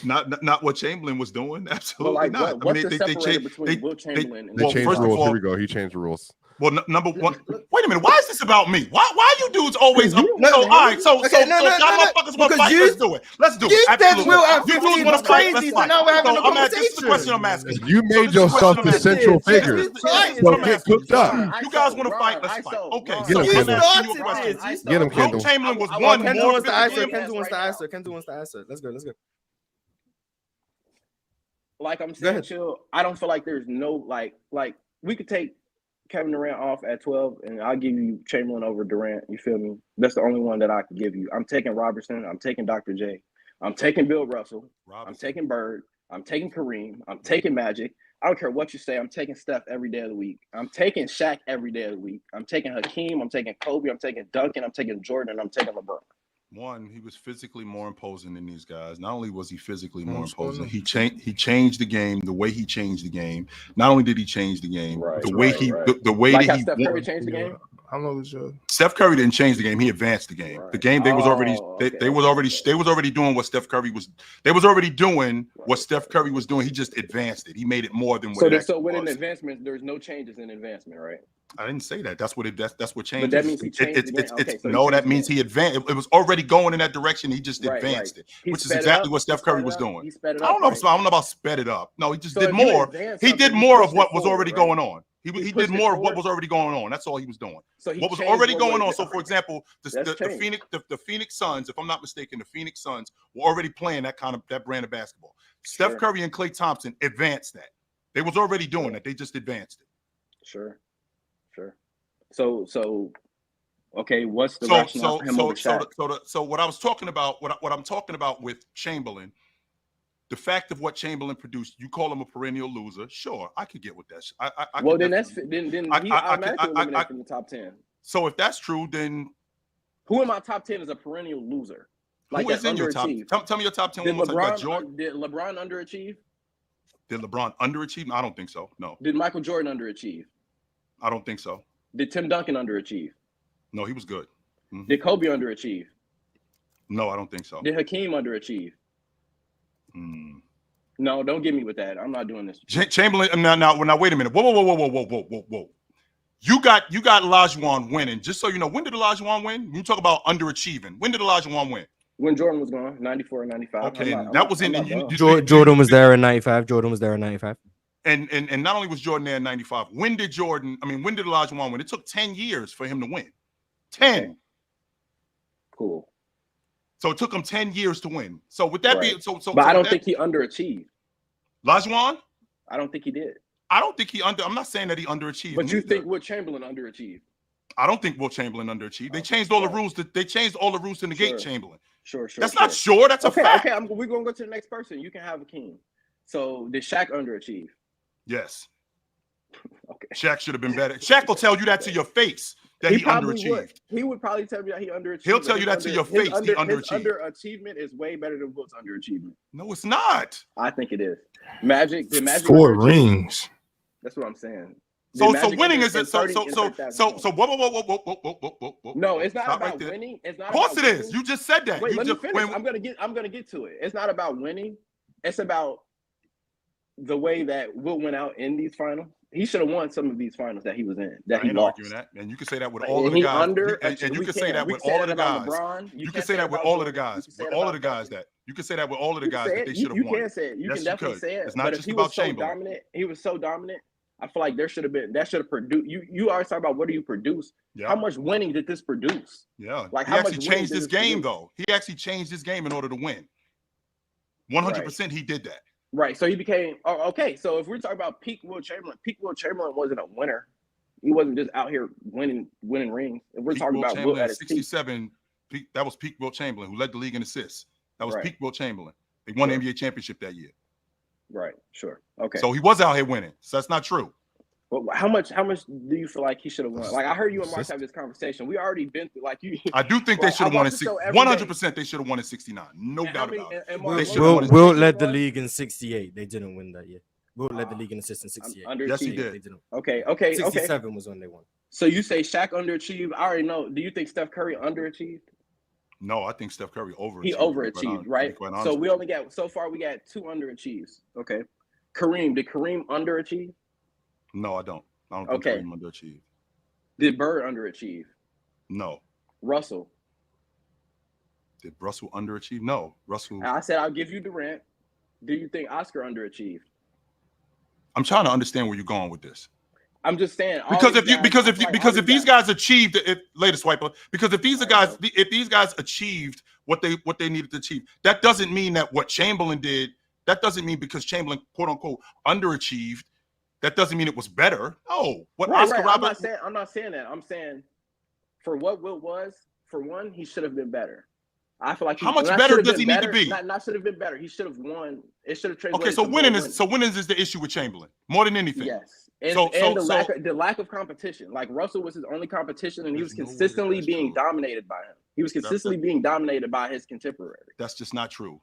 Not what Chamberlain was doing. Absolutely like, not. What's the separator between Wilt Chamberlain and they changed first the of rules. all, Here we go. He changed the rules. Well, number one. Wait a minute. Why is this about me? Why you dudes always? So y'all motherfuckers want to fight. Let's do it. You said Wilt at You 15 dudes was want to fight. crazy, so now we're having a conversation. This is the question I'm asking. You made yourself the central figure. So get cooked up. You guys want to fight? Let's fight. Okay. Get him, So I'm Kendall. asking you a question. Get him, Kendall. Wilt Chamberlain was Kendall one wants to answer. more. Kendall wants to answer. Let's go. Like I'm saying, chill. I don't feel like there's no like we could take Kevin Durant off at 12, and I'll give you Chamberlain over Durant. You feel me? That's the only one that I can give you. I'm taking Robertson. I'm taking Dr. J. I'm taking Bill Russell. I'm taking Bird. I'm taking Kareem. I'm taking Magic. I don't care what you say. I'm taking Steph every day of the week. I'm taking Shaq every day of the week. I'm taking Hakeem. I'm taking Kobe. I'm taking Duncan. I'm taking Jordan. And I'm taking LeBron. One, he was physically more imposing than these guys. Not only was he physically more imposing, he changed the game the way he changed the game. Not only did he change the game, the way like that how Steph Curry changed the game. I know this. Steph Curry didn't change the game; he advanced the game. Right. The game they was already doing what Steph Curry was. They was already doing what Steph Curry was doing. He just advanced it. He made it more than what. So with an advancement, there's no changes in advancement, right? I didn't say that. That's what changed. But that means he changed the game. No, that means he advanced. It was already going in that direction. He just advanced it, which is exactly what Steph Curry was doing. He sped it I up. don't know about sped it up. No, he just did more. He did more of what was already going on. He did more of what was already going on. That's all he was doing. So what was already going on. So, for example, the Phoenix Suns, if I'm not mistaken, the Phoenix Suns were already playing that brand of basketball. Steph Curry and Klay Thompson advanced that. They was already doing that. They just advanced it. Sure. So, okay, what's the rationale for him over Shaq? So what I was talking about, what I'm talking about with Chamberlain, the fact of what Chamberlain produced, you call him a perennial loser. Sure, I could get with that. Then he automatically eliminated from the top 10. So if that's true, then who in my top 10 is a perennial loser? Like who is in your top? Tell me your top 10. Did LeBron underachieve? Did LeBron underachieve? I don't think so. No. Did Michael Jordan underachieve? I don't think so. Did Tim Duncan underachieve? No, he was good. Mm-hmm. Did Kobe underachieve? No, I don't think so. Did Hakeem underachieve? No, don't get me with that. I'm not doing this. Chamberlain. Now, wait a minute. Whoa. You got Olajuwon winning. Just so you know, when did Olajuwon win? You talk about underachieving. When did Olajuwon win? When Jordan was gone, 94 and 95. Okay, that was in. Jordan was there in 95. And not only was Jordan there in 95, when did Olajuwon win? It took 10 years for him to win. 10. Okay. Cool. So it took him 10 years to win. So with that being but I don't think he underachieved. Olajuwon? I don't think he did. I'm not saying that he underachieved. But you think Wilt Chamberlain underachieved? I don't think Wilt Chamberlain underachieved. They changed all the rules. They changed all the rules to negate Chamberlain. Sure. That's not sure. That's a fact. Okay, we're gonna go to the next person. You can have a king. So did Shaq underachieve? Yes. Okay. Shaq should have been better. Shaq will tell you that to your face that he underachieved. He would probably tell you that he underachieved. He'll tell you that to your face. He underachieved. His underachievement is way better than Wilt's underachievement. No, it's not. I think it is. Magic. 4 rings. That's what I'm saying. So winning is it? So whoa. No, it's not Stop about right there. winning. It's not. Of course about it is. winning. You just said that. Wait, you let just, me finish. I'm gonna get to it. It's not about winning. It's about the way that Wilt went out in these finals. He should have won some of these finals that he was in. That he lost. arguing that, and you can say that with all of the guys. And you can say that with all of the guys. You can say that with all of the guys. With all of the guys that you can say that with all of the guys that they should have won. You can say it. You can definitely say it. It's not just about Chamberlain. He was so dominant. I feel like there should have been that should have produced. You always talk about what do you produce? Yeah. How much winning did this produce? Yeah, like he how actually much changed his game though. He actually changed his game in order to win. 100%, he did that. Right. So he became okay. So if we're talking about peak Wilt Chamberlain wasn't a winner. He wasn't just out here winning rings. If we're talking about Wilt at his 67, that was peak Wilt Chamberlain, who led the league in assists. That was peak Wilt Chamberlain. They won the NBA championship that year. Right. Sure. Okay. So he was out here winning. So that's not true. Well, how much do you feel like he should have won? Like I heard you and Mark have this conversation. We already been through like you. I do think they should have won in 100%. They should have won in 69. No doubt about it. Wilt led the league in 68. They didn't win that year. Wilt led the league in assists in 68. Yes, he did. They didn't. Okay. 67 was when they won. So you say Shaq underachieved. I already know. Do you think Steph Curry underachieved? No, I think Steph Curry overachieved. He overachieved, right? So we only got so far we got 2 underachieves. Okay. Did Kareem underachieve? No, I don't. I don't think Kareem underachieved. Did Bird underachieve? No. Russell? Did Russell underachieve? No. Russell. I said I'll give you Durant. Do you think Oscar underachieved? I'm trying to understand where you're going with this. I'm just saying because if these guys achieved latest swiper, because if these guys achieved what they needed to achieve, that doesn't mean that what Chamberlain did. That doesn't mean because Chamberlain quote unquote underachieved. That doesn't mean it was better. No. What Oscar Roberts? I'm not saying that. I'm saying for what Wilt was, for one, he should have been better. I feel like how much better does he need to be? Not should have been better. He should have won. It should have translated. Okay, so winning is the issue with Chamberlain more than anything. Yes, and the lack of competition. Like Russell was his only competition, and he was consistently being dominated by him. He was consistently being dominated by his contemporary. That's just not true.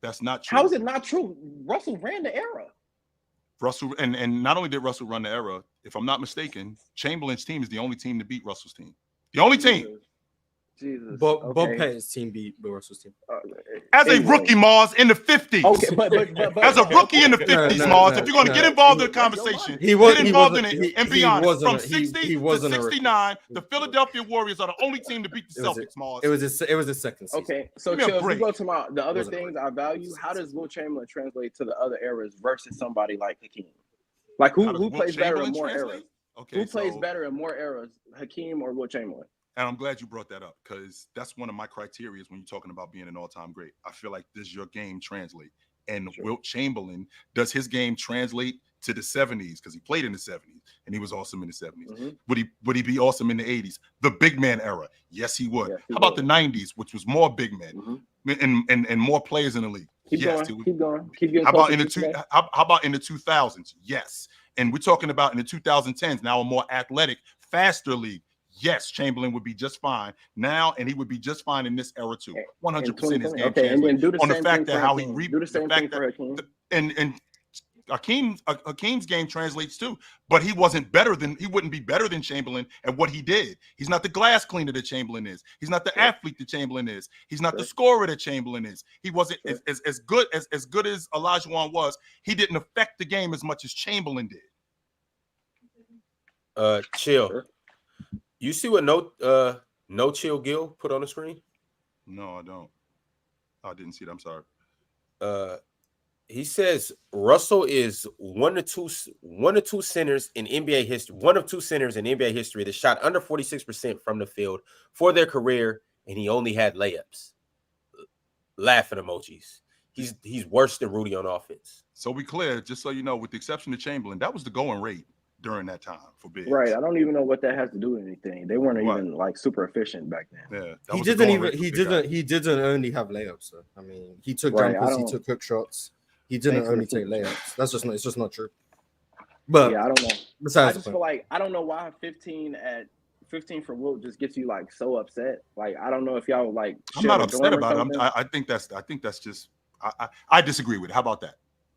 That's not true. How is it not true? Russell ran the era. Russell and not only did Russell run the era, if I'm not mistaken, Chamberlain's team is the only team to beat Russell's team. The only team. Jesus. Bob Pettis' team beat Russell's team. As a rookie, Mars, in the 50s. Okay, but as a rookie in the 50s, Mars, if you're going to get involved in the conversation, get involved in it and be honest. From 60 to 69, the Philadelphia Warriors are the only team to beat the Celtics, Mars. It was a second season. Okay, so Chill, if we go to the other things I value, how does Wilt Chamberlain translate to the other eras versus somebody like Hakeem? Like who plays better in more eras? Okay, who plays better in more eras, Hakeem or Wilt Chamberlain? And I'm glad you brought that up because that's one of my criteria when you're talking about being an all-time great. I feel like does your game translate? And Wilt Chamberlain, does his game translate to the 70s? Because he played in the 70s and he was awesome in the 70s. Mm-hmm. Would he be awesome in the 80s? The big man era? Yes, he would. Yes, How about the 90s, which was more big men and more players in the league? Keep going. How about in the how about in the 2000s? Yes. And we're talking about in the 2010s, now a more athletic, faster league. Yes, Chamberlain would be just fine now, and he would be just fine in this era too. 100% his game. Okay, and then do the on same the fact thing that how he do the same thing for Hakeem. And Hakeem's game translates too, but he wouldn't be better than Chamberlain at what he did. He's not the glass cleaner that Chamberlain is. He's not the athlete that Chamberlain is. He's not the scorer that Chamberlain is. He wasn't as good as Olajuwon was. He didn't affect the game as much as Chamberlain did. Chill. You see what no chill Gil put on the screen? No, I don't. I didn't see it. I'm sorry. He says Russell is one of two centers in NBA history. One of two centers in NBA history that shot under 46% from the field for their career, and he only had layups. Laughing emojis. He's worse than Rudy on offense. So we clear, just so you know, with the exception of Chamberlain, that was the going rate during that time for bigs. Right. I don't even know what that has to do with anything. They weren't even like super efficient back then. Yeah. He didn't only have layups. So. I mean, he took jumpers, he took quick shots. He didn't only take layups. It's just not true. But yeah, I don't know. Besides, I just feel like I don't know why 15 for Wilt just gets you like so upset. Like I don't know if y'all like. I'm not upset about it. I think that's just. I disagree with it. How about that?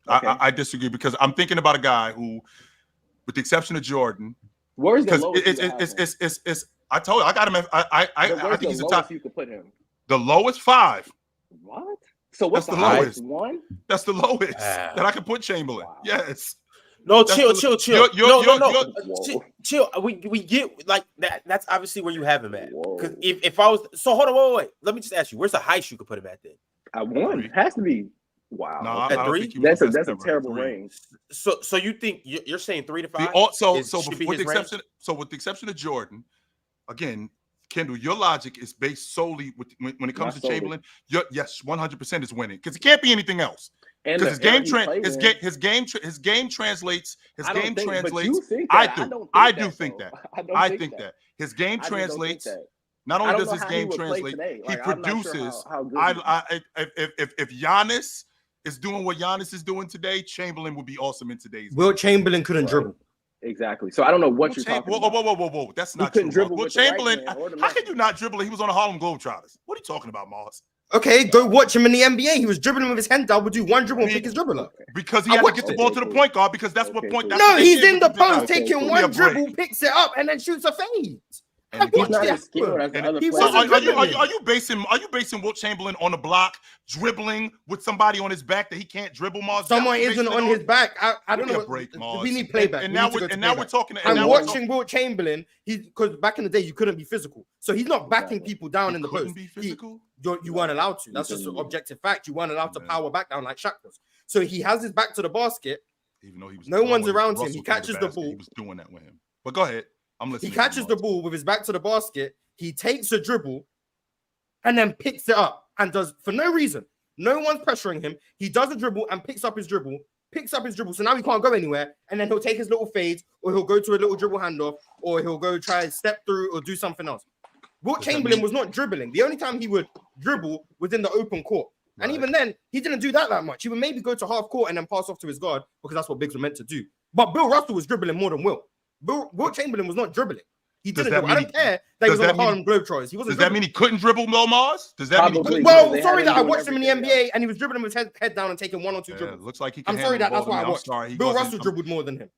Okay. I disagree because I'm thinking about a guy who with the exception of Jordan. Where's the Because lowest? it's. I told you I got him. I think he's the top. You could put him. The lowest 5. What? So what's That's the the highest lowest. one? That's the lowest that I could put Chamberlain. Wow. Yes. No, That's chill. Chill. We get like that. That's obviously where you have him at. Because if I was hold on, wait. Let me just ask you, where's the highest you could put him at then? At 1. It has to be. Wow. No, at I 3. That's a terrible 3. range. So you think you're saying 3 to 5? With the exception of Jordan, again, Kendall, your logic is based solely when it comes to Chamberlain. Yes, 100% is winning because it can't be anything else. Because his game translates. I do think that his game translates. Not only does his game translate, he produces. If Giannis is doing what Giannis is doing today, Chamberlain would be awesome in today's. Wilt Chamberlain couldn't dribble. Exactly. So I don't know what you're talking about. Whoa. That's not true. Wilt Chamberlain, how can you not dribble? He was on the Harlem Globetrotters. What are you talking about, Mars? Okay, go watch him in the NBA. He was dribbling with his hand down, would do one dribble and pick his dribble up. Because he had to get the ball to the point guard because that's what point. No, he's in the post taking one dribble, picks it up, and then shoots a fade. He's not as skilled as the other players. Are you basing Wilt Chamberlain on the block, dribbling with somebody on his back that he can't dribble, Mars? Someone isn't on his back. I don't know. We need playback. And now we're talking. I'm watching Wilt Chamberlain. Because back in the day you couldn't be physical, so he's not backing people down in the post. Be physical. You weren't allowed to. That's just an objective fact. You weren't allowed to power back down like Shaq was. So he has his back to the basket. Even though he was no one's around him. He catches the ball. He was doing that with him. But go ahead. I'm listening. He catches the ball with his back to the basket. He takes a dribble and then picks it up and does for no reason. No one's pressuring him. He does a dribble and picks up his dribble. So now he can't go anywhere. And then he'll take his little fades, or he'll go to a little dribble handoff, or he'll go try and step through or do something else. Wilt Chamberlain was not dribbling. The only time he would dribble was in the open court. Right. And even then, he didn't do that much. He would maybe go to half court and then pass off to his guard because that's what bigs were meant to do. But Bill Russell was dribbling more than Wilt. Wilt Chamberlain was not dribbling. He didn't dribble. I don't care that he was on the Harlem Globetrotters. He wasn't. Does that mean he couldn't dribble, no, Mars? Does that mean he couldn't? Well, sorry that I watched him in the NBA and he was dribbling with his head down and taking 1 or 2 dribbles. Looks like he. I'm sorry that's why I watched. Bill Russell dribbled more than him.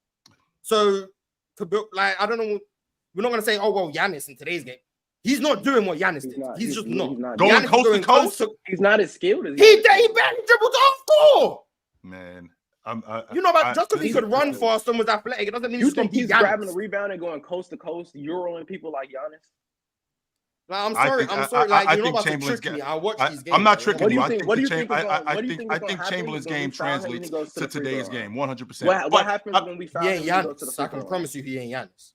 So, I don't know. We're not gonna say, oh well, Giannis in today's game. He's not doing what Giannis did. He's just not. Going coast to coast? He's not as skilled as he barely dribbled off court. Man. You know about just because he could run fast and was athletic, it doesn't mean you think he's grabbing the rebound and going coast to coast, euroing people like Giannis. I'm sorry. Like you're not about to trick me. I watch these games. I'm not tricking you. What do you think? I think Chamberlain's game translates to today's game 100%. What happens when we foul him? He ain't Giannis. I can promise you, he ain't Giannis.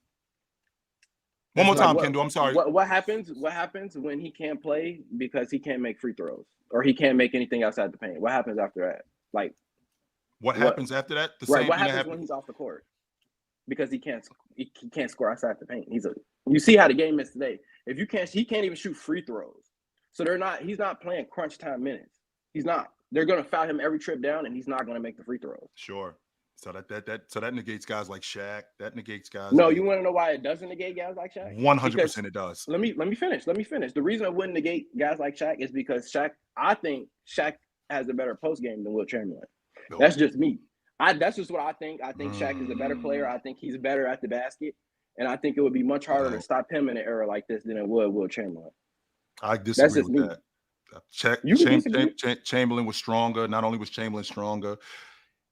One more time, Kendall. I'm sorry. What happens? What happens when he can't play because he can't make free throws or he can't make anything outside the paint? What happens after that? Like. What happens after that? What happens when he's off the court? Because he can't score outside the paint. You see how the game is today. If you can't, he can't even shoot free throws. So he's not playing crunch time minutes. He's not. They're gonna foul him every trip down, and he's not gonna make the free throws. Sure. So that negates guys like Shaq. That negates guys. No, you want to know why it doesn't negate guys like Shaq? 100% it does. Let me finish. The reason it wouldn't negate guys like Shaq is because I think Shaq has a better post game than Wilt Chamberlain. No. That's just me. That's just what I think. I think Shaq is a better player. I think he's better at the basket. And I think it would be much harder to stop him in an era like this than it would Wilt Chamberlain. I disagree with that. Chamberlain was stronger. Not only was Chamberlain stronger,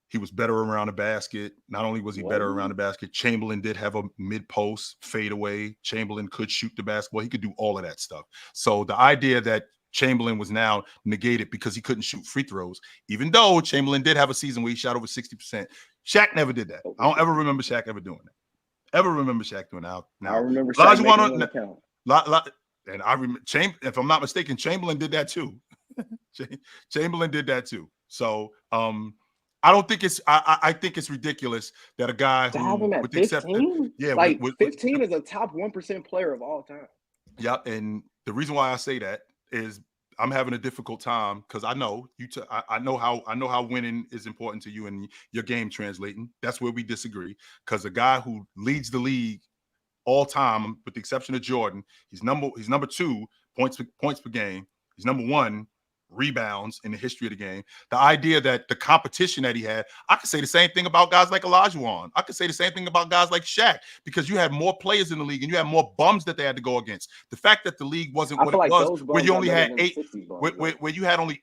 he was better around the basket. Not only was he better around the basket, Chamberlain did have a mid-post fadeaway. Chamberlain could shoot the basketball. He could do all of that stuff. So the idea that Chamberlain was now negated because he couldn't shoot free throws, even though Chamberlain did have a season where he shot over 60%. Shaq never did that. I don't ever remember Shaq ever doing that. I remember Shaq and I remember if I'm not mistaken, Chamberlain did that too. Chamberlain did that too. So I don't think it's I think it's ridiculous that a guy to have him at 15? Like 15 is a top 1% player of all time. Yeah, and the reason why I say that is I'm having a difficult time because I know I know how winning is important to you and your game translating. That's where we disagree. Because a guy who leads the league all time, with the exception of Jordan, he's number 2 points per game. He's number 1 rebounds in the history of the game. The idea that the competition that he had, I could say the same thing about guys like Olajuwon. I could say the same thing about guys like Shaq, because you had more players in the league and you had more bums that they had to go against. The fact that the league wasn't what it was, where you only had 8, where you had only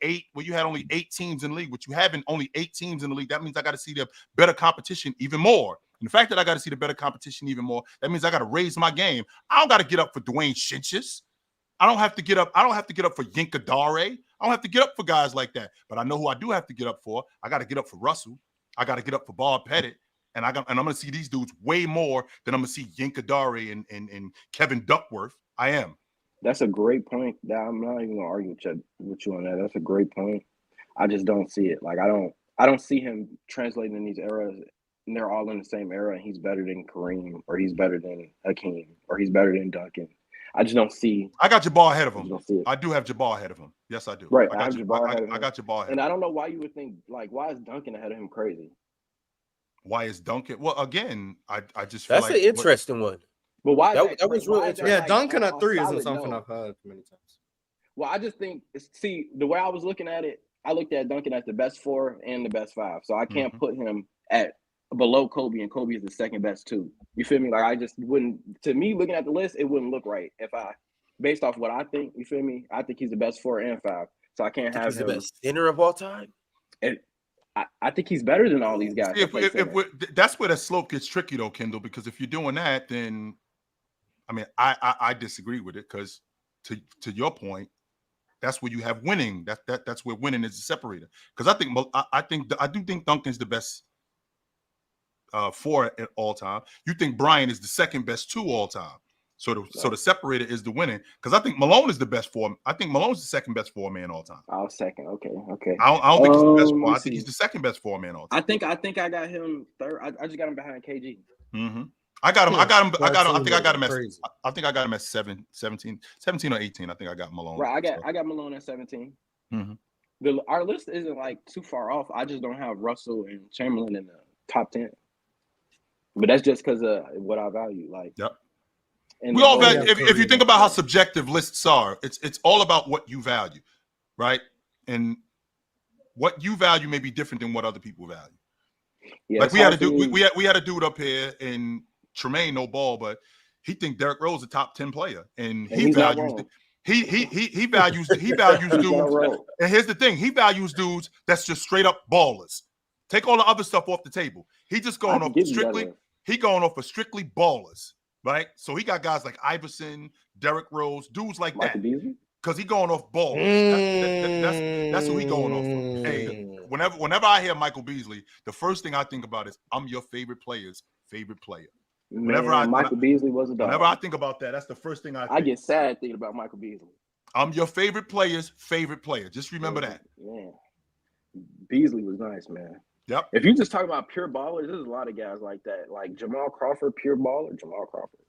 8 teams in the league, which you having only 8 teams in the league, that means I got to see the better competition even more. And the fact that I got to see the better competition even more, that means I got to raise my game. I don't got to get up for Dwayne Shinches. I don't have to get up for Yinka Dare. I don't have to get up for guys like that. But I know who I do have to get up for. I got to get up for Russell. I got to get up for Bob Pettit. And I'm gonna see these dudes way more than I'm gonna see Yinka Dare and Kevin Duckworth. I am. That's a great point. I'm not even gonna argue with you on that. That's a great point. I just don't see it. Like I don't see him translating in these eras, and they're all in the same era, and he's better than Kareem, or he's better than Hakeem, or he's better than Duncan. I just don't see. I got Jabbar ahead of him. I do have Jabbar ahead of him. Yes, I do. Right. I got Jabbar ahead of him. And I don't know why you would think, like, why is Duncan ahead of him crazy? Why is Duncan? Well, again, I just feel that's an interesting one. But why? That was really interesting. Yeah, Duncan at 3 isn't something I've heard many times. Well, I just think, see, the way I was looking at it, I looked at Duncan as the best 4 and the best 5. So I can't put him at below Kobe, and Kobe is the second best 2. You feel me? Like I just wouldn't. To me, looking at the list, it wouldn't look right if I, based off what I think. You feel me? I think he's the best 4 and 5. So I can't have him the best center of all time. And I think he's better than all these guys. That's where the slope gets tricky, though, Kendall. Because if you're doing that, then I mean, I disagree with it. Because to your point, that's where you have winning. That's where winning is the separator. Because I do think Duncan's the best 4 at all time. You think Bryant is the second best 2 all time. So the separator is the winning, because I think Malone is the best 4. I think Malone's the second best 4-man all time. Oh, second. Okay. I don't think he's the best 4. I think he's the second best 4-man all time. I think I got him third. I just got him behind KG. Mm-hmm. I think I got him at 17 or 18. I think I got Malone. Right. I got Malone at 17. Mm-hmm. Our list isn't like too far off. I just don't have Russell and Chamberlain in the top 10. But that's just because of what I value. Like, yep. We all value, if you think about how subjective lists are, it's all about what you value, right? And what you value may be different than what other people value. Yeah, like we had a dude up here, and Tremaine, no ball, but he think Derrick Rose a top 10 player, and he values he values dudes. And here's the thing: he values dudes that's just straight up ballers. Take all the other stuff off the table. He just going off for strictly ballers. Right, so he got guys like Iverson, Derrick Rose, dudes like that, because he going off balls. That's who he going off for. Hey, whenever I hear Michael Beasley, the first thing I think about is I'm your favorite player's favorite player. Michael Beasley was a dog. Whenever I think about that, that's the first thing I get sad thinking about Michael Beasley. I'm your favorite player's favorite player. Just remember that. Yeah, Beasley was nice, man. Yep. If you just talk about pure ballers, there's a lot of guys like that. Like Jamal Crawford, pure baller. Jamal Crawford.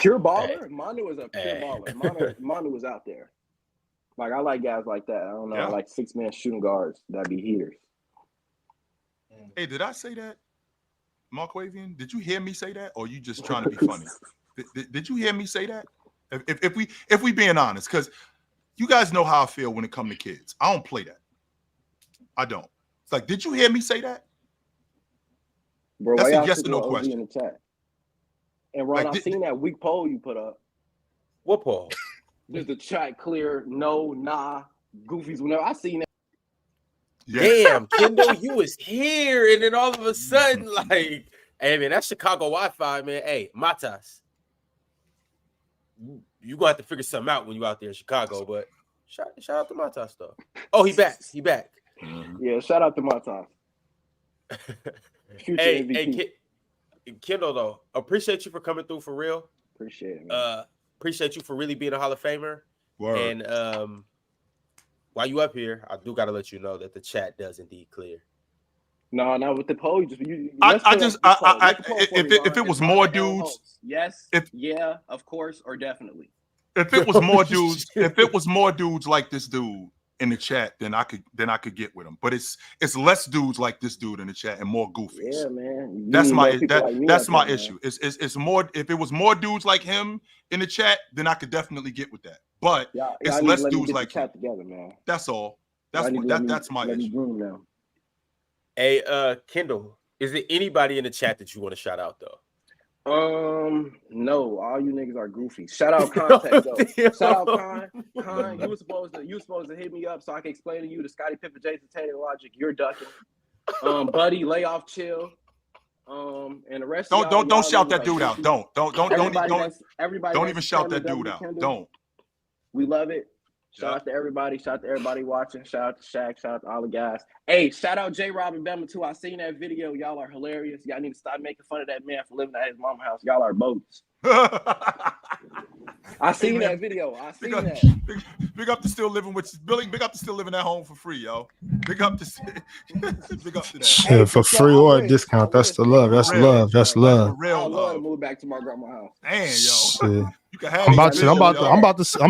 Pure baller? Hey. Manu is a pure baller. Manu was out there. Like, I like guys like that. I don't know, like 6-man shooting guards that be heaters. Hey, did I say that, Mark Wavian? Did you hear me say that, or are you just trying to be funny? Did you hear me say that? If we being honest, because you guys know how I feel when it comes to kids. I don't play that. I don't. It's like, did you hear me say that? Bro, that's a yes or no question. In the chat. And Ron, I seen that weak poll you put up. What poll? There's the chat clear, no, nah, goofies, whenever. I seen that. Yeah. Damn, Kendall, you was here, and then all of a sudden, like, hey man, that's Chicago Wi-Fi, man. Hey, Matas, you gonna have to figure something out when you out there in Chicago. But shout out to Matas though. Oh, he back. Yeah, shout out to Matas. Hey, Kendall though, appreciate you for coming through for real. Appreciate it, man. Appreciate you for really being a Hall of Famer. Word. And while you up here, I do got to let you know that the chat does indeed clear. No, with the poll, if it was more dudes, yes, yeah, of course, or definitely. If it was more dudes, like this dude in the chat, then I could get with him. But it's less dudes like this dude in the chat and more goofies. Yeah, man. That's my issue. It's more. If it was more dudes like him in the chat, then I could definitely get with that. But it's less dudes like chat together, man. That's all. That's my issue. Now. Hey, Kendall, is there anybody in the chat that you want to shout out though? No, all you niggas are goofy. Shout out Context though. Shout out Con. You was supposed to hit me up so I can explain to you the Scottie Pippen, Jason Tatum logic. You're ducking. Buddy, lay off, chill. And the rest. Don't shout that dude out. Don't everybody even shout that dude out. Kendall. Don't. We love it. Shout out to everybody. Shout out to everybody watching. Shout out to Shaq. Shout out to all the guys. Hey, shout out J-Rob and Bama too. I seen that video. Y'all are hilarious. Y'all need to stop making fun of that man for living at his mama's house. Y'all are boats. I seen that video. I seen that. Big up to still living with Billy. Big up to still living at home for free, yo. Big up to that. Yeah, for free or a discount. That's the love. That's love. That's love. I love to move back to my grandma's house. Man, yo. You can have I'm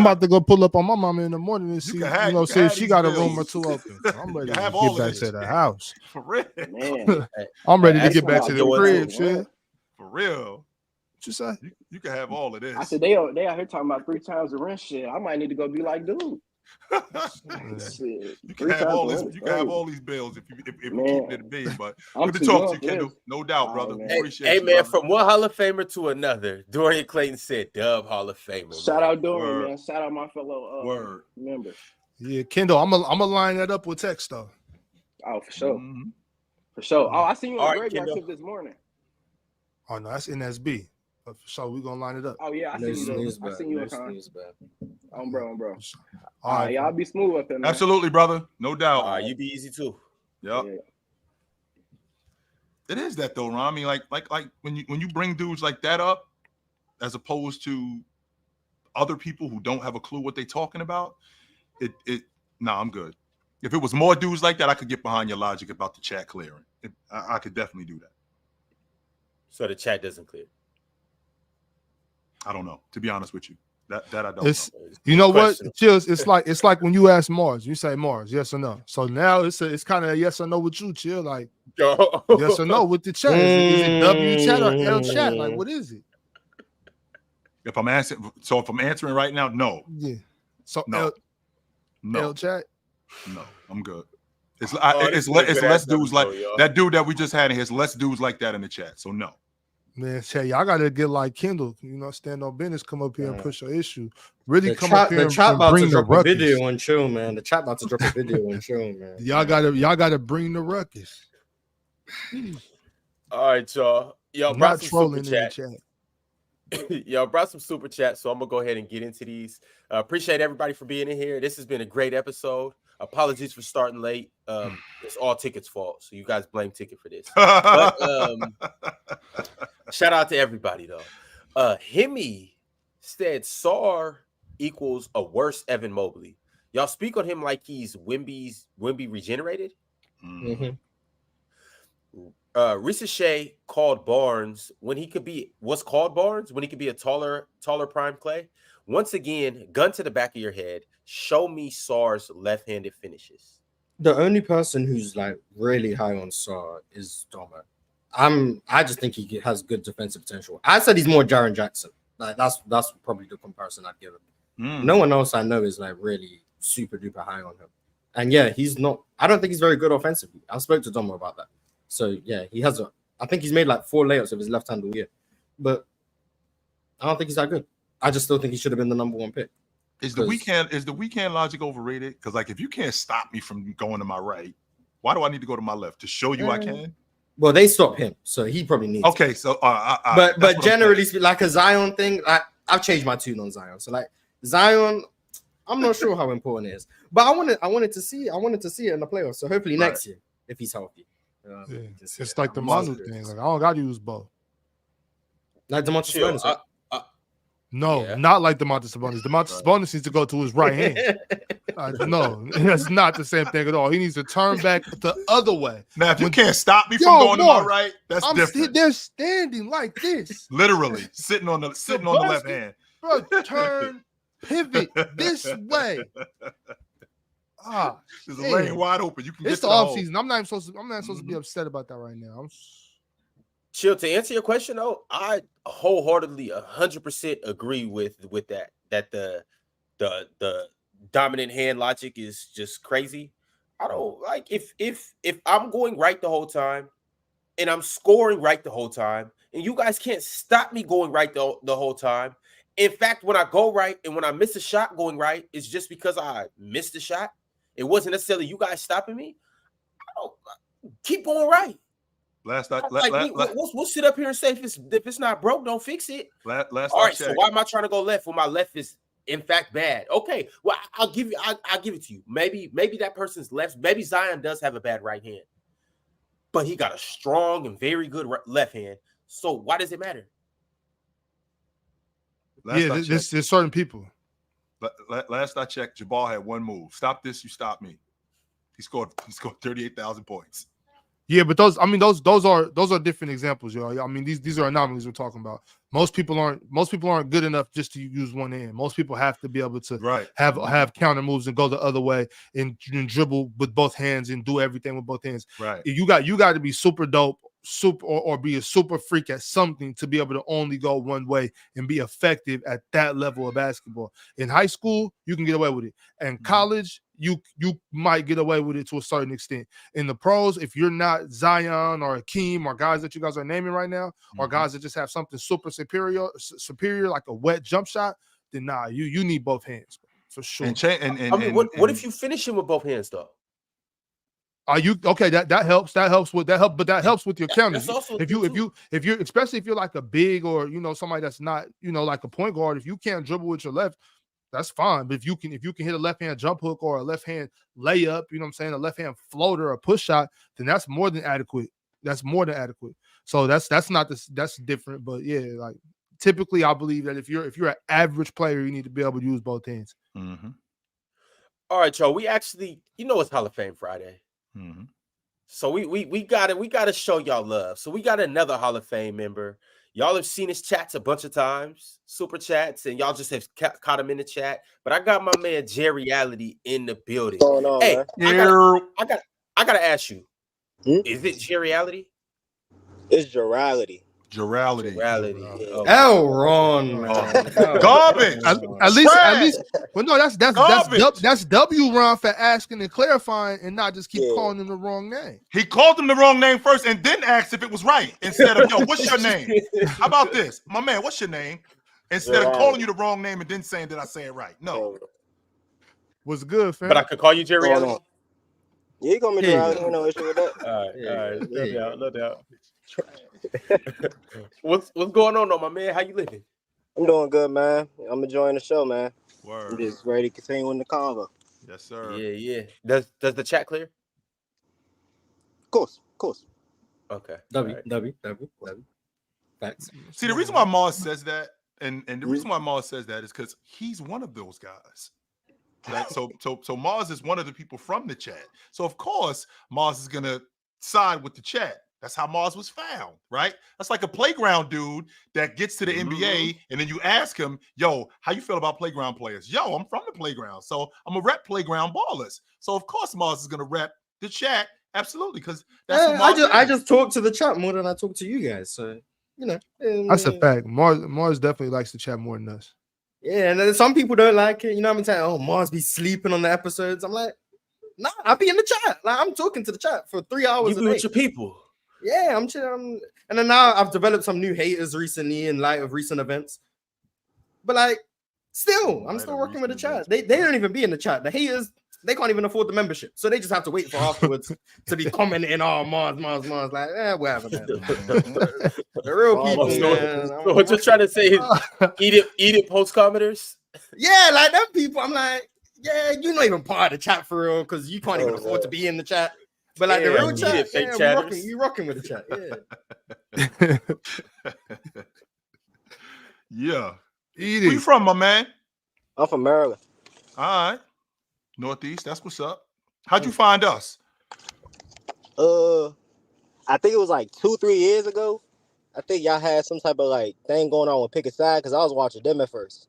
about to go pull up on my mama in the morning and see, see if she got a room or two open. I'm ready to get back to the house. For real. Man. I'm ready to get back to the crib, shit. For real. What you say? You can have all of this. I said they out here talking about 3 times the rent shit. I might need to go be like, dude. You can have all this. You can have all these bills if you keep it a big. But good to talk to you, Kendall. No doubt, brother. Hey, man, from one Hall of Famer to another, Dorian Clayton said, "Dub Hall of Famer." Shout out Dorian, man. Shout out my fellow member. Yeah, Kendall. I'm gonna line that up with text though. Oh, for sure. Mm-hmm. For sure. Oh, I seen you on the graveyard shift this morning. Oh no, that's NSB. But for sure, we're gonna line it up. Oh yeah, I seen you on time. On bro. All right, y'all be smooth up there, man. Absolutely, brother. No doubt. You be easy too. Yep. Yeah. It is that though, Ron. I mean, like when you bring dudes like that up, as opposed to other people who don't have a clue what they're talking about, I'm good. If it was more dudes like that, I could get behind your logic about the chat clearing. I could definitely do that. So the chat doesn't clear. I don't know. To be honest with you, that I don't know. You know what, Chills? It's like when you ask Mars, you say Mars, yes or no. So now it's kind of a yes or no with you, Chill. Like yes or no with the chat. Is it W chat or L chat? Like what is it? If I'm answering right now, no. Yeah. So no. L chat. No, I'm good. It's less dudes like that dude that we just had in here. It's less dudes like that in the chat. So no. Man, y'all gotta get like Kendall, stand on business, come up here and push your issue. Really come up here and bring the ruckus. Video on chill, man. The chat about to drop a video on chill, man. Y'all gotta bring the ruckus. All right, y'all. Y'all brought some super chat. Y'all brought some super chat, so I'm gonna go ahead and get into these. Appreciate everybody for being in here. This has been a great episode. Apologies for starting late. It's all Ticket's fault, so you guys blame Ticket for this. But shout out to everybody though. Hemi said Sarr equals a worse Evan Mobley. Y'all speak on him like he's Wemby regenerated. Mm-hmm. Ricochet called Barnes when he could be a taller prime Clay. Once again, gun to the back of your head. Show me Sarr's left-handed finishes. The only person who's like really high on Sarr is Domo. I just think he has good defensive potential. I said he's more Jaren Jackson. Like that's probably the comparison I'd give him. No one else I know is like really super duper high on him. And yeah, he's not. I don't think he's very good offensively. I spoke to Domo about that. So yeah, I think he's made like 4 layups with his left hand all year, but I don't think he's that good. I just still think he should have been the number 1 pick. Is the weekend logic overrated? Because like if you can't stop me from going to my right, why do I need to go to my left to show you I can? Well, they stop him, so he probably needs. Okay, so but generally speaking, like a Zion thing, I've changed my tune on Zion. So like Zion, I'm not sure how important it is, but I wanted to see it in the playoffs. So hopefully next year, if he's healthy. It's like the Manu thing. Like I don't got to use both. Like Demontis Sabonis. No, not like Demontis Sabonis. Demontis Sabonis needs to go to his right hand. No, that's not the same thing at all. He needs to turn back the other way. Now, if you can't stop me from going to my right, that's different. They're standing like this, literally sitting on the left hand. Bro, turn, pivot this way. There's a lane wide open. You can. It's the off season. I'm not supposed to be upset about that right now. Chill. To answer your question, though, I wholeheartedly 100% agree with that. That the dominant hand logic is just crazy. I don't like if I'm going right the whole time and I'm scoring right the whole time, and you guys can't stop me going right the whole time. In fact, when I go right and when I miss a shot going right, it's just because I missed the shot. It wasn't necessarily you guys stopping me. I don't keep going right. We'll sit up here and say if it's not broke, don't fix it. All right, so why am I trying to go left when my left is in fact bad? Okay, well I'll give it to you. Maybe that person's left. Maybe Zion does have a bad right hand, but he got a strong and very good left hand. So why does it matter? There's certain people. Last I checked, Jabal had one move. Stop this, you stop me. He scored 38,000 points. Yeah, but those are different examples, yo. I mean, these are anomalies we're talking about. Most people aren't good enough just to use one hand. Most people have to be able to have counter moves and go the other way and dribble with both hands and do everything with both hands. Right. You got to be super dope, or be a super freak at something to be able to only go one way and be effective at that level of basketball. In high school, you can get away with it. And college, you might get away with it to a certain extent. In the pros, if you're not Zion or Akeem or guys that you guys are naming right now, or guys that just have something super superior like a wet jump shot, then nah, you need both hands for sure. What if you finish him with both hands though? Are you okay? That helps. That helps with your counters. If you're especially if you're like a big or somebody that's not like a point guard, if you can't dribble with your left, that's fine. But if you can hit a left hand jump hook or a left hand layup, a left hand floater or push shot, then that's more than adequate. So that's different. But yeah, like typically I believe that if you're an average player, you need to be able to use both hands. Mm-hmm. All right, y'all. We actually, it's Hall of Fame Friday. Mm-hmm. So we gotta show y'all love. So we got another Hall of Fame member. Y'all have seen his chats a bunch of times, super chats, and y'all just have caught him in the chat. But I got my man Jerry Reality in the building. Hey, I gotta ask you, is it Jerry Reality? It's Jerality. Okay. Ron, man. Garbage. At least. Well, no, that's W Ron for asking and clarifying and not just keep calling him the wrong name. He called him the wrong name first and then asked if it was right instead of what's your name? How about this, my man? What's your name? Instead of calling you the wrong name and then saying did I say it right? No. Was good, fam. But I could call you Jerry Reality. Yeah, you call me Jerality. No issue with that. All right, no doubt. What's going on, though, my man? How you living? I'm doing good, man. I'm enjoying the show, man. Word. I'm just ready to continue in the convo. Yes, sir. Yeah. Does the chat clear? Of course. Okay. W. Facts. See, the reason why Mars says that, and the reason why Mars says that is because he's one of those guys. Right? So Mars is one of the people from the chat. So of course Mars is gonna side with the chat. That's how Mars was found, right? That's like a playground dude that gets to the NBA and then you ask him, yo, how you feel about playground players? Yo, I'm from the playground, so I'm a rep playground ballers. So of course Mars is gonna rep the chat, absolutely, because that's I just talk to the chat more than I talk to you guys. So that's a fact. Mars definitely likes to chat more than us. Yeah, and then some people don't like it. I'm saying, oh, Mars be sleeping on the episodes. I'm like, nah, I'll be in the chat. Like I'm talking to the chat for 3 hours. You be with your people. Yeah, I'm chilling. And then now I've developed some new haters recently in light of recent events. But like, I'm still working with the chat. They don't even be in the chat. The haters, they can't even afford the membership. So they just have to wait for afterwards to be commenting, oh, Mars. Like, whatever, man. The real people, man. So what you're trying to say is eat it post commenters? Yeah, like them people, I'm like, yeah, you're not even part of the chat for real because you can't even afford to be in the chat. But like the real chat, you rocking with the chat, yeah. Eat Where you from, my man? I'm from Maryland. All right. Northeast, that's what's up. How'd you find us? I think it was like 2-3 years ago. I think y'all had some type of like thing going on with Pick a Side because I was watching them at first.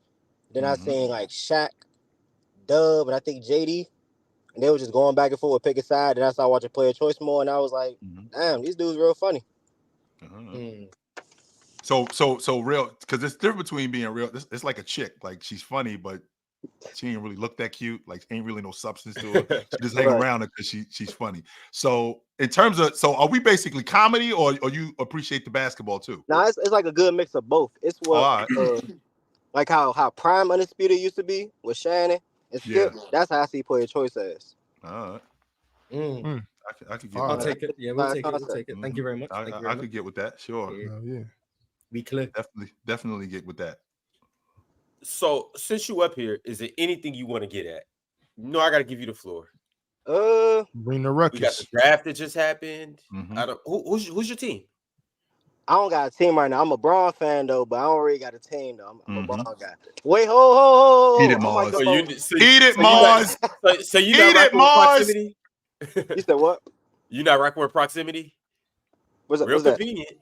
Then I seen like Shaq, Dub, and I think JD. And they were just going back and forth with Pick a Side. And I started watching Player Choice more. And I was like, damn, these dudes real funny. So real, because it's different between being real. It's like a chick. Like she's funny, but She ain't really look that cute. Like, ain't really no substance to her. She just hang around her because she's funny. So in terms of, are we basically comedy or you appreciate the basketball too? Nah, it's like a good mix of both. It's what like how Prime Undisputed used to be with Shannon and Skip. That's how I see Player Choice as. All right. I could get. I'll take it. Yeah, we'll take it. We'll take it. Thank you very much. I could get with that. Sure. Yeah. Be clear. Definitely get with that. So since you up here, is there anything you want to get at? No, I got to give you the floor. Bring the ruckus. We got the draft that just happened. Who's your team? I don't got a team right now. I'm a Bron fan though, but I don't really got a team though. I'm a Bron guy. Wait, ho. Eat it, Mars. Eat it, Mars. So you not rocking with proximity? You said what? You not rocking with proximity? What's real convenient?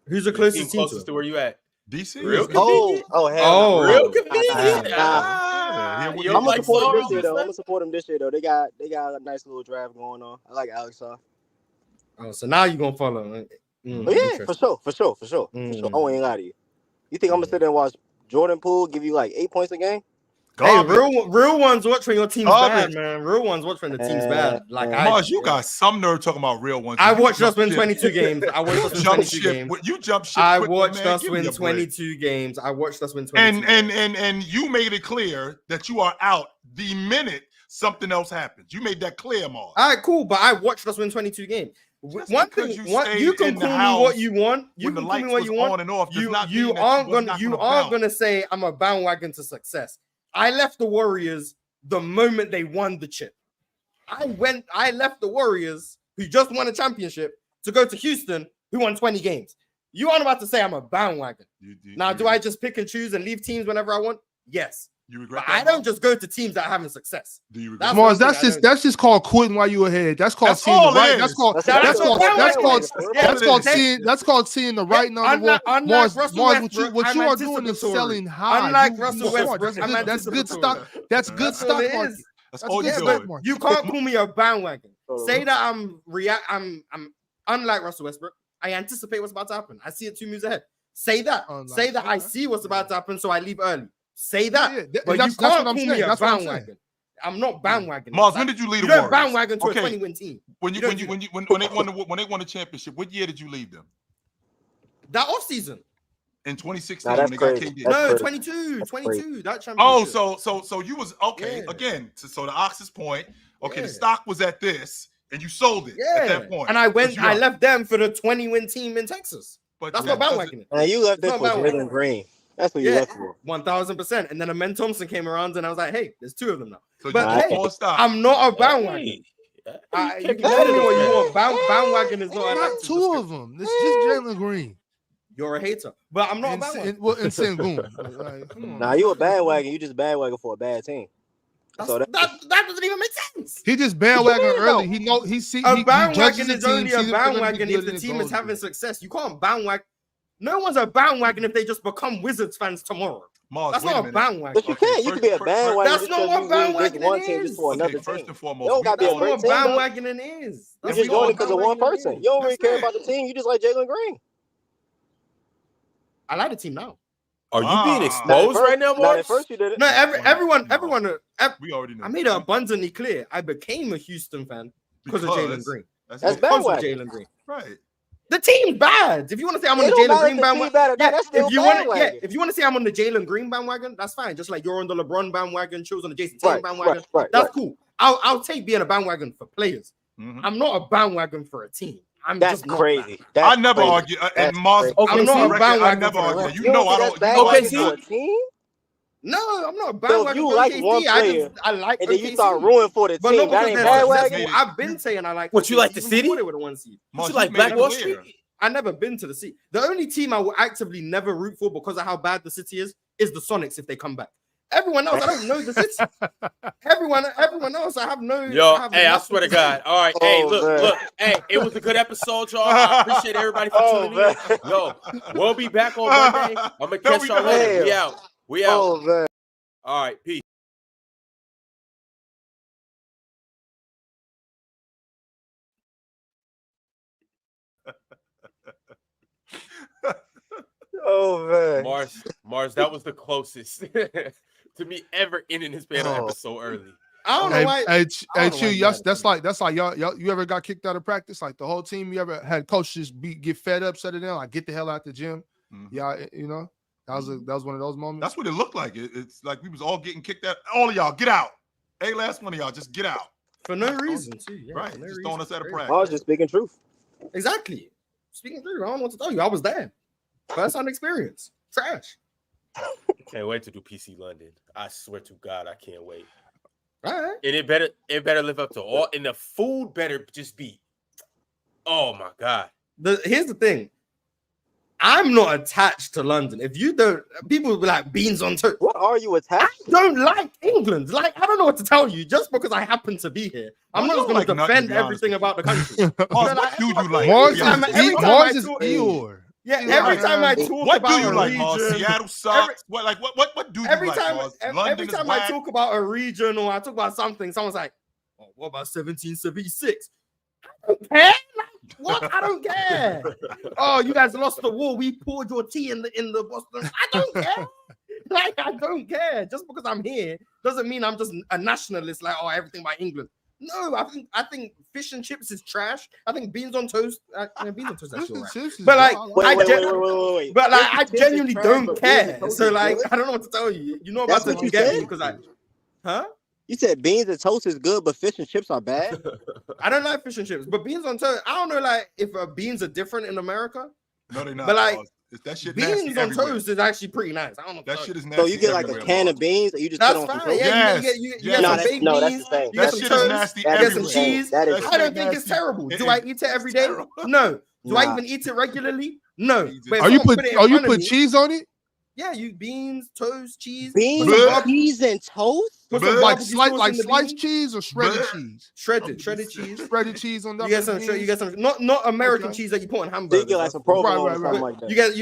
Who's the closest team to where you at? DC. Real convenient. Real convenient. I'm gonna support him this year though. I'm gonna support him this year though. They got a nice little draft going on. I like Alex Sarr. Oh, so now you gonna follow? Yeah, for sure. I won't lie to you. You think I'm gonna sit there and watch Jordan Poole give you like 8 points a game? Garbage. Hey, real ones watch when your team's bad, man. Real ones watch when the team's bad. Like Mars, you got some nerve talking about real ones. I watched us win 22 games. I watched us win 22 games. You jump ship. I watched us win 22 games. I watched us win 22 and you made it clear that you are out the minute something else happens. You made that clear, Mars. All right, cool. But I watched us win 22 games. One thing, you can call me what you want. You can call me what you want. You aren't gonna say I'm a bandwagon to success. I left the Warriors the moment they won the chip. I left the Warriors, who just won a championship, to go to Houston, who won 20 games. You aren't about to say I'm a bandwagon. Do I just pick and choose and leave teams whenever I want? Yes. You regret but I don't just go to teams that are having success. Do you regret Mars, that's just called quitting while you ahead. That's called seeing the right. That's called seeing the right number. Mars, what you are doing is selling high. Unlike Russell Westbrook, that's good stock. That's good stock market. That's all you're doing. You can't call me a bandwagon. Say that I'm unlike Russell Westbrook. I anticipate what's about to happen. I see it 2 moves ahead. Say that. Say that I see what's about to happen, so I leave early. Say that, but you can't call me a bandwagon. I'm not bandwagon. Mars, when did you leave the Warriors? Warriors? Bandwagon to a 20-win team. When they won the championship, what year did you leave them? That off season. In 2016, when they got KD. No, 22. That championship. Oh, so you was again. So the Ox's point. Okay, the stock was at this, and you sold it at that point. And I left them for the 20-win team in Texas. But that's not bandwagon. And you left them for Jalen Green. That's what you left for. 1000%. And then Amen Thompson came around, and I was like, hey, there's 2 of them now. So but hey, I'm not a bandwagon. You can tell me what you want. Bandwagon is not. Not 2 of them. This is just Jalen Green. You're a hater, but I'm not a bandwagon. In Sengun. Nah, you a bandwagon. You just bandwagon for a bad team. So that doesn't even make sense. He just bandwagon early. A bandwagon is only a bandwagon if the team is having success. You can't bandwagon. No one's a bandwagon if they just become Wizards fans tomorrow. Mars, that's not a bandwagon. But you can't. You can be a bandwagon. That's not what bandwagon is. First and foremost, you don't got to be a great team. Bandwagon is. You just doing it because of one person. You don't really care about the team. You just like Jalen Green. I like the team now. Are you being exposed right now, Mars? At first you did it. No, everyone. We already know. I made it abundantly clear. I became a Houston fan because of Jalen Green. That's bandwagon. Jalen Green. Right. The team's bad. If you want to say I'm on the Jalen Green bandwagon, if you want to say I'm on the Jalen Green bandwagon, that's fine. Just like you're on the LeBron bandwagon, chose on the Jason Tatum bandwagon. That's cool. I'll take being a bandwagon for players. I'm not a bandwagon for a team. That's crazy. I never argue. And Mars, I'm not a bandwagon. I never argue. You know I don't. Okay, see. No, I'm not a bandwagon. So if you like OKC, one player, I like and then OKC. you start rooting for the team, that ain't bandwagon. I've been saying I like. What, you like the city? With a 1 seed. What, you like Black Wall Street? I never been to the city. The only team I will actively never root for because of how bad the city is the Sonics if they come back. Everyone else, I don't know the city. Everyone else, I have no. Hey, I swear to God. All right, hey, look. Hey, it was a good episode, y'all. I appreciate everybody for tuning in. Yo, we'll be back on Monday. I'm gonna catch y'all later. We out. Oh, man. All right, peace. Oh man, Mars, that was the closest. to me ever ending his panel episode early. I don't know why. Hey, Chill, that's like y'all. You ever got kicked out of practice? Like the whole team, you ever had coaches get fed up, shut it down, like get the hell out the gym? Yeah, you know, that was one of those moments. That's what it looked like. It's like we was all getting kicked out. All of y'all, get out. Hey, last one of y'all, just get out. For no reason, too. Yeah, right, no just reason. throwing us out of practice. I was just speaking truth. Exactly. Speaking truth, I don't know what to tell you. I was there. First-hand experience. Trash. Can't wait to do PC London. I swear to God, I can't wait. All right. And it better live up to all, and the food better just be, oh my God. Here's the thing. I'm not attached to London. If you don't, people will be like beans on toast. What are you attached? I don't like England. Like, I don't know what to tell you. Just because I happen to be here, I'm not just going to defend everything about the country. What do you like? Mars is Eeyore. Yeah, every time I talk what about do you a like, region, Mars? Seattle sucks. What do you every like, time, Mars? every time I talk about a region or I talk about something, someone's like, "Oh, what about 1776?" I don't care. Like, what? I don't care. Oh, you guys lost the war. We poured your tea in the Boston. I don't care. Like, I don't care. Just because I'm here doesn't mean I'm just a nationalist. Like, oh, everything by England. No, I think fish and chips is trash. I think beans on toast. Beans on toast is actually right. But like, wait. But like, I genuinely don't care. So like, I don't know what to tell you. You know about That's what you get said? me because huh? You said beans and toast is good, but fish and chips are bad. I don't like fish and chips, but beans on toast. I don't know, like if beans are different in America. No, they're not. But like, that shit beans on toast is actually pretty nice. I don't know. That shit is nasty. So you get like a can of beans, or you just that's put on fine. some Yeah, toast? you get some baked beans. That's the thing. You get some toast. You get some cheese. I don't think it's terrible. Do I eat it every day? No. Do I even eat it regularly? No. Are you put cheese on it? Yeah, you beans, toast, cheese. Beans, cheese, and toast. Like sliced cheese or shredded cheese? Shredded cheese. Shredded cheese on that. You get some not American cheese that you put on hamburgers. You get like some provolone or something like that.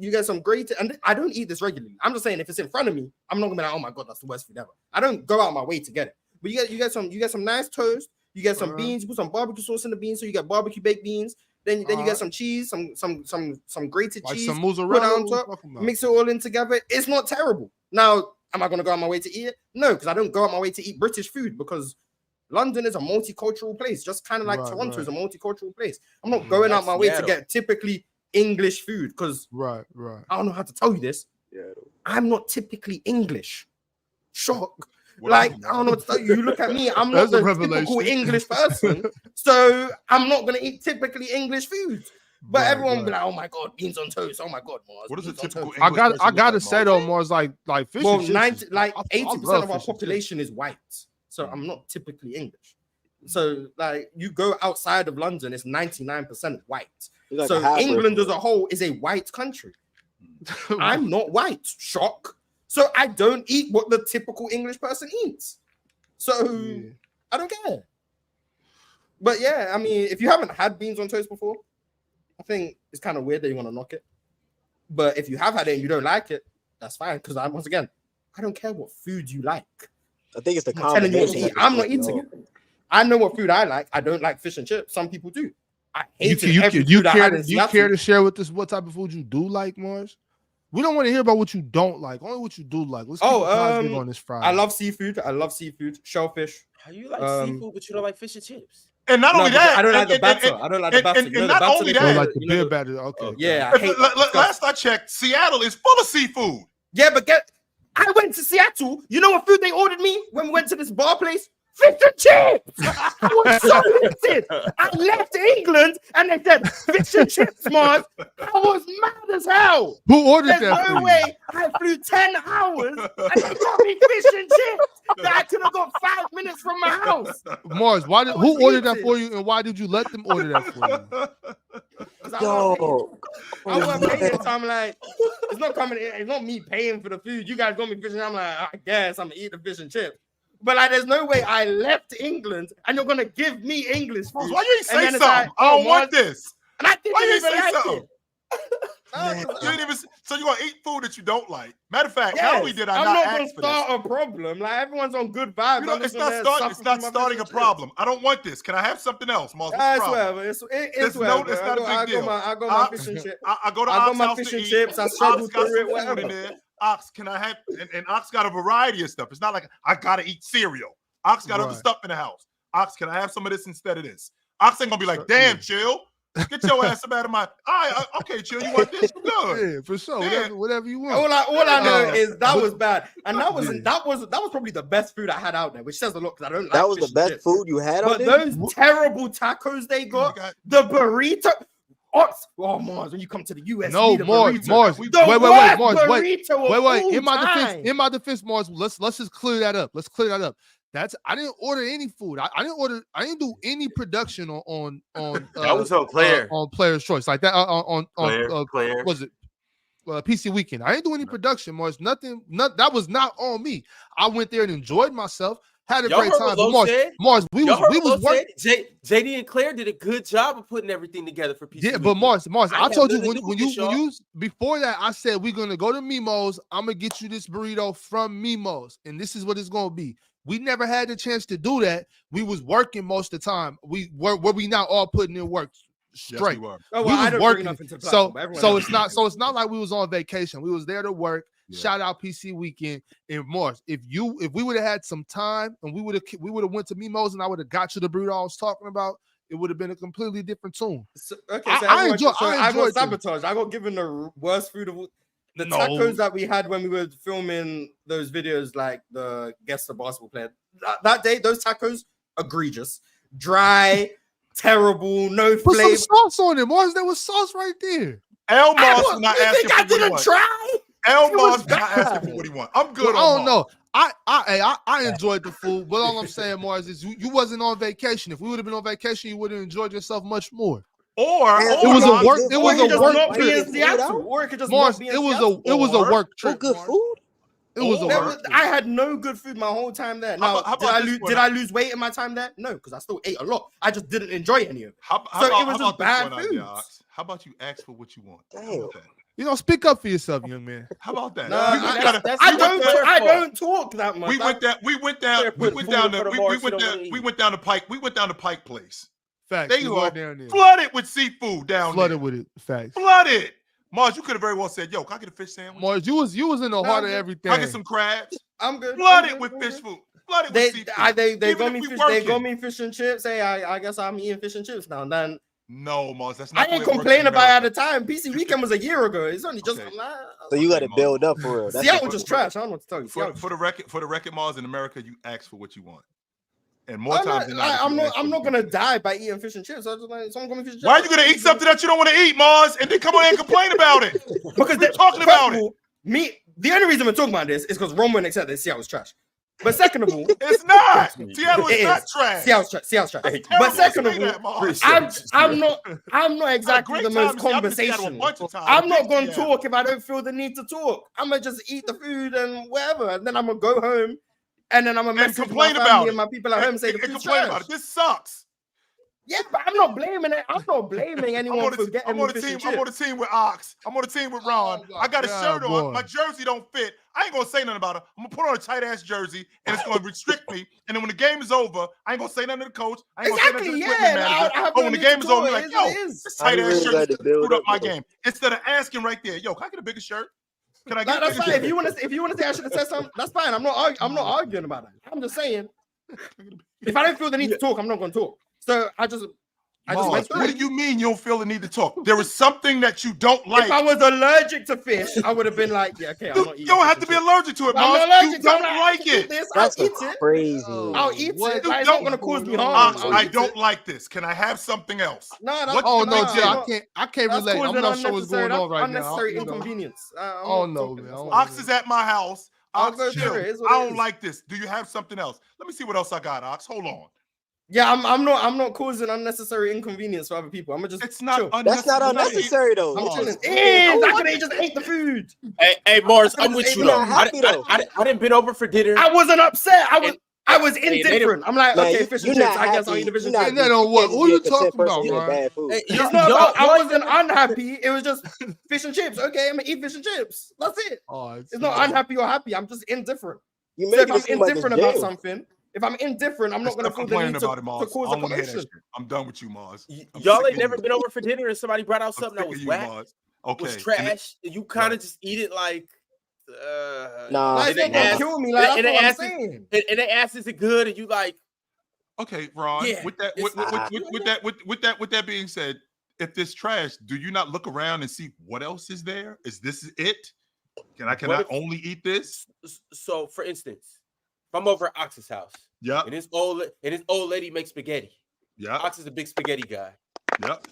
You get some grated, and I don't eat this regularly. I'm just saying if it's in front of me, I'm not gonna be like, oh my God, that's the worst food ever. I don't go out my way to get it. But you get some nice toast. You get some beans. You put some barbecue sauce in the beans, so you get barbecue baked beans. Then you get some cheese, some grated cheese, some mozzarella on top, mix it all in together. It's not terrible. Now, am I going to go out my way to eat it? No, because I don't go out my way to eat British food because London is a multicultural place, just kind of like Toronto is a multicultural place. I'm not going out my way to get typically English food because I don't know how to tell you this. I'm not typically English. Shock. Like, I don't know what to tell you. You look at me, I'm not the typical English person. So I'm not going to eat typically English foods. But everyone will be like, oh my God, beans on toast. Oh my God, Mars. What is a typical English I got to say though, Mars, like fish and chips. 80% of our population is white. So I'm not typically English. So like you go outside of London, it's 99% white. Like so England as a whole is a white country. I'm not white. Shock. So I don't eat what the typical English person eats. So I don't care. But yeah, I mean, if you haven't had beans on toast before, I think it's kind of weird that you want to knock it. But if you have had it and you don't like it, that's fine. Because once again, I don't care what food you like. I think it's the combination. I'm not eating it. I know what food I like. I don't like fish and chips. Some people do. I hate it. You care to share with us what type of food you do like, Mars? We don't want to hear about what you don't like, only what you do like. Let's keep it on this Friday. I love seafood. Shellfish. How you like seafood, but you don't like fish and chips? And not only that, I don't like the batter. I don't like the batter. And not only that, like the beer batter. Okay. Yeah. Last I checked, Seattle is full of seafood. Yeah, but I went to Seattle. You know what food they ordered me when we went to this bar place? Fish and chips. I was so livid. I left England and they said fish and chips, Mars. I was mad as hell. Who ordered that? There's no way I flew 10 hours and they got me fish and chips that I could have got 5 minutes from my house. Mars, who ordered that for you and why did you let them order that for you? I wasn't paying, so I'm like, it's not coming. It's not me paying for the food. You guys got me fish and I'm like, I guess I'm gonna eat the fish and chips. But like, there's no way I left England and you're gonna give me English food. Why you ain't say something? Like, I don't want this. And I didn't even like it. So you're gonna eat food that you don't like. Matter of fact, how we did I not ask for this? I'm not gonna start a problem. Like everyone's on good vibes. You know, it's not starting a problem. I don't want this. Can I have something else, Mars? It's whatever. It's whatever. It's not a big deal. I got my fish and chips. I go to my fish and chips. I struggle through it. Whatever. Ox, can I have? And Ox got a variety of stuff. It's not like I gotta eat cereal. Ox got other stuff in the house. Ox, can I have some of this instead of this? Ox ain't gonna be like, damn, Chill. Get your ass up out of my. Okay, Chill. You want this? Good. Yeah, for sure. Whatever you want. All I know is that was bad, and that was probably the best food I had out there, which says a lot because I don't like. That was the best food you had out there. But those terrible tacos they got, the burrito. Mars, when you come to the US, no, Mars. Wait. In my defense, Mars. Let's just clear that up. I didn't order any food. I didn't do any production on that was on Claire on Player's Choice like that on Claire. Was it PC Weekend? I didn't do any production, Mars. Nothing. That was not on me. I went there and enjoyed myself. Had a great time. Mars, we was working. JD and Claire did a good job of putting everything together for PC. Yeah, but Mars, I told you when you before that, I said we're gonna go to Mimo's. I'm gonna get you this burrito from Mimo's, and this is what it's gonna be. We never had the chance to do that. We was working most of the time. We not all putting in work straight. Yes, we were. Oh, well, we was working. So it's not like we was on vacation. We was there to work. Yeah. Shout out PC Weekend and Mars. If we would have had some time and we would have went to Mimo's and I would have got you the burrito I was talking about, it would have been a completely different tune. I enjoyed sabotage. I got given the worst food of all. The tacos that we had when we were filming those videos, like the guest the basketball player, that day, those tacos, egregious, dry, terrible, no flavor. Put some sauce on it, Mars. There was sauce right there. El Mars is not asking for I didn't try. El Mars is not asking for what he wants. I'm good. I don't know. I enjoyed the food, but all I'm saying, Mars, is you wasn't on vacation. If we would have been on vacation, you would have enjoyed yourself much more. It was a work. It was a work trip. Mars, it was a work trip. Good food. It was a work. I had no good food my whole time there. Now, did I lose weight in my time there? No, because I still ate a lot. I just didn't enjoy any of it. It was just bad food. How about you ask for what you want? Damn. Speak up for yourself, young man. How about that? No, I don't talk that much. We went down to Pike Place. Facts. They were flooded with seafood down there. Flooded with it. Facts. Flooded. Mars, you could have very well said, "Yo, can I get a fish sandwich?" Mars, you was in the heart of everything. Can I get some crabs? I'm good. Flooded with fish food. Flooded with seafood. They go me fish and chips. Hey, I guess I'm eating fish and chips now and then. No, Mars, that's not. I ain't complaining about it at the time. PC Weekend was a year ago. It's only just. So you got to build up for real. Seattle was just trash. I don't know what to tell you. For the record, Mars, in America, you ask for what you want. And more times than not, I'm not gonna die by eating fish and chips. Someone gonna fish and chips. Why are you gonna eat something that you don't want to eat, Mars, and then come on and complain about it? Because they're talking about it. The only reason we're talking about this is because Ron wouldn't accept that Seattle's trash. But second of all, it's not. Seattle is not trash. Seattle's trash. But second of all, I'm not exactly the most conversational. I'm not gonna talk if I don't feel the need to talk. I'm gonna just eat the food and whatever, and then I'm gonna go home. And then I'm gonna message my family and my people at home say the food's trash. About it. This sucks. Yeah, but I'm not blaming it. I'm not blaming anyone for getting I'm on the team with Ox. I'm on the team with Ron. I got a shirt on. My jersey don't fit. I ain't gonna say nothing about it. I'm gonna put on a tight ass jersey and it's gonna restrict me. And then when the game is over, I ain't gonna say nothing to the coach. I ain't gonna say nothing to the equipment manager. When the game is over, like, yo, this tight ass shirt screwed up my game. Instead of asking right there, yo, can I get a bigger shirt? Can I get that's fine. If you want to say I should have said something, that's fine. I'm not arguing about it. I'm just saying, if I don't feel the need to talk, I'm not going to talk. So I just went through. What do you mean you don't feel the need to talk? There is something that you don't like. If I was allergic to fish, I would have been like, yeah, okay, I'm not eating. You don't have to be allergic to it, Mom. You don't like it. That's crazy. I'll eat it. It's not going to cause me harm. I don't like this. Can I have something else? No, I can't relate. I'm not sure what's going on right now. Unnecessary inconvenience. Oh no, man. Ox is at my house. Ox, chill. I don't like this. Do you have something else? Let me see what else I got, Ox. Hold on. Yeah, I'm not causing unnecessary inconvenience for other people. I'm just. It's not. That's not unnecessary though. I'm chilling. They just ate the food. Hey, Mars, I'm with you though. I didn't been over for dinner. I wasn't upset. I was indifferent. I'm like, okay, fish and chips. I guess I'll eat the fish and chips. And then on what? Who you talking about, man? I wasn't unhappy. It was just fish and chips. Okay, I'm gonna eat fish and chips. That's it. It's not unhappy or happy. I'm just indifferent. So if I'm indifferent about something. If I'm indifferent, I'm not going to feel the need to cause a commotion. I'm done with you, Mars. Y'all ain't never been over for dinner and somebody brought out something that was whack, was trash, and you kind of just eat it like Nah. Like, it's not gonna kill me. Like, that's what I'm saying. And they ask, is it good? And you like, okay, Ron. Yeah, with that being said, if this trash, do you not look around and see what else is there? Is this it? Can I only eat this? So, for instance, if I'm over at Ox's house, yeah, and this old lady makes spaghetti. Yeah, Ox is a big spaghetti guy. Yep.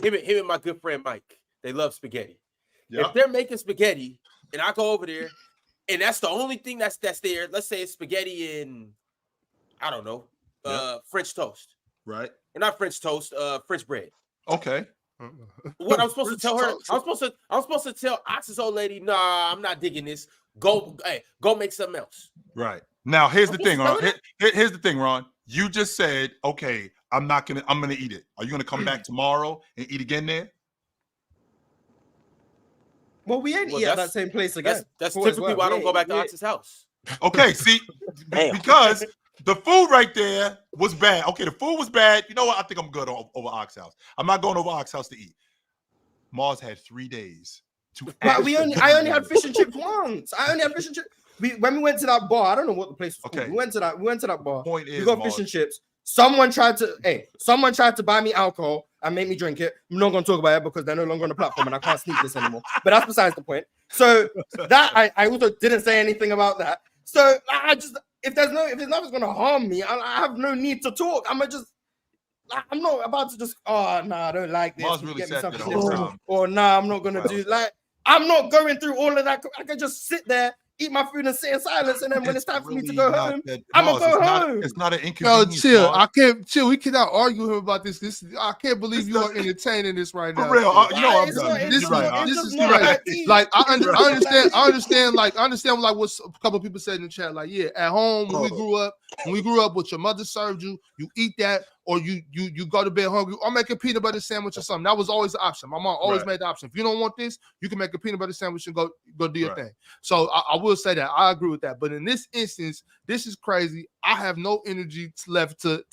Him and my good friend Mike, they love spaghetti. Yep. If they're making spaghetti and I go over there and that's the only thing that's there, let's say it's spaghetti and I don't know, French toast. Right. And not French toast, French bread. Okay. What I'm supposed to tell her, I'm supposed to tell Ox's old lady, nah, I'm not digging this. Go make something else. Right. Now here's the thing, Ron. Here's the thing, Ron. You just said, okay, I'm gonna eat it. Are you gonna come back tomorrow and eat again there? Well, we ain't eat at that same place again. That's typically why I don't go back to Ox's house. Okay, see, because the food right there was bad. Okay, the food was bad. You know what? I think I'm good over Ox's house. I'm not going over Ox's house to eat. Mars had 3 days to. But I only had fish and chips once. I only had fish and chips. When we went to that bar, I don't know what the place was called. We went to that bar. Point is, we got fish and chips. Someone tried to buy me alcohol and make me drink it. I'm not going to talk about it because they're no longer on the platform and I can't sneak this anymore. But that's besides the point. So that I also didn't say anything about that. So I just if nothing's going to harm me, I have no need to talk. I'm not about to just I don't like this. Really get me something or I'm not going to do I'm not going through all of that. I can just sit there, eat my food and sit in silence, and then when it's time for me to go home, I'm gonna go home. It's not an inconvenience. No, chill. I can't chill. We cannot argue him about this. I can't believe you are entertaining this right now. For real, I'm done. This is like I understand. Like I understand. Like what a couple of people said in the chat. Like at home when we grew up, what your mother served you, you eat that, or you go to bed hungry. Or make a peanut butter sandwich or something. That was always the option. My mom always made the option. If you don't want this, you can make a peanut butter sandwich and go do your thing. So I will say that I agree with that. But in this instance, this is crazy. I have no energy left to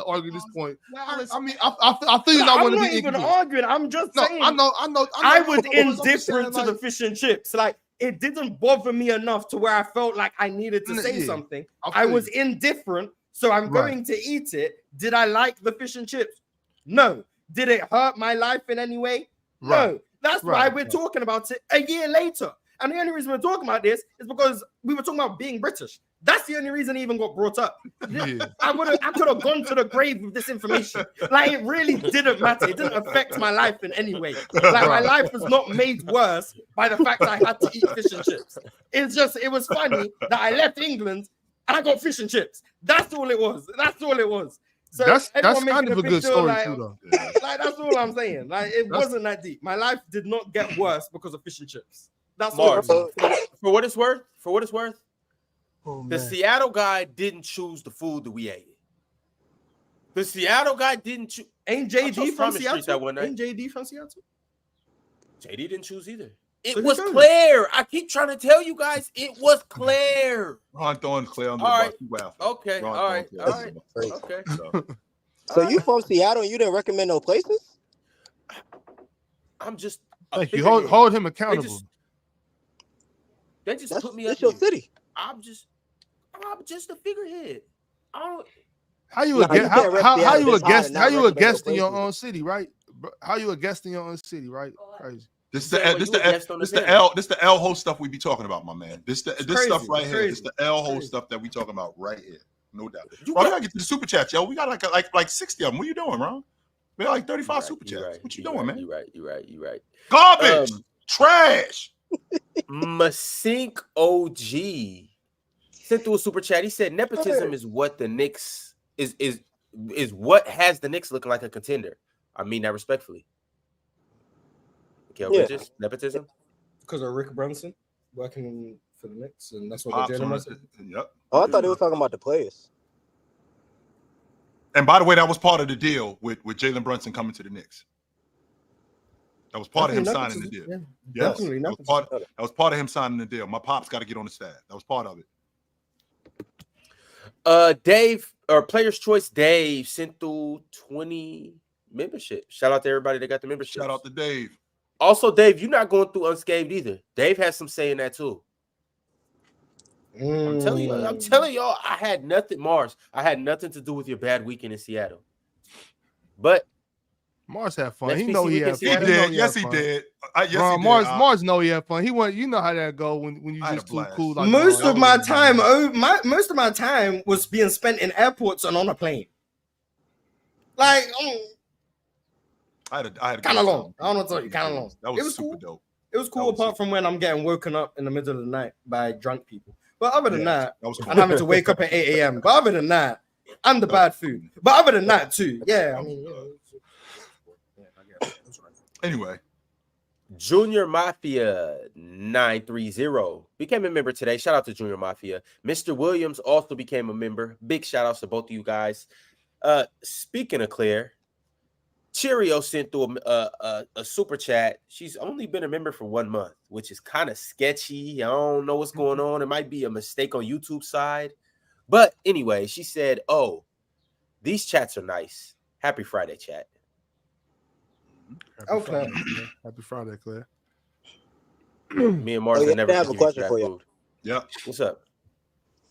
argue this point. I mean, I feel I want to be. I'm not even arguing. I'm just saying. I know. I was indifferent to the fish and chips. Like it didn't bother me enough to where I felt like I needed to say something. I was indifferent, so I'm going to eat it. Did I like the fish and chips? No. Did it hurt my life in any way? No. That's why we're talking about it a year later. And the only reason we're talking about this is because we were talking about being British. That's the only reason it even got brought up. I could have gone to the grave with this information. Like it really didn't matter. It didn't affect my life in any way. Like my life was not made worse by the fact that I had to eat fish and chips. It was funny that I left England and I got fish and chips. That's all it was. So that's kind of a good story too, though. Like that's all I'm saying. Like it wasn't that deep. My life did not get worse because of fish and chips. That's Mars. For what it's worth, the Seattle guy didn't choose the food that we ate. The Seattle guy didn't choose. Ain't JD from Seattle? Ain't JD from Seattle? JD didn't choose either. It was Claire. I keep trying to tell you guys, it was Claire. Ron throwing Claire on the bus. Wow. Okay. All right. Okay. So you from Seattle and you didn't recommend no places? I'm just. Thank you. Hold him accountable. They just put me up. It's your city. I'm just a figurehead. How you a guest in your own city, right? How you a guest in your own city, right? Crazy. This the L host stuff we be talking about, my man. This stuff right here. This the L host stuff that we talking about right here. No doubt. We gotta get to the super chat, yo. We got like 60 of them. What you doing, Ron? We got like 35 super chats. What you doing, man? You right. Garbage, trash. Masink OG sent through a super chat. He said nepotism is what the Knicks is what has the Knicks looking like a contender. I mean that respectfully. Bridges, nepotism? Because of Rick Brunson working for the Knicks, and that's what they're doing. Yep. Oh, I thought they were talking about the players. And by the way, that was part of the deal with Jalen Brunson coming to the Knicks. That was part of him signing the deal. Yeah, yes, definitely. That was part of him signing the deal. My pop's got to get on the staff. That was part of it. Dave, or Player's Choice Dave, sent through 20 membership. Shout out to everybody that got the membership. Shout out to Dave. Also, Dave, you're not going through unscathed either. Dave has some say in that too. I'm telling y'all, I had nothing, Mars. I had nothing to do with your bad weekend in Seattle. But Mars had fun. He Next know PC he we had can fun. see. Yes, he did. Yes, Bro, he did. Mars know he had fun. He went. You know how that go when you I had just a too blast. cool. Like Most of my time, most of my time was being spent in airports and on a plane. Like, I had kind of long. I don't know what to tell you. Kind of long. That was It was super cool. dope. It was cool apart from when I'm getting woken up in the middle of the night by drunk people. But other than that was cool. I'm having to wake up at 8 a.m. But other than that, and the bad food. But other than that, too, yeah. I mean, Anyway, Junior Mafia 930 became a member today. Shout out to Junior Mafia. Mr. Williams also became a member. Big shout outs to both of you guys. Speaking of Claire, Cheerio sent through a super chat. She's only been a member for 1 month, which is kind of sketchy. I don't know what's going on. It might be a mistake on YouTube side. But anyway, she said, "Oh, these chats are nice. Happy Friday, chat." Okay. Happy Friday, Claire. Me and Mars never have a question for you. Yeah. What's up?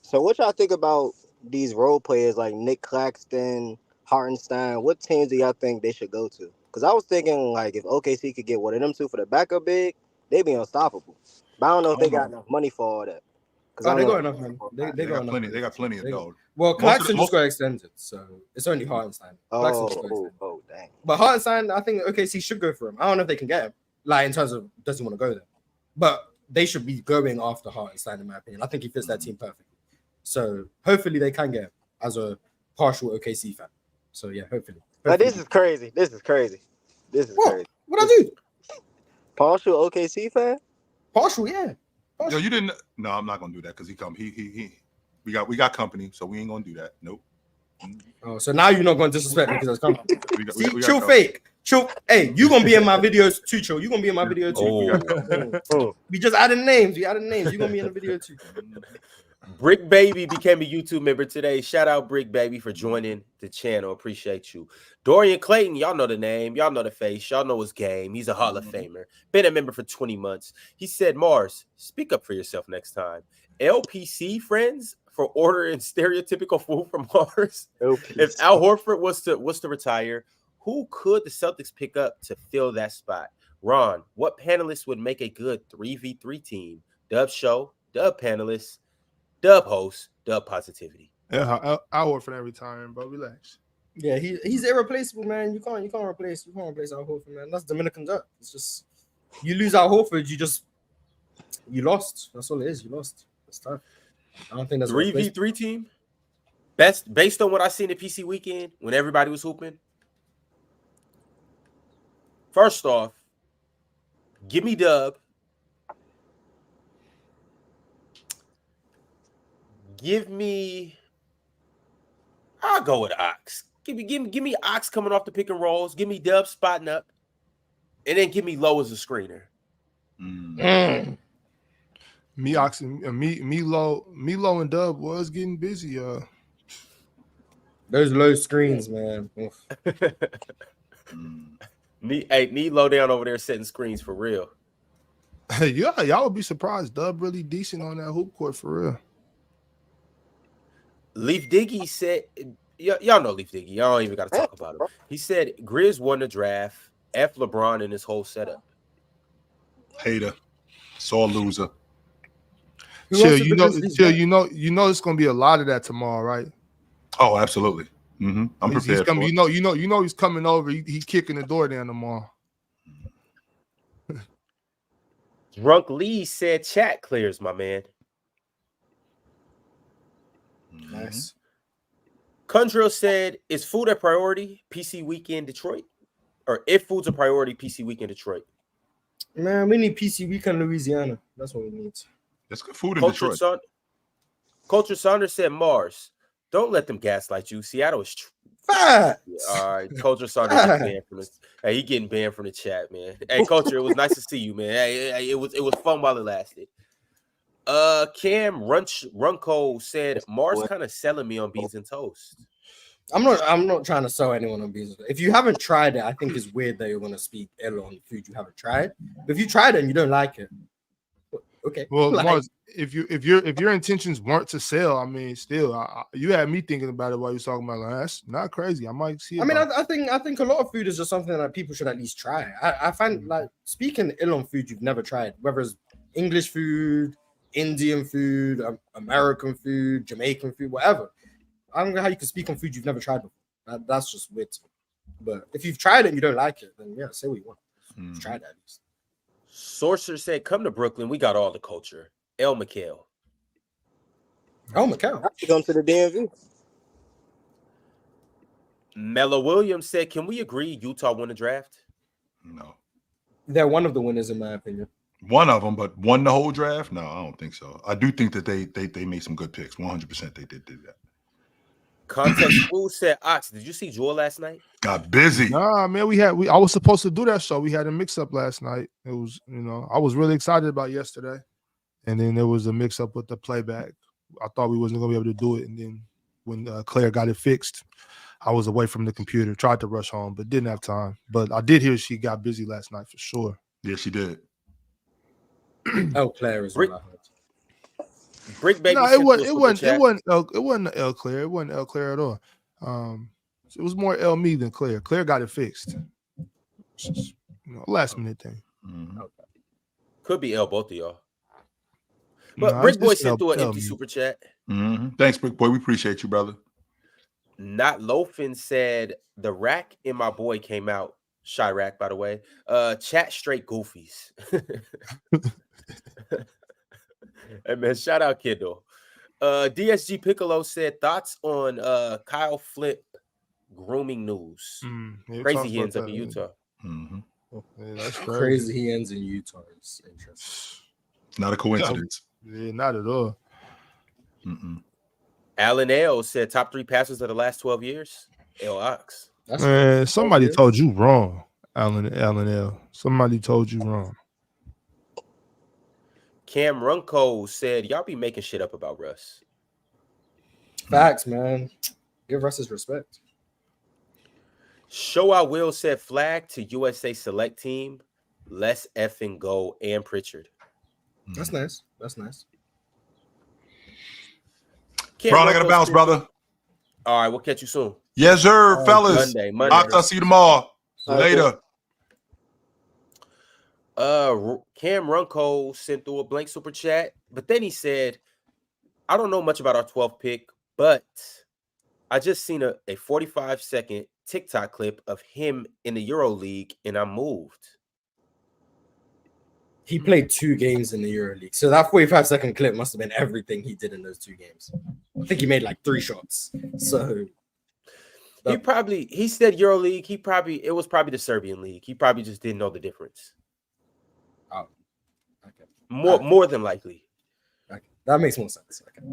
So what y'all think about these role players like Nick Claxton, Hartenstein? What teams do y'all think they should go to? Because I was thinking, like, if OKC could get one of them two for the backup big, they'd be unstoppable. But I don't know if they got enough money for all that. Oh, they got enough money. They got plenty. They got plenty of dough. Well, Claxton just got extended, so it's only Hartenstein. Oh, dang. But Hartenstein, I think OKC should go for him. I don't know if they can get him, like in terms of does he want to go there, but they should be going after Hartenstein, in my opinion. I think he fits that team perfectly. So hopefully they can get him as a partial OKC fan. So yeah, hopefully. But this is crazy. This is crazy. What I do? Partial OKC fan? Partial, yeah. Yo, you didn't. No, I'm not gonna do that because he come. We got company, so we ain't gonna do that. Nope. Oh, so now you're not gonna disrespect me because that's company. we Chill, got fake. Chill. Hey, you gonna be in my videos too, Chill. You gonna be in my video too. We just added names. You gonna be in the video too. Brick Baby became a YouTube member today. Shout out Brick Baby for joining the channel. Appreciate you. Dorian Clayton, y'all know the name. Y'all know the face. Y'all know his game. He's a Hall of Famer. Been a member for 20 months. He said, Mars, speak up for yourself next time. LPC friends for ordering stereotypical food from Mars. LPC. If Al Horford was to retire, who could the Celtics pick up to fill that spot? Ron, what panelists would make a good 3v3 team? Dub show, dub panelists, dub host, dub positivity. Yeah, Al Horford every time, bro. Relax. Yeah, he's irreplaceable, man. You can't replace Al Horford, man. That's Dominican dirt. It's just you lose Al Horford, you lost. That's all it is. You lost. That's tough. I don't think that's 3v3 team. Based on what I seen at PC weekend when everybody was hooping. First off, give me Dub. I'll go with Ox. Give me Ox coming off the pick and rolls. Give me Dub spotting up, and then give me Low as a screener. Me, Ox, and Low and Dub was getting busy. Those low screens, man. Need Low down over there setting screens for real. Yeah, y'all would be surprised. Dub really decent on that hoop court for real. Leaf Diggy said, y'all know Leaf Diggy. Y'all don't even got to talk about him. He said Grizz won the draft. F LeBron in his whole setup. Hater. Sore loser. Chill, you know it's gonna be a lot of that tomorrow, right? Oh, absolutely. Mm-hmm. I'm prepared. You know he's coming over. He's kicking the door down tomorrow. Drunk Lee said chat clears, my man. Nice. Condrell said, is food a priority? PC weekend Detroit? Or if food's a priority, PC weekend Detroit? Man, we need PC weekend Louisiana. That's what we need. That's good food in Detroit. Culture Saunders said, Mars, don't let them gaslight you. Seattle is Facts. All right, Culture Saunders getting banned from this. Hey, he getting banned from the chat, man. Hey, Culture, it was nice to see you, man. Hey, it was fun while it lasted. Cam Runco said Mars kind of selling me on beans and toast. I'm not trying to sell anyone on beans. If you haven't tried it, I think it's weird that you're gonna speak ill on food you haven't tried. But if you tried it and you don't like it, okay. Well, Like, Mars, if your intentions weren't to sell, I mean, still, you had me thinking about it while you were talking about. Like, that's not crazy. I might see it. I mean, I think a lot of food is just something that people should at least try. I find like speaking ill on food you've never tried, whether it's English food, Indian food, American food, Jamaican food, whatever. I don't know how you can speak on food you've never tried before. That's just weird to me. But if you've tried it and you don't like it, then yeah, say what you want. Try it at least. Sorcerer said, "Come to Brooklyn. We got all the culture." El McHale. Oh my God. I should come to the DMV. Mello Williams said, "Can we agree Utah won the draft?" No. They're one of the winners, in my opinion. One of them, but won the whole draft? No, I don't think so. I do think that they made some good picks. 100% they did do that. Context Fool said, "Ox, did you see Jewel last night?" Got busy. Nah, man, I was supposed to do that show. We had a mix-up last night. It was, I was really excited about yesterday. And then there was a mix-up with the playback. I thought we wasn't going to be able to do it. And then when Claire got it fixed, I was away from the computer, tried to rush home, but didn't have time. But I did hear she got busy last night for sure. Yeah, she did. Oh, Claire is what I heard. Brick Baby. No, it wasn't El Claire. It wasn't El Claire at all. It was more El Me than Claire. Claire got it fixed. Just, last minute thing. Mm-hmm. Okay. Could be El, both of y'all. But Brick Boy sent through an empty super chat. Mm-hmm. Thanks, Brick Boy. We appreciate you, brother. Not Loafin said the rack in my boy came out. Chirac, by the way. Chat straight goofies. Hey man, shout out Kendall. DSG Piccolo said thoughts on Kyle Flip grooming news. Crazy he ends up in Utah. Mm-hmm. Yeah, that's Crazy he ends in Utah. It's interesting. Not a coincidence. Yeah, not at all. Mm-mm. Alan L said top 3 passes of the last 12 years. L Ox. Man, somebody told you wrong, Alan L. Somebody told you wrong. Cam Runco said, "Y'all be making shit up about Russ." Facts, man. Give Russ his respect. Show I Will said, "Flag to USA select team. Let's effing go." And Pritchard. That's nice. That's nice. Bron, I got to bounce, brother. All right, we'll catch you soon. Yes, sir, fellas. Monday. I'll see you tomorrow. Later. Cam Runco sent through a blank super chat, but then he said, "I don't know much about our 12th pick, but I just seen a 45-second TikTok clip of him in the Euro League, and I'm moved." He played 2 games in the EuroLeague, so that 45-second clip must have been everything he did in those 2 games. I think he made like 3 shots. So he said EuroLeague. It was probably the Serbian league. He probably just didn't know the difference. Oh, okay. More than likely. Okay. That makes more sense. Okay.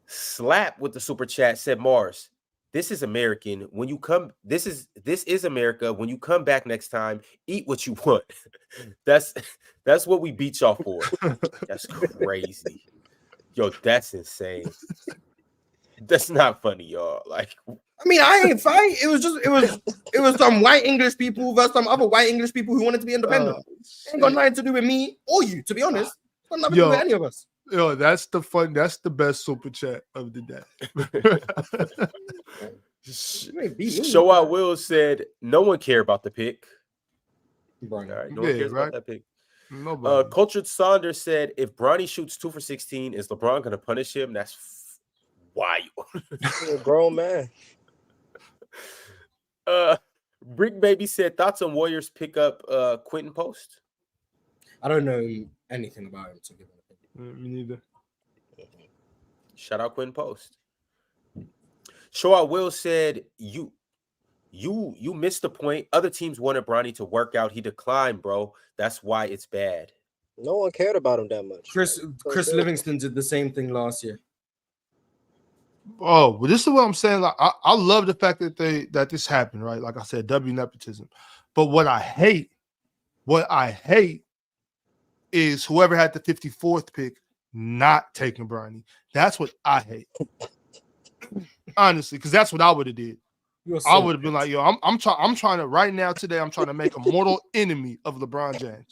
Slap with the super chat said, "Mars, this is American. When you come, this is America. When you come back next time, eat what you want." That's what we beat y'all for. That's crazy. Yo, that's insane. That's not funny, y'all. Like, I mean, I ain't fight. It was some white English people versus some other white English people who wanted to be independent. It ain't got nothing to do with me or you, to be honest. It's got nothing to do with any of us. Yo, that's the best super chat of the day. Show I Will said, "No one cared about the pick." Right. All right, no one cares about that pick. Nobody. Cultured Saunders said, "If Bronny shoots 2 for 16, is LeBron gonna punish him?" That's wild. You're a grown man. Brick Baby said, "Thoughts on Warriors pick up Quentin Post?" I don't know anything about him to give an opinion. Me neither. Shout out Quentin Post. Show out Will said, You missed the point. Other teams wanted Bronny to work out. He declined, bro. That's why it's bad." No one cared about him that much. Chris Livingston did the same thing last year. Oh, well, this is what I'm saying. Like, I love the fact that this happened, right? Like I said, W nepotism. But what I hate is whoever had the 54th pick not taking Bronny. That's what I hate. Honestly, because that's what I would have did. I would have been like, yo, I'm trying to right now today. I'm trying to make a mortal enemy of LeBron James.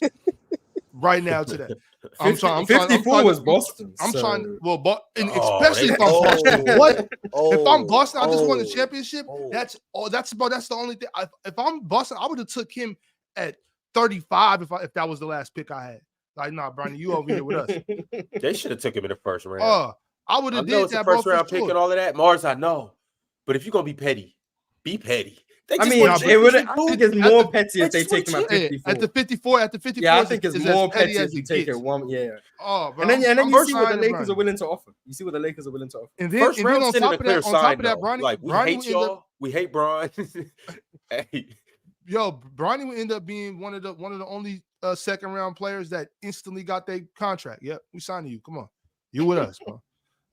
Right now today, I'm trying. 54 was Boston. I'm so- trying. Well, Oh, especially if I'm oh, Boston. What? If I'm Boston, I just won the oh, championship. oh. That's the only thing. If I'm Boston, I would have took him at 35 if that was the last pick I had. Like, nah, Bronny, you over here with us. They should have took him in the first round. I would I have know did it's the that. first bro, for round pick sure. and all of that. Mars, I know. But if you're gonna be petty, be petty. They I just mean, want it would. championship I too. think it's At more the- petty if they just take him want at to- 54. At the 54, Yeah, I think it's is more as petty petty as if you it take gets. it one. Yeah, Oh, bro, and then I'm you see what the signing Lakers Bronny. are willing to offer. You see what the Lakers are willing to offer. And then, First and then round on sending top a of clear that, on top sign, of that, though. Bronny, Like, we Bronny hate would end up, y'all. We hate Bron. Hey, Bronny would end up being one of the only second round players that instantly got their contract. Yep, we signed you. Come on, you with us, bro.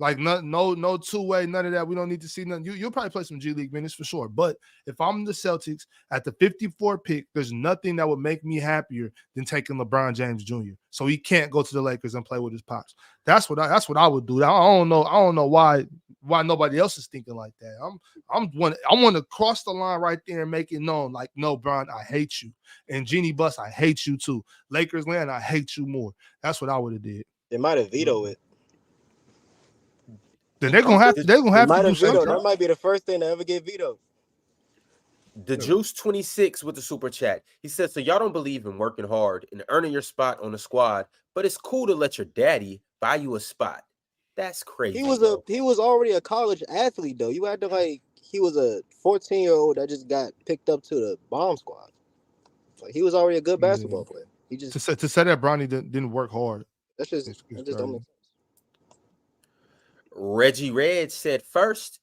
Like no two-way, none of that. We don't need to see nothing. You'll probably play some G League minutes for sure. But if I'm the Celtics at the 54 pick, there's nothing that would make me happier than taking LeBron James Jr. So he can't go to the Lakers and play with his pops. That's what I would do. I don't know why nobody else is thinking like that. I want to cross the line right there and make it known, like, no, Bron, I hate you. And Jeannie Buss, I hate you too. Lakers land, I hate you more. That's what I would have did. They might have vetoed it. Then they're gonna have to do something. That might be the first thing to ever get vetoed. The Juice 26 with the super chat. He says, so y'all don't believe in working hard and earning your spot on the squad, but it's cool to let your daddy buy you a spot. That's crazy. He was already a college athlete though. You acted like he was a 14-year-old that just got picked up to the bomb squad. Like, he was already a good basketball player. He just to say that Bronny didn't work hard. That just don't make sense. Reggie Red said first,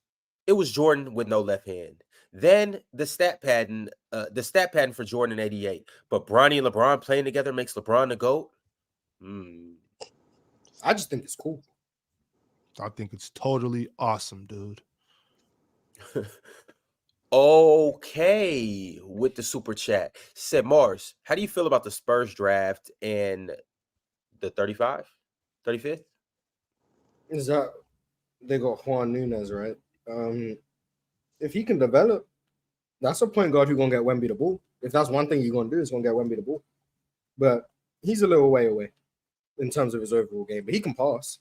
it was Jordan with no left hand. Then the stat pattern for Jordan in 88. But Bronny and LeBron playing together makes LeBron the GOAT. I just think it's cool. I think it's totally awesome, dude. Okay, with the super chat. Said Mars, how do you feel about the Spurs draft and the 35th? Is that they got Juan Nunez, right? If he can develop, that's a point guard who's gonna get Wemby the ball. If that's one thing you're gonna do, is gonna get Wemby the ball. But he's a little way away in terms of his overall game, but he can pass.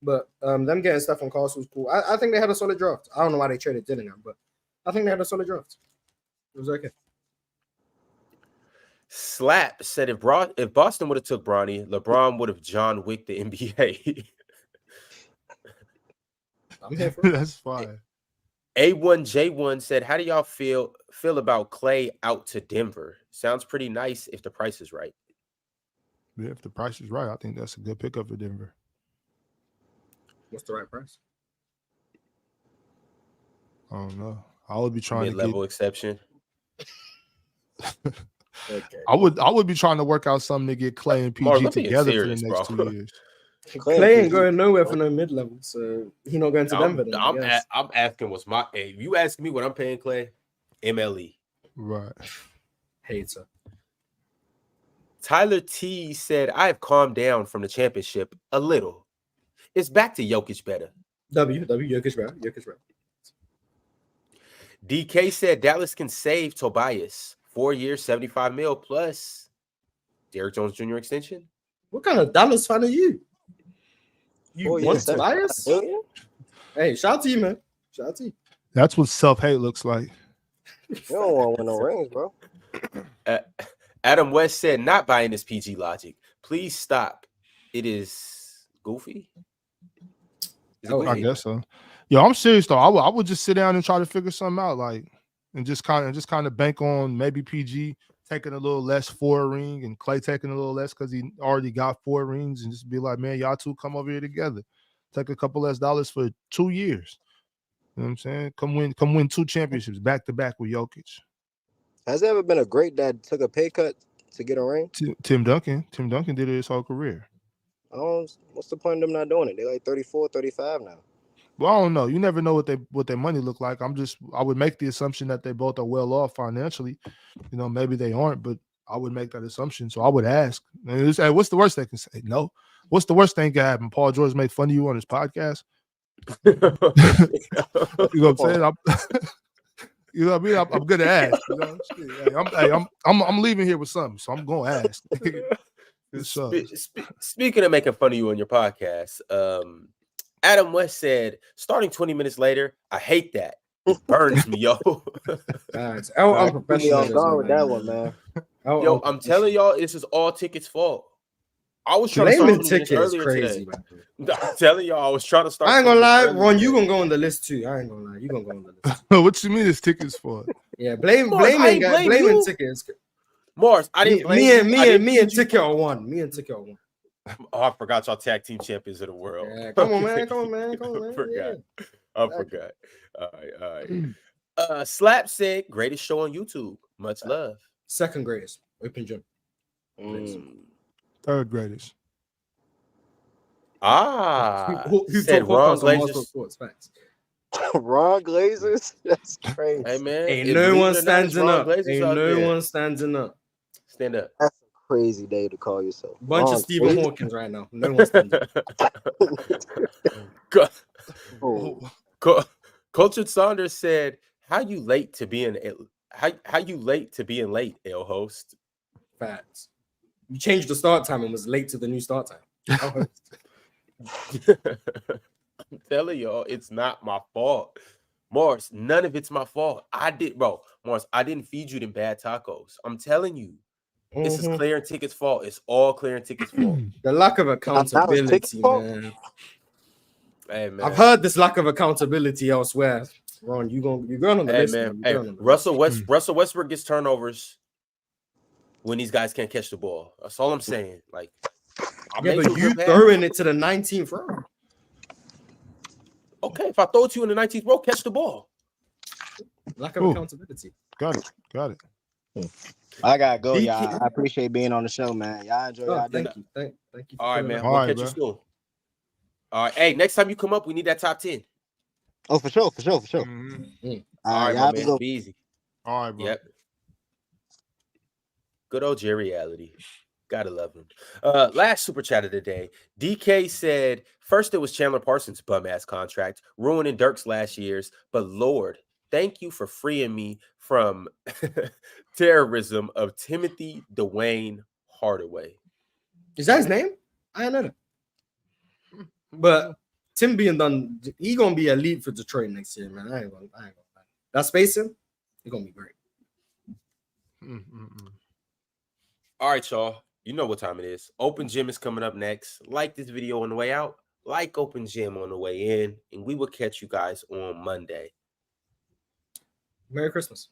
But them getting Stephen Castle was cool. I think they had a solid draft. I don't know why they traded Dillingham, but I think they had a solid draft. It was okay. Slap said if Boston would have took Bronny, LeBron would have John Wick the NBA. I'm here for it. That's fine. A1J1 said, how do y'all feel about Clay out to Denver? Sounds pretty nice if the price is right. Yeah, if the price is right, I think that's a good pickup for Denver. What's the right price? I don't know. I would be trying mid-level exception. Okay. I would be trying to work out something to get Clay and PG Mark, together serious, for the next bro. 2 years. Clay ain't going nowhere for no mid-level, so he not going to Denver. Then, I'm asking what's my. Hey, you asking me what I'm paying Clay? MLE. Right. Hater. Tyler T said, I have calmed down from the championship a little. It's back to Jokic better. Jokic right. DK said Dallas can save Tobias. 4 years, 75 mil plus Derrick Jones Jr. extension. What kind of Dallas fan are you? You 4 want years, Tobias? 75 million? Hey, shout out to you, man. Shout out to you. That's what self-hate looks like. You don't want to win no rings, bro. Adam West said, not buying this PG logic. Please stop. It is goofy. Is it I goofy? guess so. Yo, I'm serious though. I would just sit down and try to figure something out, like, and just kind of bank on maybe PG taking a little less for a ring and Clay taking a little less because he already got 4 rings, and just be like, man, y'all two come over here together. Take a couple less dollars for 2 years. You know what I'm saying? Come win 2 championships back to back with Jokic. Has there ever been a great that took a pay cut to get a ring? Tim Duncan did it his whole career. What's the point of them not doing it? They're like 34, 35 now. Well, I don't know. You never know what their money look like. I would make the assumption that they both are well off financially. You know, maybe they aren't, but I would make that assumption. So I would ask, hey, what's the worst they can say? No. What's the worst thing can happen? Paul George made fun of you on his podcast. You know what I'm saying? You know what I mean? I'm gonna ask. You know? Hey, I'm leaving here with something, so I'm gonna ask. Speaking of making fun of you on your podcast, Adam West said, starting 20 minutes later, I hate that. It burns me, yo. I'm professional with that one, man. Yo, I'm telling y'all, this is all Ticket's fault. I was trying to start Ticket earlier crazy, today. Man. I'm telling y'all, I was trying to start. I ain't gonna lie, Ron, you gonna go on the list too. I ain't gonna lie, you gonna go on the list. What you mean it's Ticket's fault? Yeah, blaming Tickets. Mars, I didn't blame me and Ticket are one. Me and Ticket are one. Oh, I forgot y'all tag team champions of the world. Yeah, come on, man. I forgot. All right. Slap said, greatest show on YouTube. Much love. Second greatest. Open gym. Third greatest. Who said Ron Glazers. Ron Glazers? That's crazy. Hey, man. Ain't no one standing up. Stand up. That's a crazy day to call yourself. Bunch of Stephen Hawkins right now. No one standing up. Cultured Saunders said, how you late to being late, L host? Facts. You changed the start time and was late to the new start time. I'm telling y'all, it's not my fault. Morris, none of it's my fault. Morris, I didn't feed you them bad tacos. I'm telling you. This is Clear and Ticket's fault. It's all Clear and Ticket's fault. The lack of accountability, man. Hey, man. I've heard this lack of accountability elsewhere. Ron, you're going on the list, man. Hey, Russell Westbrook gets turnovers when these guys can't catch the ball. That's all I'm saying. Like, but you throwing it to the 19th row. Okay, if I throw it to you in the 19th row, catch the ball. Lack of accountability. Got it. I gotta go, y'all. I appreciate being on the show, man. Y'all enjoy y'all day. Thank you. All right, man. We'll catch you soon. All right. Hey, next time you come up, we need that top 10. Oh, for sure. Mm-hmm. All right, my man. Be easy. All right, bro. Yep. Good old Jerry reality. Gotta love him. Last super chat of the day. DK said, first it was Chandler Parsons' bum-ass contract, ruining Dirk's last year's, but Lord, thank you for freeing me from terrorism of Timothy Dwayne Hardaway. Is that his name? I didn't know that. But Tim being done, he gonna be elite for Detroit next year, man. I ain't gonna lie. That spacing, it's gonna be great. All right, y'all. You know what time it is. Open Gym is coming up next. Like this video on the way out. Like Open Gym on the way in. And we will catch you guys on Monday. Merry Christmas.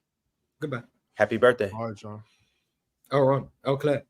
Goodbye. Happy birthday. All right, John. Oh, Ron. Oh, Claire.